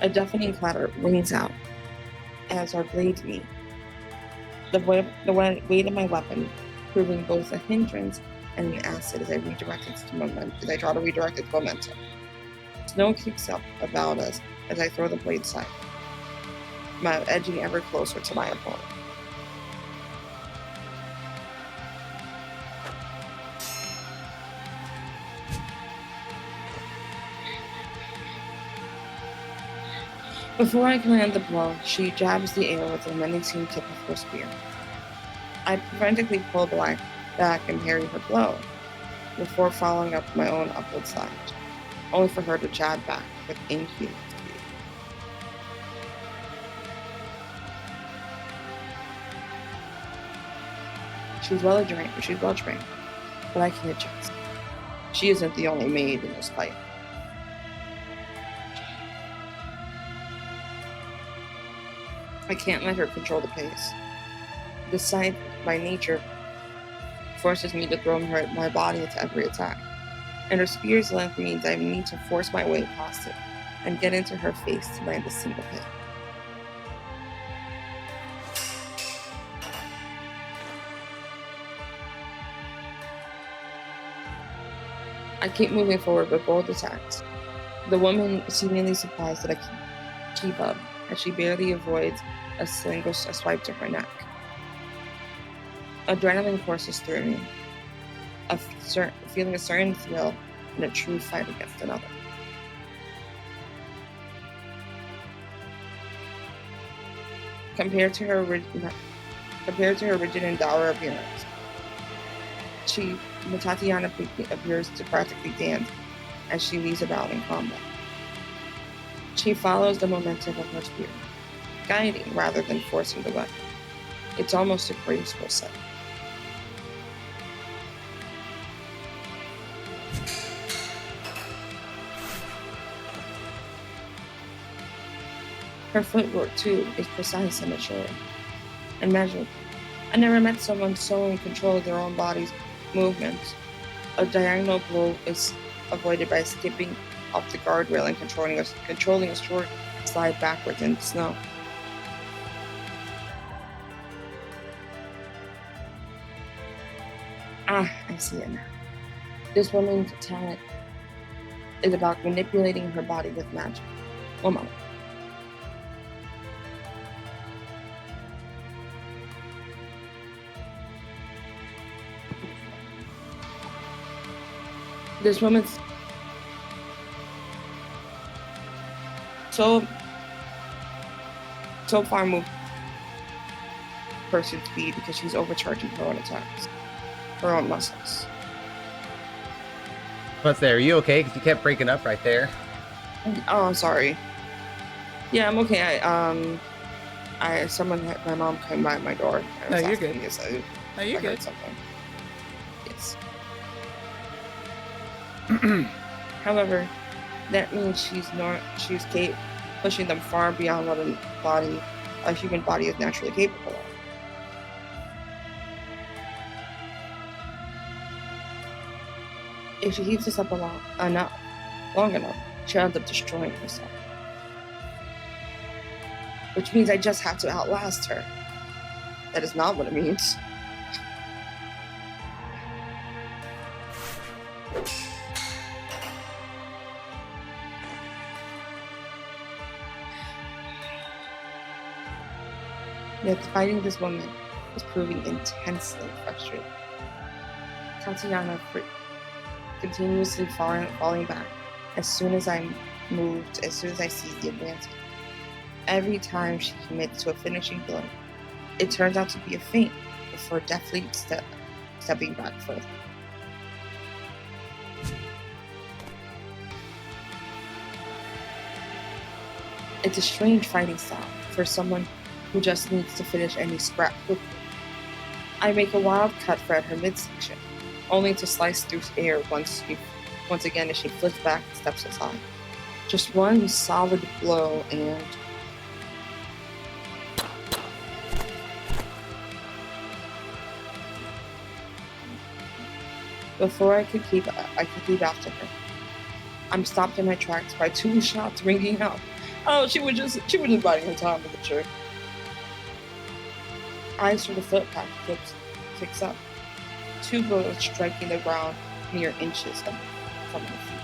A deafening clatter rings out as our blades meet. The weight of my weapon proving both a hindrance and an asset as I try to redirect its momentum. Snow kicks up about us as I throw the blade aside, edging ever closer to my opponent. Before I can land the blow, she jabs the air with the menacing tip of her spear. I frantically pull back and parry her blow, before following up my own upward slide, only for her to jab back with inhuman speed. She's well trained, but I can adjust. She isn't the only maid in this fight. I can't let her control the pace. This side, by nature, forces me to throw my body into every attack, and her spear's length means I need to force my way past it and get into her face to land a single hit. I keep moving forward with bold attacks. The woman is seemingly surprised that I keep up, as she barely avoids a swipe to her neck. Adrenaline courses through me, feeling a certain thrill in a true fight against another. Compared to her rigid and dour appearance, Tatiana appears to practically dance as she leaves about in combat. She follows the momentum of her spear, guiding rather than forcing the weapon. It's almost a graceful set. Her footwork, too, is precise and mature, and measured. I never met someone so in control of their own body's movements. A diagonal blow is avoided by skipping off the guardrail and controlling a short slide backwards in the snow. I see it now. This woman's talent is about manipulating her body with magic. One moment. This woman's so far moved person speed because she's overcharging her own attacks, her own muscles. What's there? Are you okay? Because you kept breaking up right there. Oh, I'm sorry. Yeah, I'm okay. My mom came by my door. No, you're good. No, you're good. Something. Yes. However, that means she's pushing them far beyond what a human body is naturally capable of. If she keeps this up long enough, she'll end up destroying herself. Which means I just have to outlast her. That is not what it means. Yet fighting this woman is proving intensely frustrating. Tatiana continuously falling back as soon as I see the advancement. Every time she commits to a finishing blow, It turns out to be a feint before deftly stepping back further. It's a strange fighting style for someone who just needs to finish any scrap quickly. I make a wild cut for at her midsection, only to slice through air once again as she flips back and steps aside. Just one solid blow and before I could keep after her, I'm stopped in my tracks by two shots ringing out. Oh, she was just biding her time with the trick. Eyes for the footpath kicks up. Two bullets striking the ground mere inches from her feet.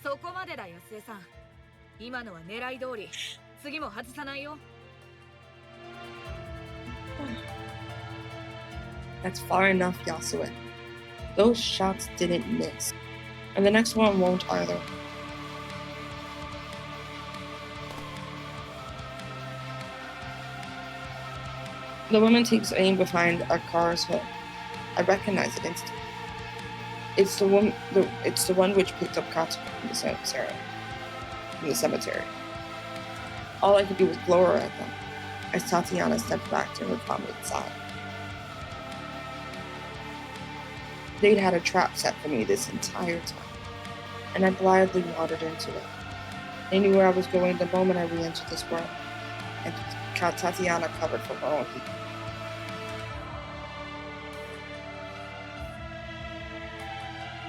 そこまでだ、安江さん。今のは狙い通り。次も外さないよ。That's far enough, Yasue. Those shots didn't miss. And the next one won't either. The woman takes aim behind a car's hood. I recognize it instantly. It's the one which picked up Katsuko from the cemetery. All I could do was glower at them as Tatiana stepped back to her comrade's side. They'd had a trap set for me this entire time, and I blithely wandered into it. They knew where I was going the moment I re-entered this world, and Tatiana covered for her own people.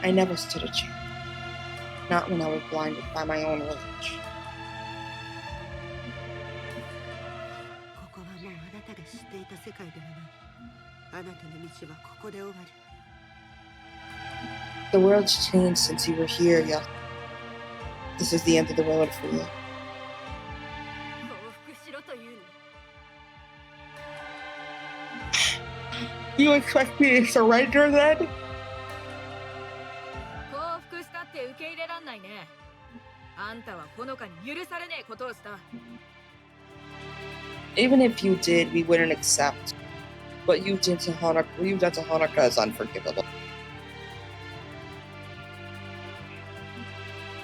I never stood a chance, not when I was blinded by my own rage. ここはもうあなたが知っていた世界ではない。あなたの道はここで終わる。 The world's changed since you were here, yeah. This is the end of the road for you. 降伏しろというの。 You expect me to surrender then? 降伏したって受け入れらんないね。あんたはほのかに許されねえことをした。 Even if you did, we wouldn't accept. What you did to Honoka is unforgivable.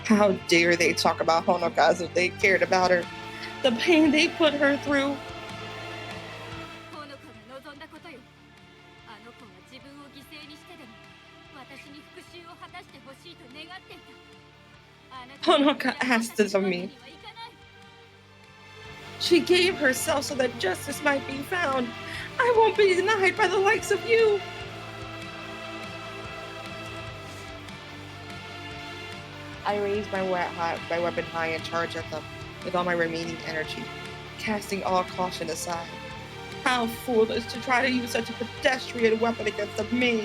How dare they talk about Honoka as if they cared about her? The pain they put her through. ほのかが望んだことよ。あの子が自分を犠牲にしてでも私に復讐を果たしてほしいと願っていた。あなたの Honoka asked this of me. She gave herself so that justice might be found. I won't be denied by the likes of you. I raised my weapon high and charged at them with all my remaining energy, casting all caution aside. How foolish to try to use such a pedestrian weapon against a mage.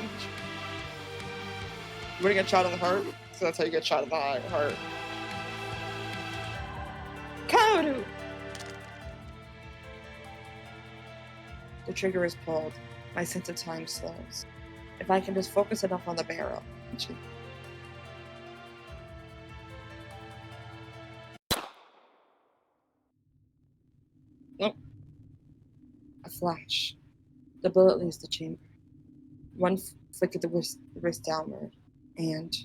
You wanna get shot in the heart? So that's how you get shot in the heart. Kaoru! The trigger is pulled. My sense of time slows. If I can just focus enough on the barrel. Nope. A flash. The bullet leaves the chamber. One flick of the wrist downward, and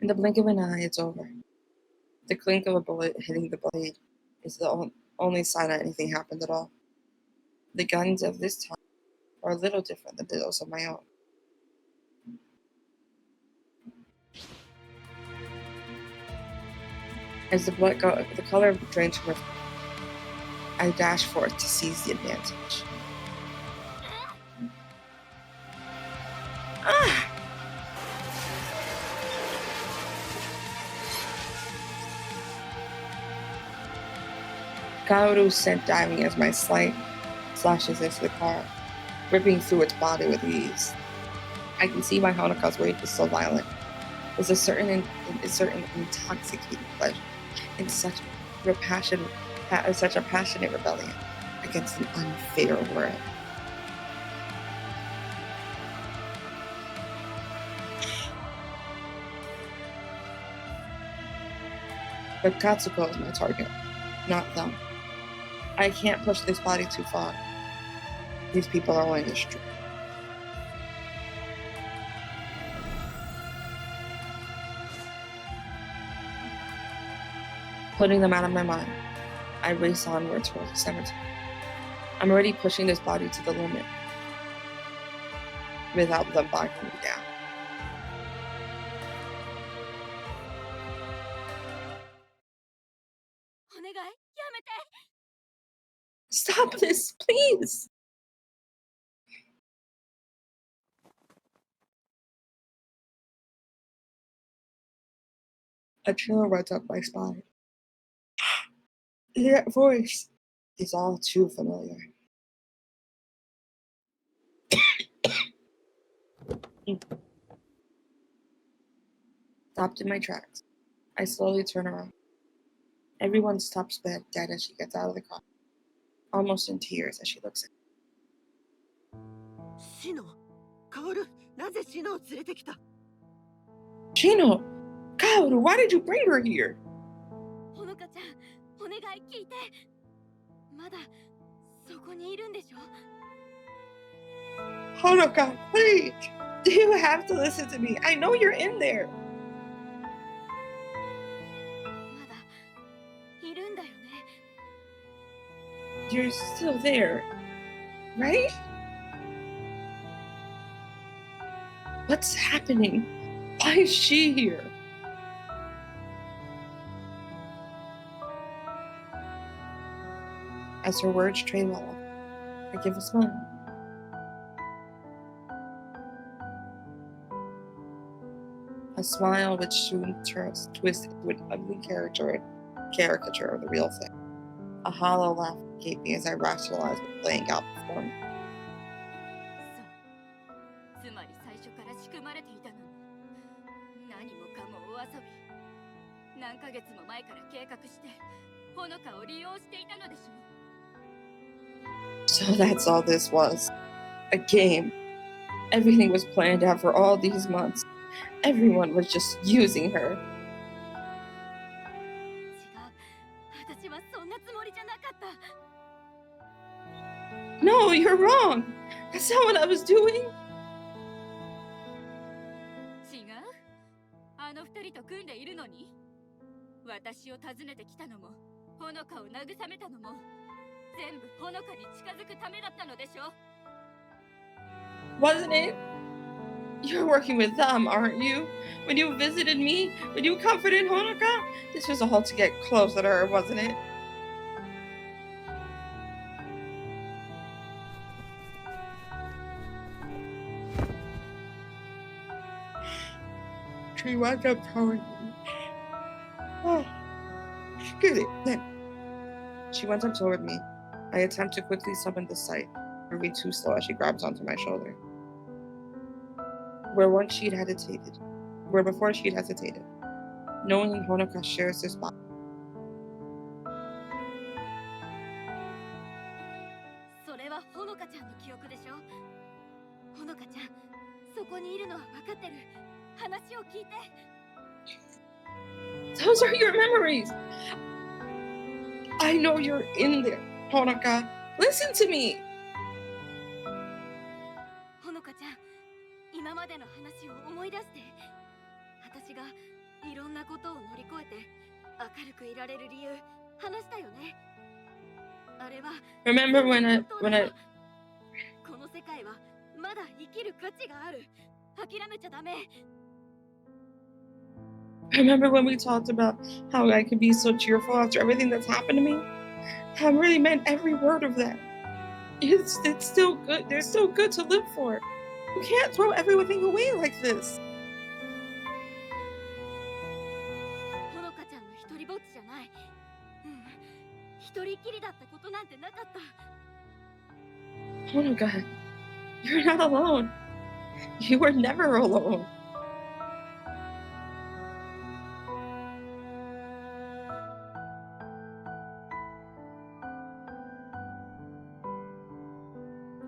in the blink of an eye, it's over. The clink of a bullet hitting the blade is the only sign that anything happened at all. The guns of this time are a little different than those of my own. As the color drains from her, I dash forth to seize the advantage. Ah! Kaoru sent diving as my slight slashes into the car, ripping through its body with ease. I can see why Honoka's rage was so violent. There's a certain intoxicating pleasure in such a passionate rebellion. against an unfair world. But Katsuko is my target, not them. I can't push this body too far. These people are only the street. Putting them out of my mind, I race onward towards the cemetery. I'm already pushing this body to the limit without them backing me down. Stop this, please! A chill runs up my spine. That voice is all too familiar. Stopped in my tracks. I slowly turn around. Everyone stops dead as she gets out of the car, almost in tears as she looks at me. シノ、カオル、なぜシノを連れてきた？ Shino! Kaoru, why did you bring her here? ほのかちゃん、お願い聞いて。まだそこにいるんでしょ？ Honoka, please! You have to listen to me. I know you're in there. まだいるんだよね。 You're still there, right? What's happening? Why is she here? As her words trail off, I give a smile. A smile which soon turns twisted to an ugly caricature of the real thing. A hollow laugh escaped me as I rationalized it playing out before me. そう。つまり最初から仕組まれていたのに。何もかもお遊び。何ヶ月も前から計画して、ほのかを利用していたのでしょう。 So that's all this was. A game. Everything was planned out for all these months. Everyone was just using her. 違う。私はそんなつもりじゃなかった。 No, you're wrong. That's not what I was doing. 違う。あの二人と組んでいるのに。私を訪ねてきたのも、ほのかを慰めたのも、全部ほのかに近づくためだったのでしょ。 Wasn't it? You're working with them, aren't you? When you visited me, when you comforted Honoka, this was all to get closer to her, wasn't it? She wound up toward me. Oh, excuse me. Then she went up toward me. I attempt to quickly summon the sight, moving too slow as she grabs onto my shoulder. Where before she'd hesitated, knowing Honoka shares this bond. それはほのかちゃんの記憶でしょ。ほのかちゃん、そこにいるのは分かってる。話を聞いて。 Those are your memories. I know you're in there, Honoka. Listen to me. ほのかちゃん、今までの話を思い出して。私がいろんなことを乗り越えて明るくいられる理由話したよね。あれは Remember when I この世界はまだ生きる価値がある。諦めちゃダメ。 remember when we talked about how I could be so cheerful after everything that's happened to me? I really meant every word of that. It's still good. There's still good to live for. You can't throw everything away like this. ほのかちゃんの一人ぼっちじゃない。うん、一人きりだったことなんてなかった。 Honoka, you're not alone. You were never alone.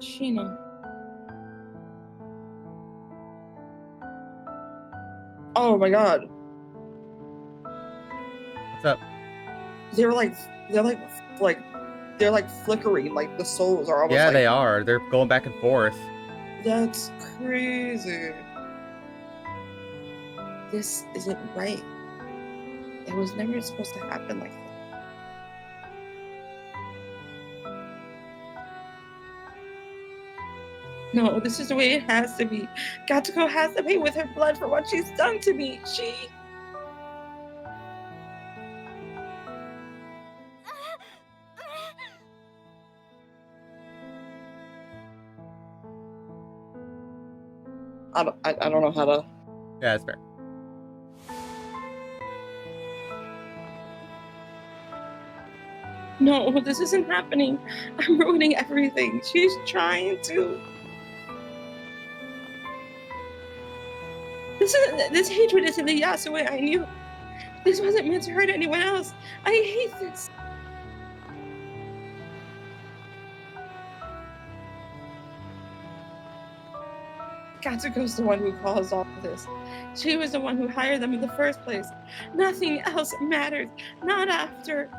Sheena. Oh my god. What's up? They're like flickering, like the souls are almost Yeah, like they are. They're going back and forth. that's crazy. This isn't right. It was never supposed to happen like this. No, this is the way it has to be. Katsuko has to pay with her blood for what she's done to me. I don't know how to. Yeah, that's fair. No, this isn't happening. I'm ruining everything. She's trying to. This hatred isn't the Yasue I knew. This wasn't meant to hurt anyone else. I hate this. Katsuko's the one who caused all of this. She was the one who hired them in the first place. Nothing else matters. Not after.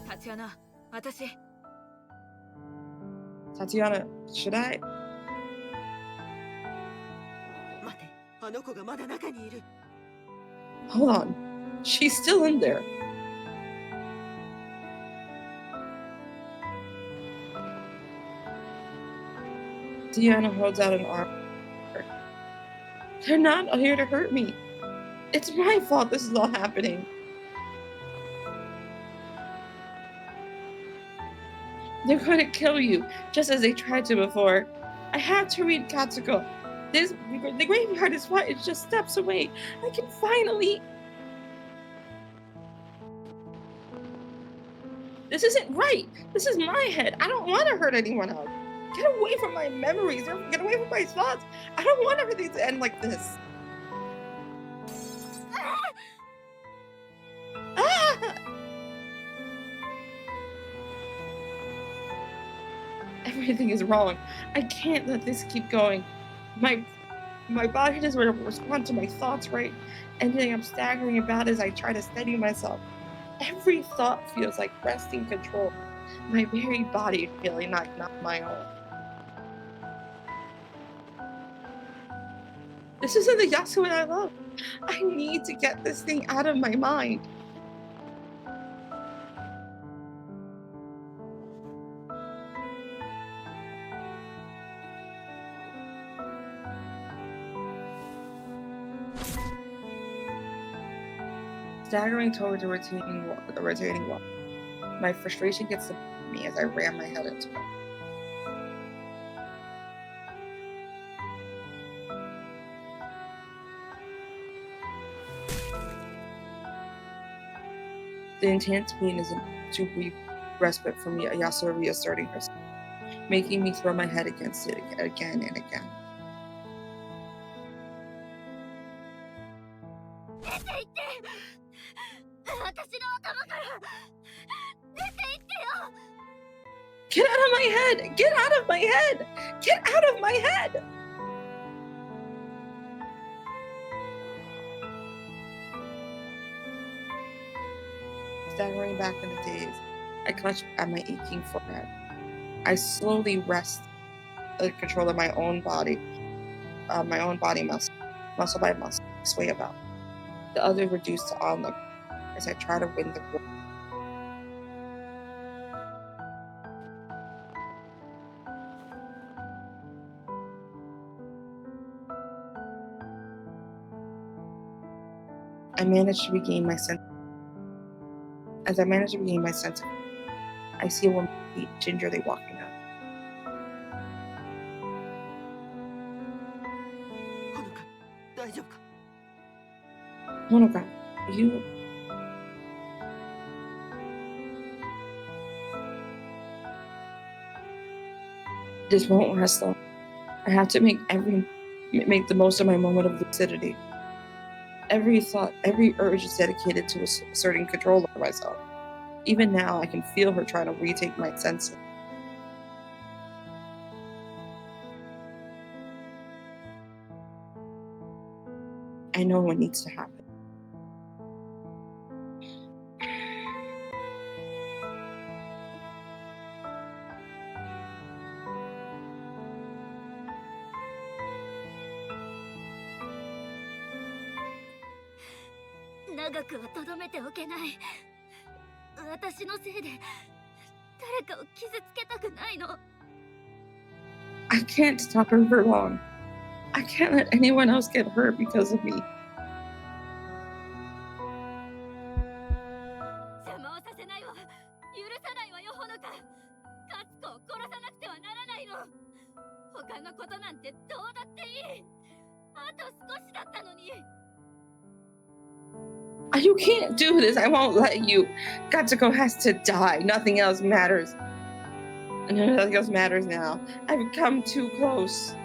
Tatiana, 私 Tatiana, should I? 待て、あの子がまだ中にいる。 Hold on. She's still in there. Diana holds out an arm. They're not here to hurt me. It's my fault this is all happening. They're going to kill you, just as they tried to before. I have to read Katsuko. The graveyard is what? It's just steps away. I can finally. This isn't right. This is my head. I don't want to hurt anyone else. Get away from my memories. Get away from my thoughts. I don't want everything to end like this. Ah! Everything is wrong. I can't let this keep going. My body doesn't respond to my thoughts right. Anything I'm staggering about as I try to steady myself. Every thought feels like wresting control. My very body feeling like not my own. This isn't the Yasue I love. I need to get this thing out of my mind. Staggering toward the retaining wall. My frustration gets to me as I ram my head into it. The intense pain is a too brief respite for me, Yasue reasserting herself, making me throw my head against it again and again. Get out of my head! Get out of my head! Get out of my head! Staggering back in the daze, I clutch at my aching forehead. I slowly wrest the control of my own body muscle by muscle, sway about. The other reduced to onlooker as I try to win the grip. I managed to regain my sense. As I managed to regain my sense, I see a woman gingerly walking up. ほのか、大丈夫か。 Honoka, you. This won't last long. I have to make the most of my moment of lucidity. Every thought, every urge is dedicated to asserting control over myself. Even now, I can feel her trying to retake my senses. I know what needs to happen. I can't stop her for long. I can't let anyone else get hurt because of me. You can't do this. I won't let you. Katsuko has to die. Nothing else matters. And nothing else matters now. I've come too close.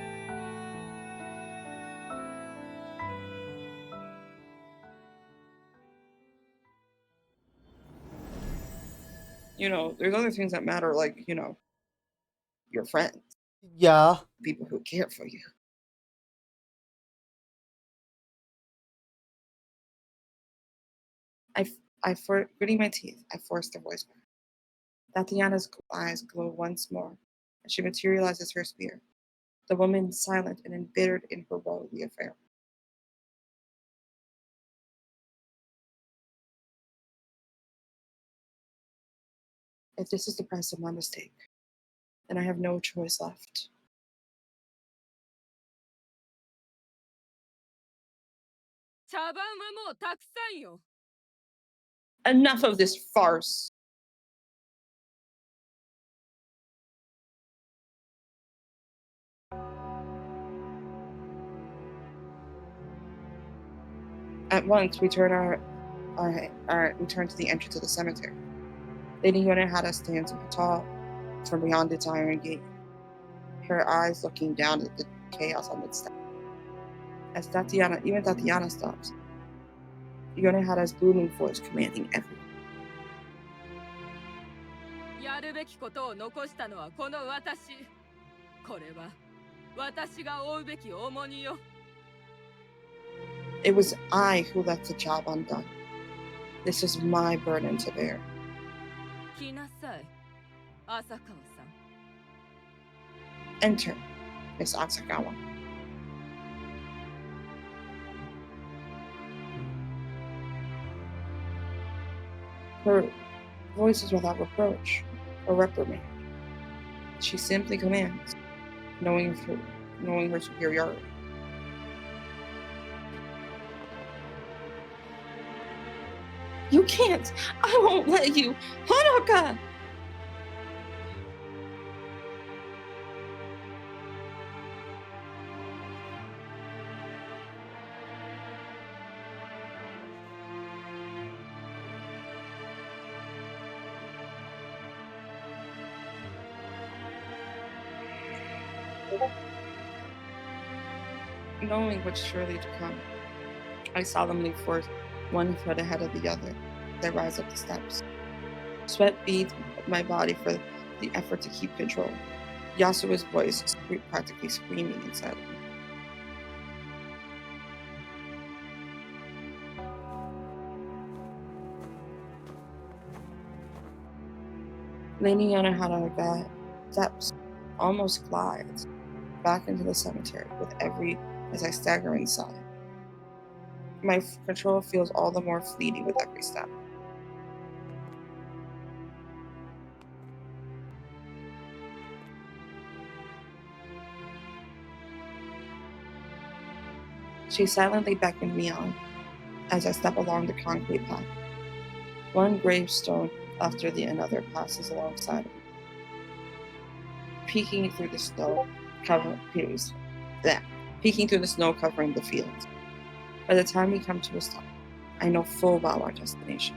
You know, there's other things that matter, like, you know, your friends, Yeah. people who care for you. Gritting my teeth, I forced the voice back. Tatiana's eyes glow once more, and she materializes her spear. The woman silent and embittered in her role of the affair. If this is the price of my mistake, then I have no choice left. Enough of this farce. At once, we turn we turn to the entrance of the cemetery. Lady Yonehara stands tall from beyond its iron gate, her eyes looking down at the chaos on its step. As even Tatiana stops, Yonehara's booming voice commanding everyone. やるべきことを残したのはこの私。これは私が負うべき重荷よ。It was I who left the job undone. This is my burden to bear. 来なさい、浅川さん。 Enter, Miss Asakawa. Her voice is without reproach or reprimand. She simply commands, knowing her superiority. You can't! I won't let you! Honoka! Knowing what's surely to come, I solemnly force one foot ahead of the other as I rise up the steps. Sweat beads my body for the effort to keep control. Yasuo's voice is practically screaming inside of me. Leaning on her steps almost glides back into the cemetery as I stagger inside. My control feels all the more fleeting with every step. She silently beckoned me on as I step along the concrete path. One gravestone after another passes alongside of me, peeking through the snow covering the fields. By the time we come to a stop, I know full well our destination.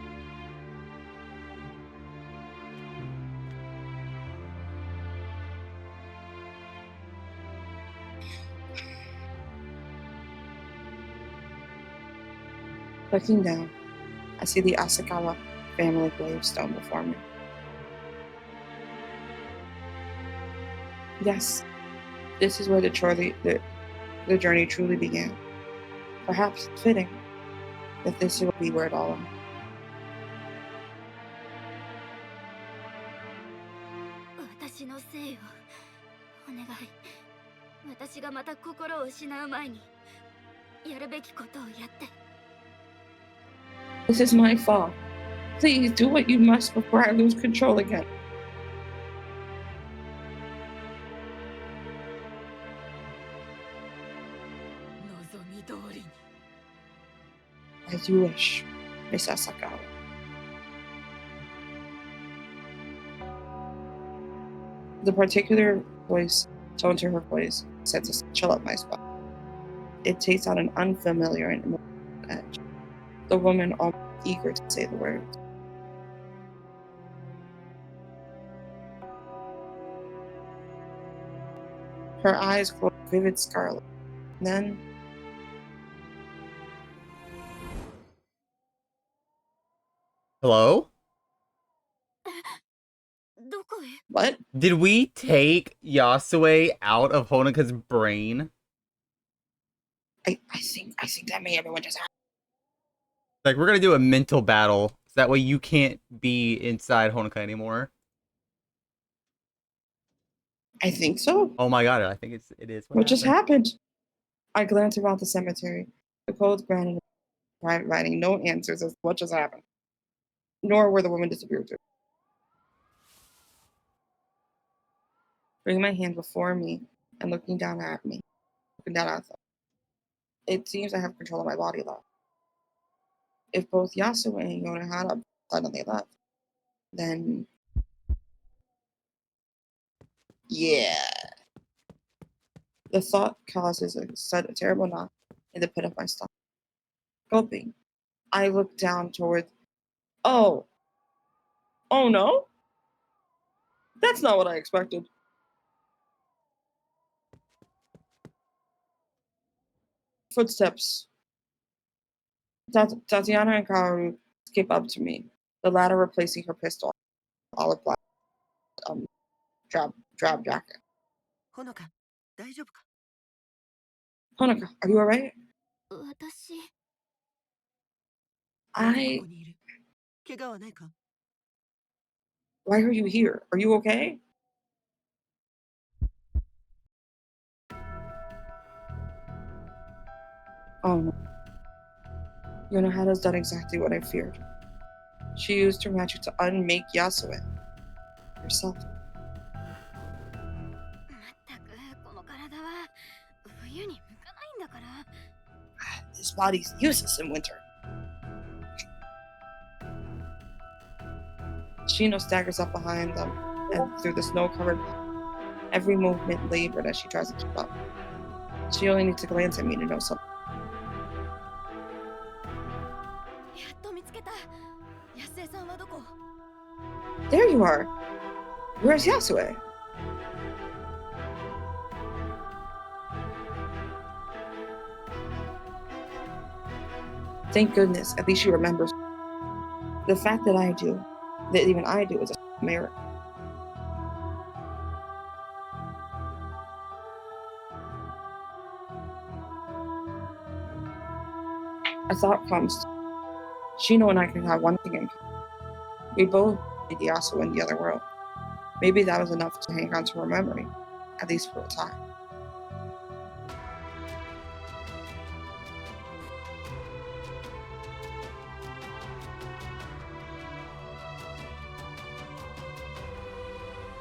Looking down, I see the Asakawa family gravestone before me. Yes, this is where the journey truly began. Perhaps it's fitting that this will be where it all ends. 私のせいよ。お願い。私がまた心を失う前に、やるべきことをやって。This is my fault. Please do what you must before I lose control again. As you wish, Miss Asakawa. The particular tone to her voice sets a chill up my spine. It takes on an unfamiliar and emotional edge. The woman almost eager to say the words. Her eyes glow vivid scarlet. Then, Hello? どこへ？ what? Did we take Yasue out of Honoka's brain? I think that may have been what just happened. Like, we're gonna do a mental battle, so that way you can't be inside Honoka anymore. I think so. Oh my god, I think it is. What just happened? I glance around the cemetery. The codes granted in private writing no answers as to what just happened, nor where the woman disappeared to. Bringing my hand before me and looking down at them. It seems I have control of my body left. If both Yasue and Yonohara suddenly left, then yeah. The thought causes a terrible knot in the pit of my stomach. Gulping, I look down toward. Oh no? That's not what I expected. Footsteps. Tatiana and Kaoru skip up to me, the latter replacing her pistol, olive black, drab jacket. ほのか、大丈夫か？ Honoka, are you alright? 私。なぜここにいる？怪我はないか？ Why are you here? Are you okay? Oh no. Yonohara's done exactly what I feared. She used her magic to unmake Yasue herself. まったくこの体は冬に向かないんだから。 His body's useless in winter. Shino staggers up behind them and through the snow-covered path. Every movement labored as she tries to keep up. She only needs to glance at me to know something. やっと見つけた。安江さんはどこ？ There you are. Where's Yasue? Thank goodness, at least she remembers. The fact that even I do, is a miracle. A thought comes. Shino and I can have one thing in common. We both need Yasue in the other world. Maybe that was enough to hang on to her memory, at least for a time.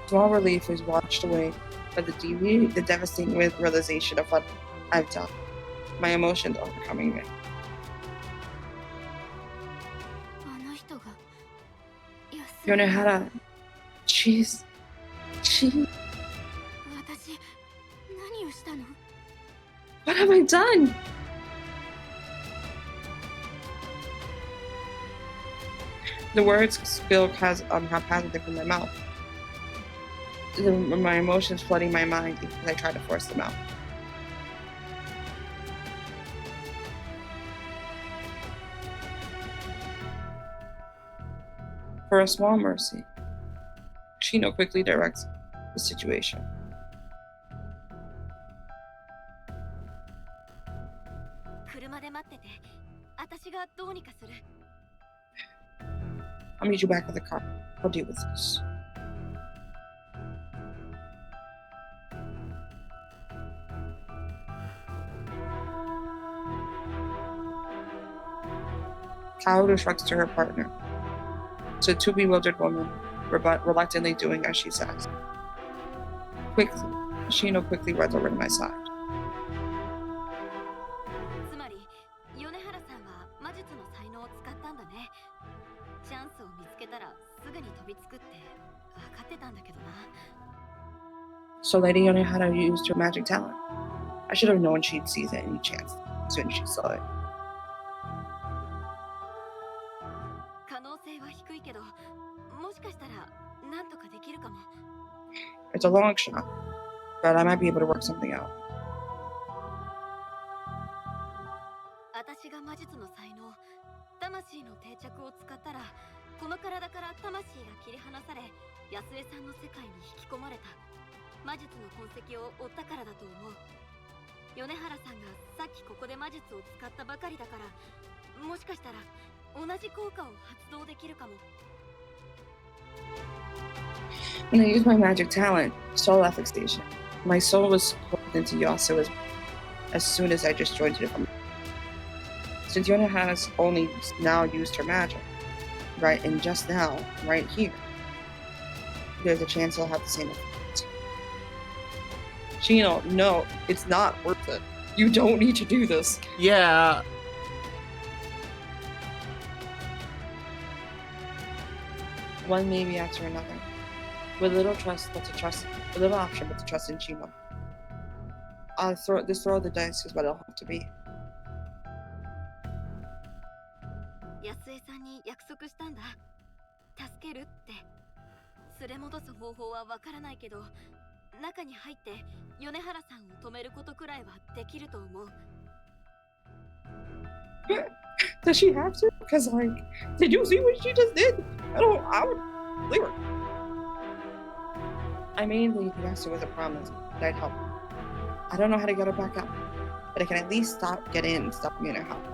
Small relief is washed away by the devastating realization of what I've done. My emotions overcoming me. あの人が。 Yonohara, she. 私何をしたの？ What have I done? The words spill haphazardly from my mouth. My emotions flooding my mind because I try to force them out. For a small mercy, Shino quickly directs the situation. I'll meet you back at the car. I'll deal with this. Kaoru shrugs to her partner. So the two bewildered women reluctantly doing as she says. Quickly, Shino quickly runs over to my side. So Lady Yonehara used her magic talent. I should have known she'd seize any chance as soon as she saw it. It's a long shot, but I might be able to work something out. When I used my magic talent, soul affectation, my soul was pulled into Yasu as soon as I just joined it from. Since Yona has only now used her magic, right, and just now, right here, there's a chance I'll have the same effect. Shino, no, it's not worth it. You don't need to do this. Yeah. One maybe after another. With little trust, but to trust, with little option, but to trust in Shino. Throw the dice is what it'll have to be. Does she have to? Because, like, did you see what she just did? I would leave her. I made Lady Yasu with a promise that I'd help her. I don't know how to get her back up, but I can at least get in and stop me in her help.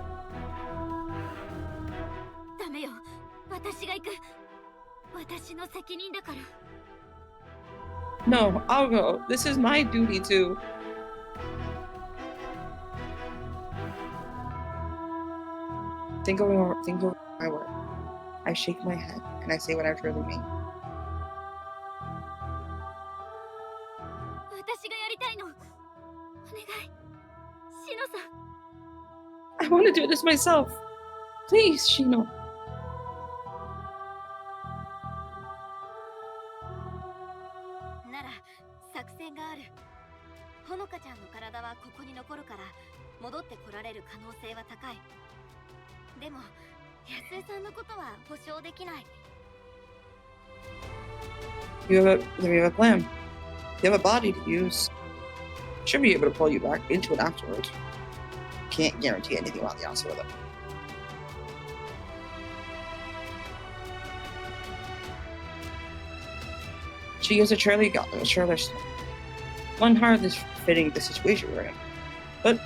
No, I'll go. This is my duty too. Think over my word. I shake my head and I say what I truly mean. I want to do this myself. Please, Shino. You have a plan. You have a body to use. Should be able to pull you back into it afterwards. Can't guarantee anything about the answer with it. She is a cheerleader. One hardly fitting the situation we're in, but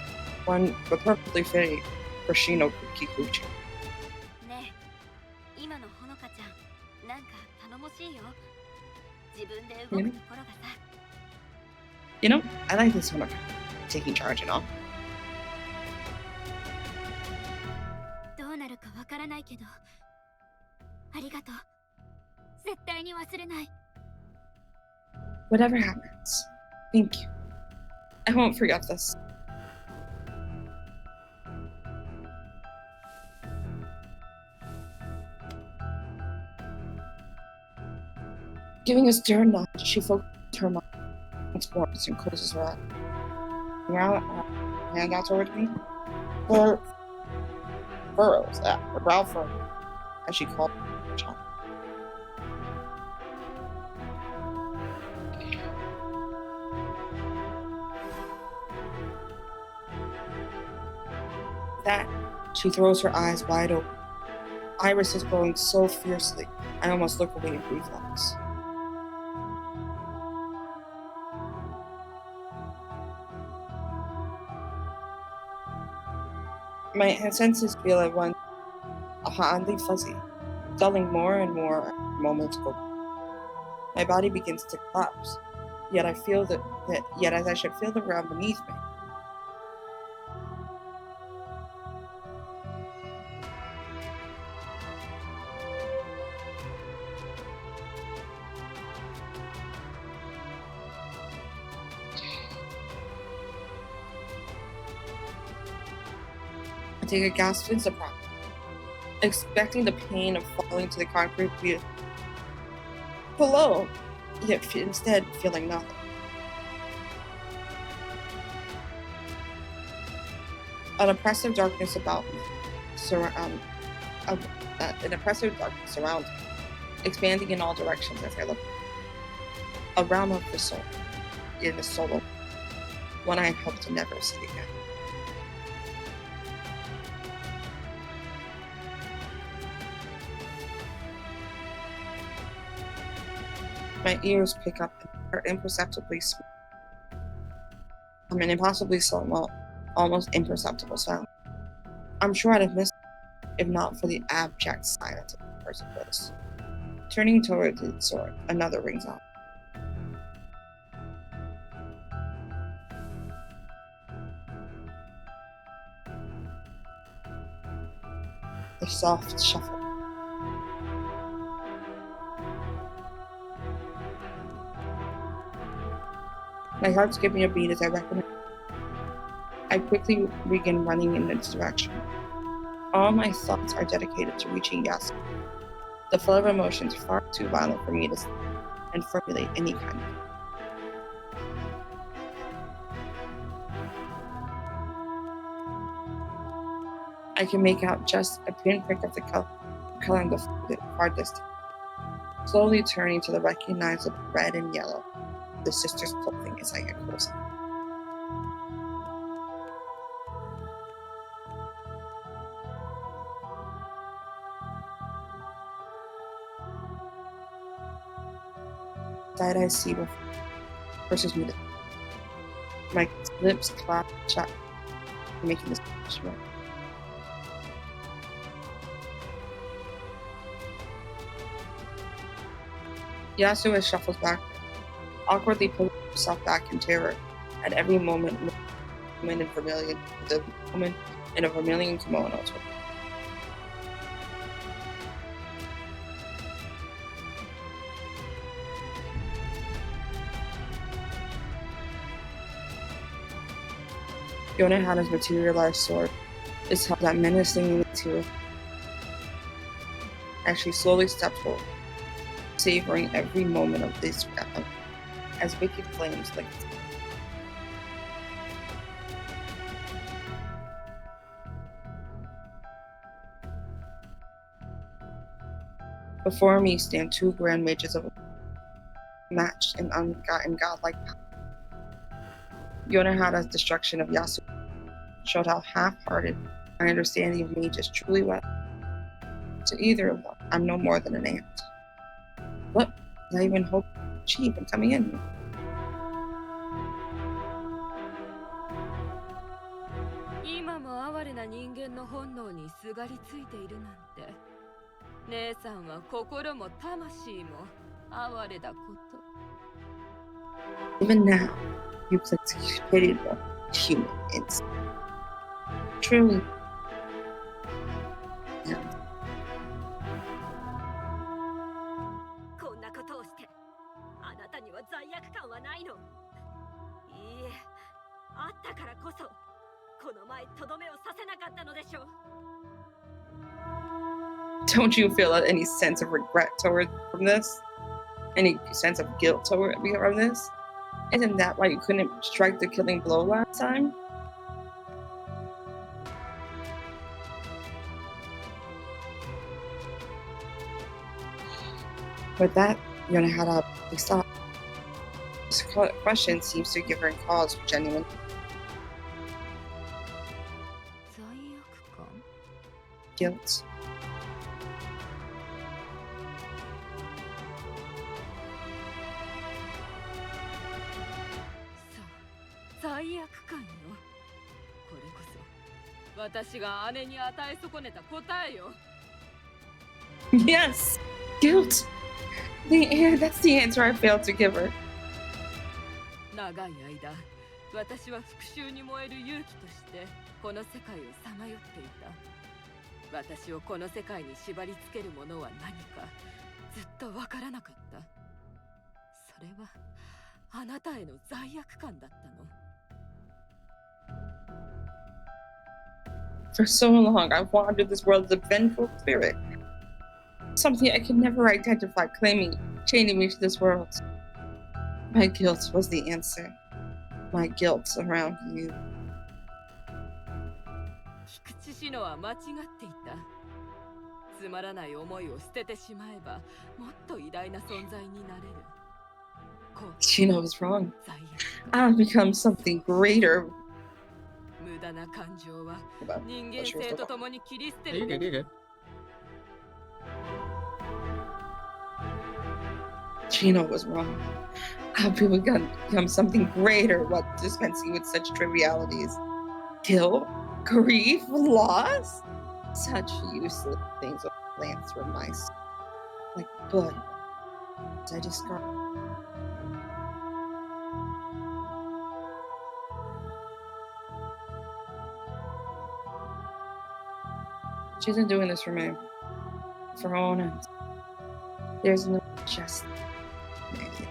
perfectly fitting for Shino Kikuchi. You know, I like this one of taking charge and all. Whatever happens, thank you. I won't forget this. Giving a stern nod, she focuses her mind once more and closes her eyes. Now, hand out towards me. Her furrows, her brow furrow, as she called her child. That, she throws her eyes wide open iris is glowing so fiercely, I almost look away in reflex. My senses feel at once oddly fuzzy, dulling more and more as moments go by. My body begins to collapse, yet I feel yet as I should feel the ground beneath me. I take a gasp in surprise, expecting the pain of falling to the concrete below, yet instead feeling nothing. An oppressive darkness about me, an oppressive darkness surrounds me, expanding in all directions as I look. A realm of the soul, in the soul, one I hope to never see again. My ears pick up an imperceptibly small, an impossibly small, almost imperceptible sound. I'm sure I'd have missed it if not for the abject silence of the first voice. Turning towards its sword, another rings out. The soft shuffle. My heart skipping a beat as I recognize. I quickly begin running in its direction. All my thoughts are dedicated to reaching Yasu. The flood of emotions far too violent for me to and formulate any kind of. I can make out just a pinprick of the color in the far distance, slowly turning to the recognizable red and yellow of the sisters' clothing as I get closer. Sight I see before versus me. My lips clap shut, making this right. Yasuo shuffles back, awkwardly pulling himself back in terror at every moment in vermilion, the woman in a vermilion kimono. Yonahana's materialized sword is held out menacingly to her as she slowly steps forward, savoring every moment of this battle as wicked flames lick. Before me stand two grand mages of matched and godlike power. Yonahana's destruction of Yasu showed how half-hearted my understanding of mages truly was. To either of them, I'm no more than an ant. What did I even hope to achieve in coming in here? Even now, you possess pitiable human instinct. Truly. Yeah. こんなことをしてあなたには罪悪感はないの？いいえ、あったからこそこの前とどめをさせなかったのでしょう。 Don't you feel any sense of regret from this? Any sense of guilt from this? Isn't that why you couldn't strike the killing blow last time? With that, Yonahana stop. This question seems to give her cause for genuine guilt. 悪感よ。これこそ私が姉に与え損ねた答えよ。Yes, guilt. That's the answer I failed to give her. 長い間、私は復讐に燃える勇気としてこの世界をさまよっていた。私をこの世界に縛り付けるものは何かずっとわからなかった。それはあなたへの罪悪感だったの。For so long, I've wandered this world as a vengeful spirit. Something I could never identify, chaining me to this world. My guilt was the answer. My guilt around you. 菊池志乃は間違っていた。つまらない思いを捨ててしまえば、もっと偉大な存在になれる。Shino was wrong. 罪悪。I've become something greater. 無駄な感情は About 人 what 間 she was 性 talking と about. ともに切り捨て You're るべ good, き。 you're good. Shino was wrong. I've become something greater while dispensing with such trivialities. Guilt, grief, loss. Such useless things will glance from my soul. Like blood. I discard. She isn't doing this for me. For her own ends. There's no just naked.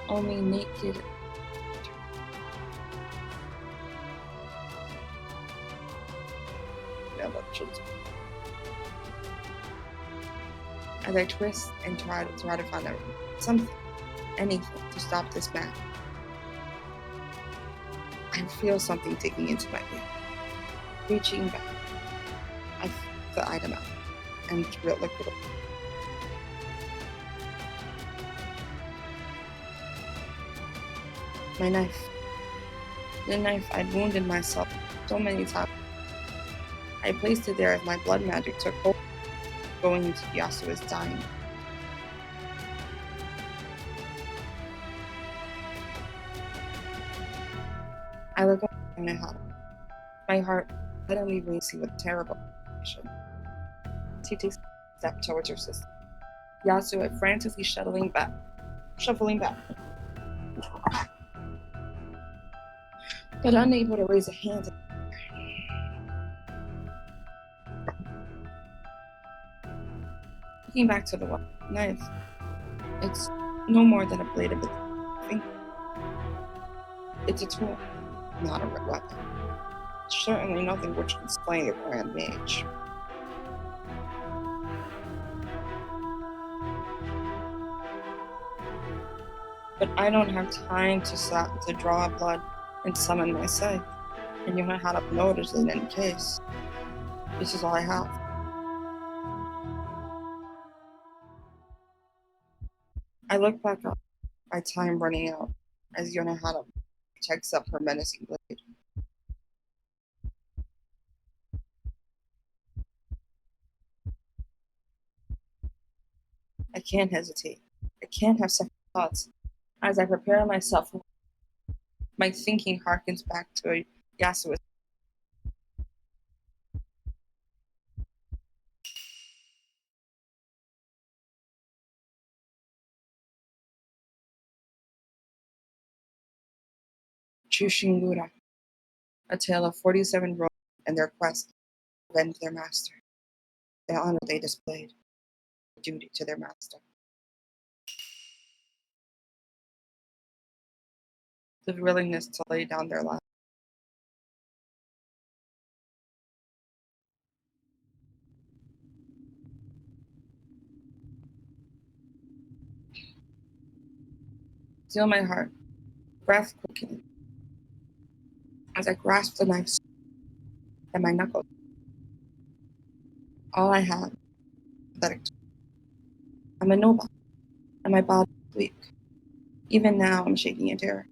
Only naked. Yeah, but as I twist and try to find out something, anything to stop this man, I feel something digging into my ear, reaching back. I feel the item out and look at it. My knife. The knife I'd wounded myself so many times. I placed it there as my blood magic took hold, going into Yasuo's dying. I look up and I had my heart suddenly racing with terrible emotion. She takes a step towards her sister. Yasuo frantically shuffling back. But unable to raise a hand. Looking back to the knife, it's no more than a blade of a finger. It's a tool, not a weapon. Certainly nothing which can slay a grand mage. But I don't have time to draw blood and summon my sight, and you know how to notice in any case. This is all I have. I look back up, my time running out, as Yonahara takes up her menacing blade. I can't hesitate. I can't have second thoughts. As I prepare myself, my thinking harkens back to Yasuo's. Chushingura, a tale of 47 rogues and their quest to avenge their master. The honor they displayed, the duty to their master. The willingness to lay down their lives. Still my heart, breath quickening, as I grasp the knife and my knuckles. All I have, pathetic. I'm a noble, and my body is weak. Even now, I'm shaking in terror.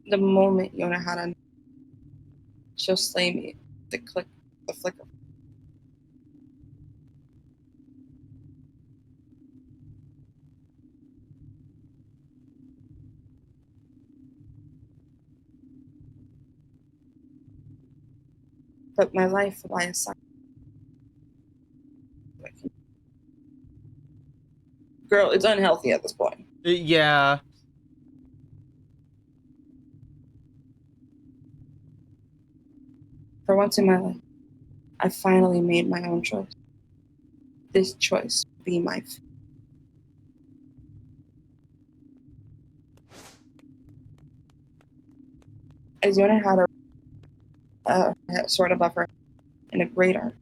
The moment Yonahara, she'll slay me. The flicker. But my life by a side. Girl, it's unhealthy at this point. Yeah. For once in my life, I finally made my own choice. This choice will be my As Yona had a sword above her and a great arc,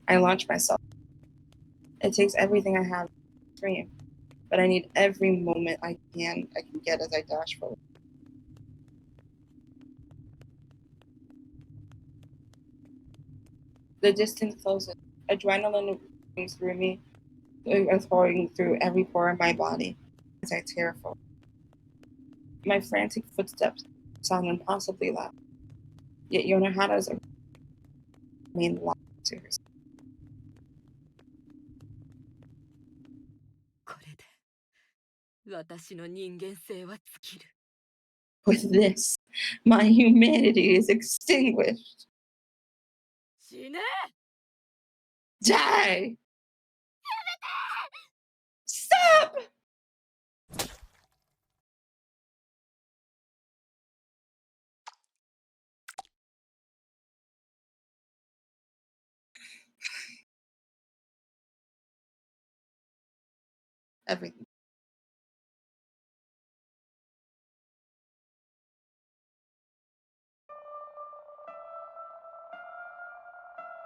I launched myself. It takes everything I have to scream, but I need every moment I can get as I dash forward. The distance closes. Adrenaline runs through me, flowing through every pore in my body as I tear forward. My frantic footsteps sound impossibly loud, yet Yonohana's remain locked to her. これで私の人間性は尽きる。 With this, my humanity is extinguished. 死ね Die! Stop! Everything.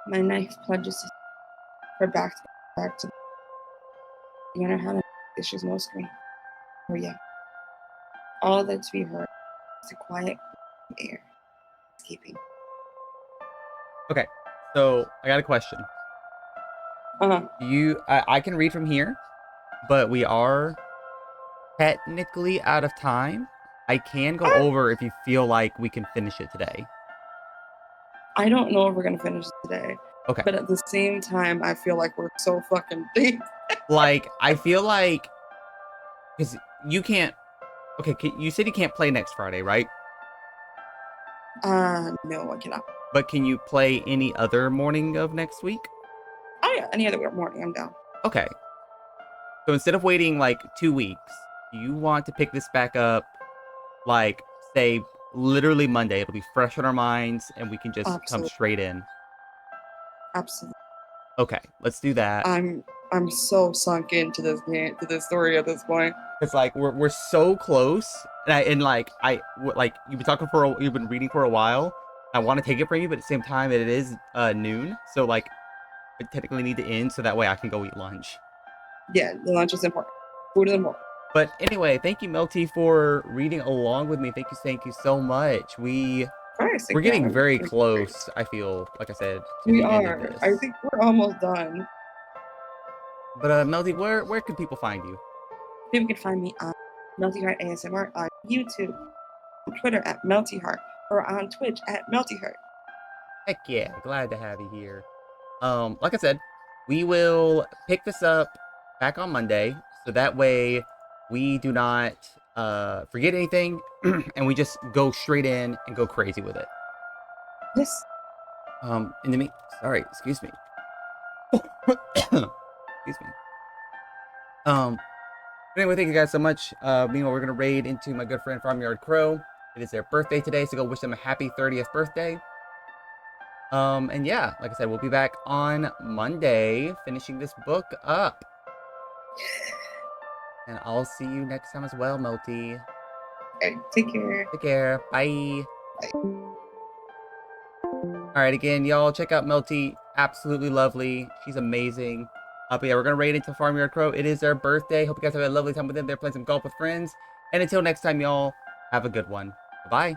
My knife plunges her back to Yonohana issues no scream. Or yeah. All that to be heard is the quiet air escaping. Okay. So I got a question. I can read from here, but we are technically out of time. I can go over if you feel like we can finish it today. I don't know if we're gonna finish today. Okay. But at the same time, I feel like we're so fucking deep. Like, I feel like, because you can't, okay, you said you can't play next Friday, right? No, I cannot. But can you play any other morning of next week? Oh yeah, any other morning, I'm down. Okay. So instead of waiting like 2 weeks, you want to pick this back up, like, say, literally Monday. It'll be fresh on our minds, and we can just come straight in. Absolutely. Okay, let's do that. I'm so sunk into this game, to this story at this point. It's like we're so close, and like you've been talking you've been reading for a while. I want to take it from you, but at the same time, it is noon, so like I technically need to end so that way I can go eat lunch. Yeah, the lunch is important. Food is important. But anyway, thank you, Melty, for reading along with me. Thank you so much. We're getting very close. I feel, like I said, to we the are. end of this. I think we're almost done. But Melty, where can people find you? People can find me on MeltiHeart ASMR on YouTube, on Twitter at MeltiHeart, or on Twitch at MeltiHeart. Heck yeah, glad to have you here. Like I said, we will pick this up back on Monday, so that way we do not forget anything, and we just go straight in and go crazy with it. Yes. Excuse me. Excuse me. Anyway, thank you guys so much. Meanwhile, we're gonna raid into my good friend Farmyard Crow. It is their birthday today, so go wish them a happy 30th birthday. And yeah, like I said, we'll be back on Monday finishing this book up. And I'll see you next time as well, Melty. Okay, take care. Take care. Bye. Bye. Alright, again, y'all, check out Melty. Absolutely lovely. She's amazing. But yeah, we're gonna raid into Farmyard Crow. It is their birthday. Hope you guys have a lovely time with them. They're playing some golf with friends. And until next time, y'all, have a good one. Bye-bye.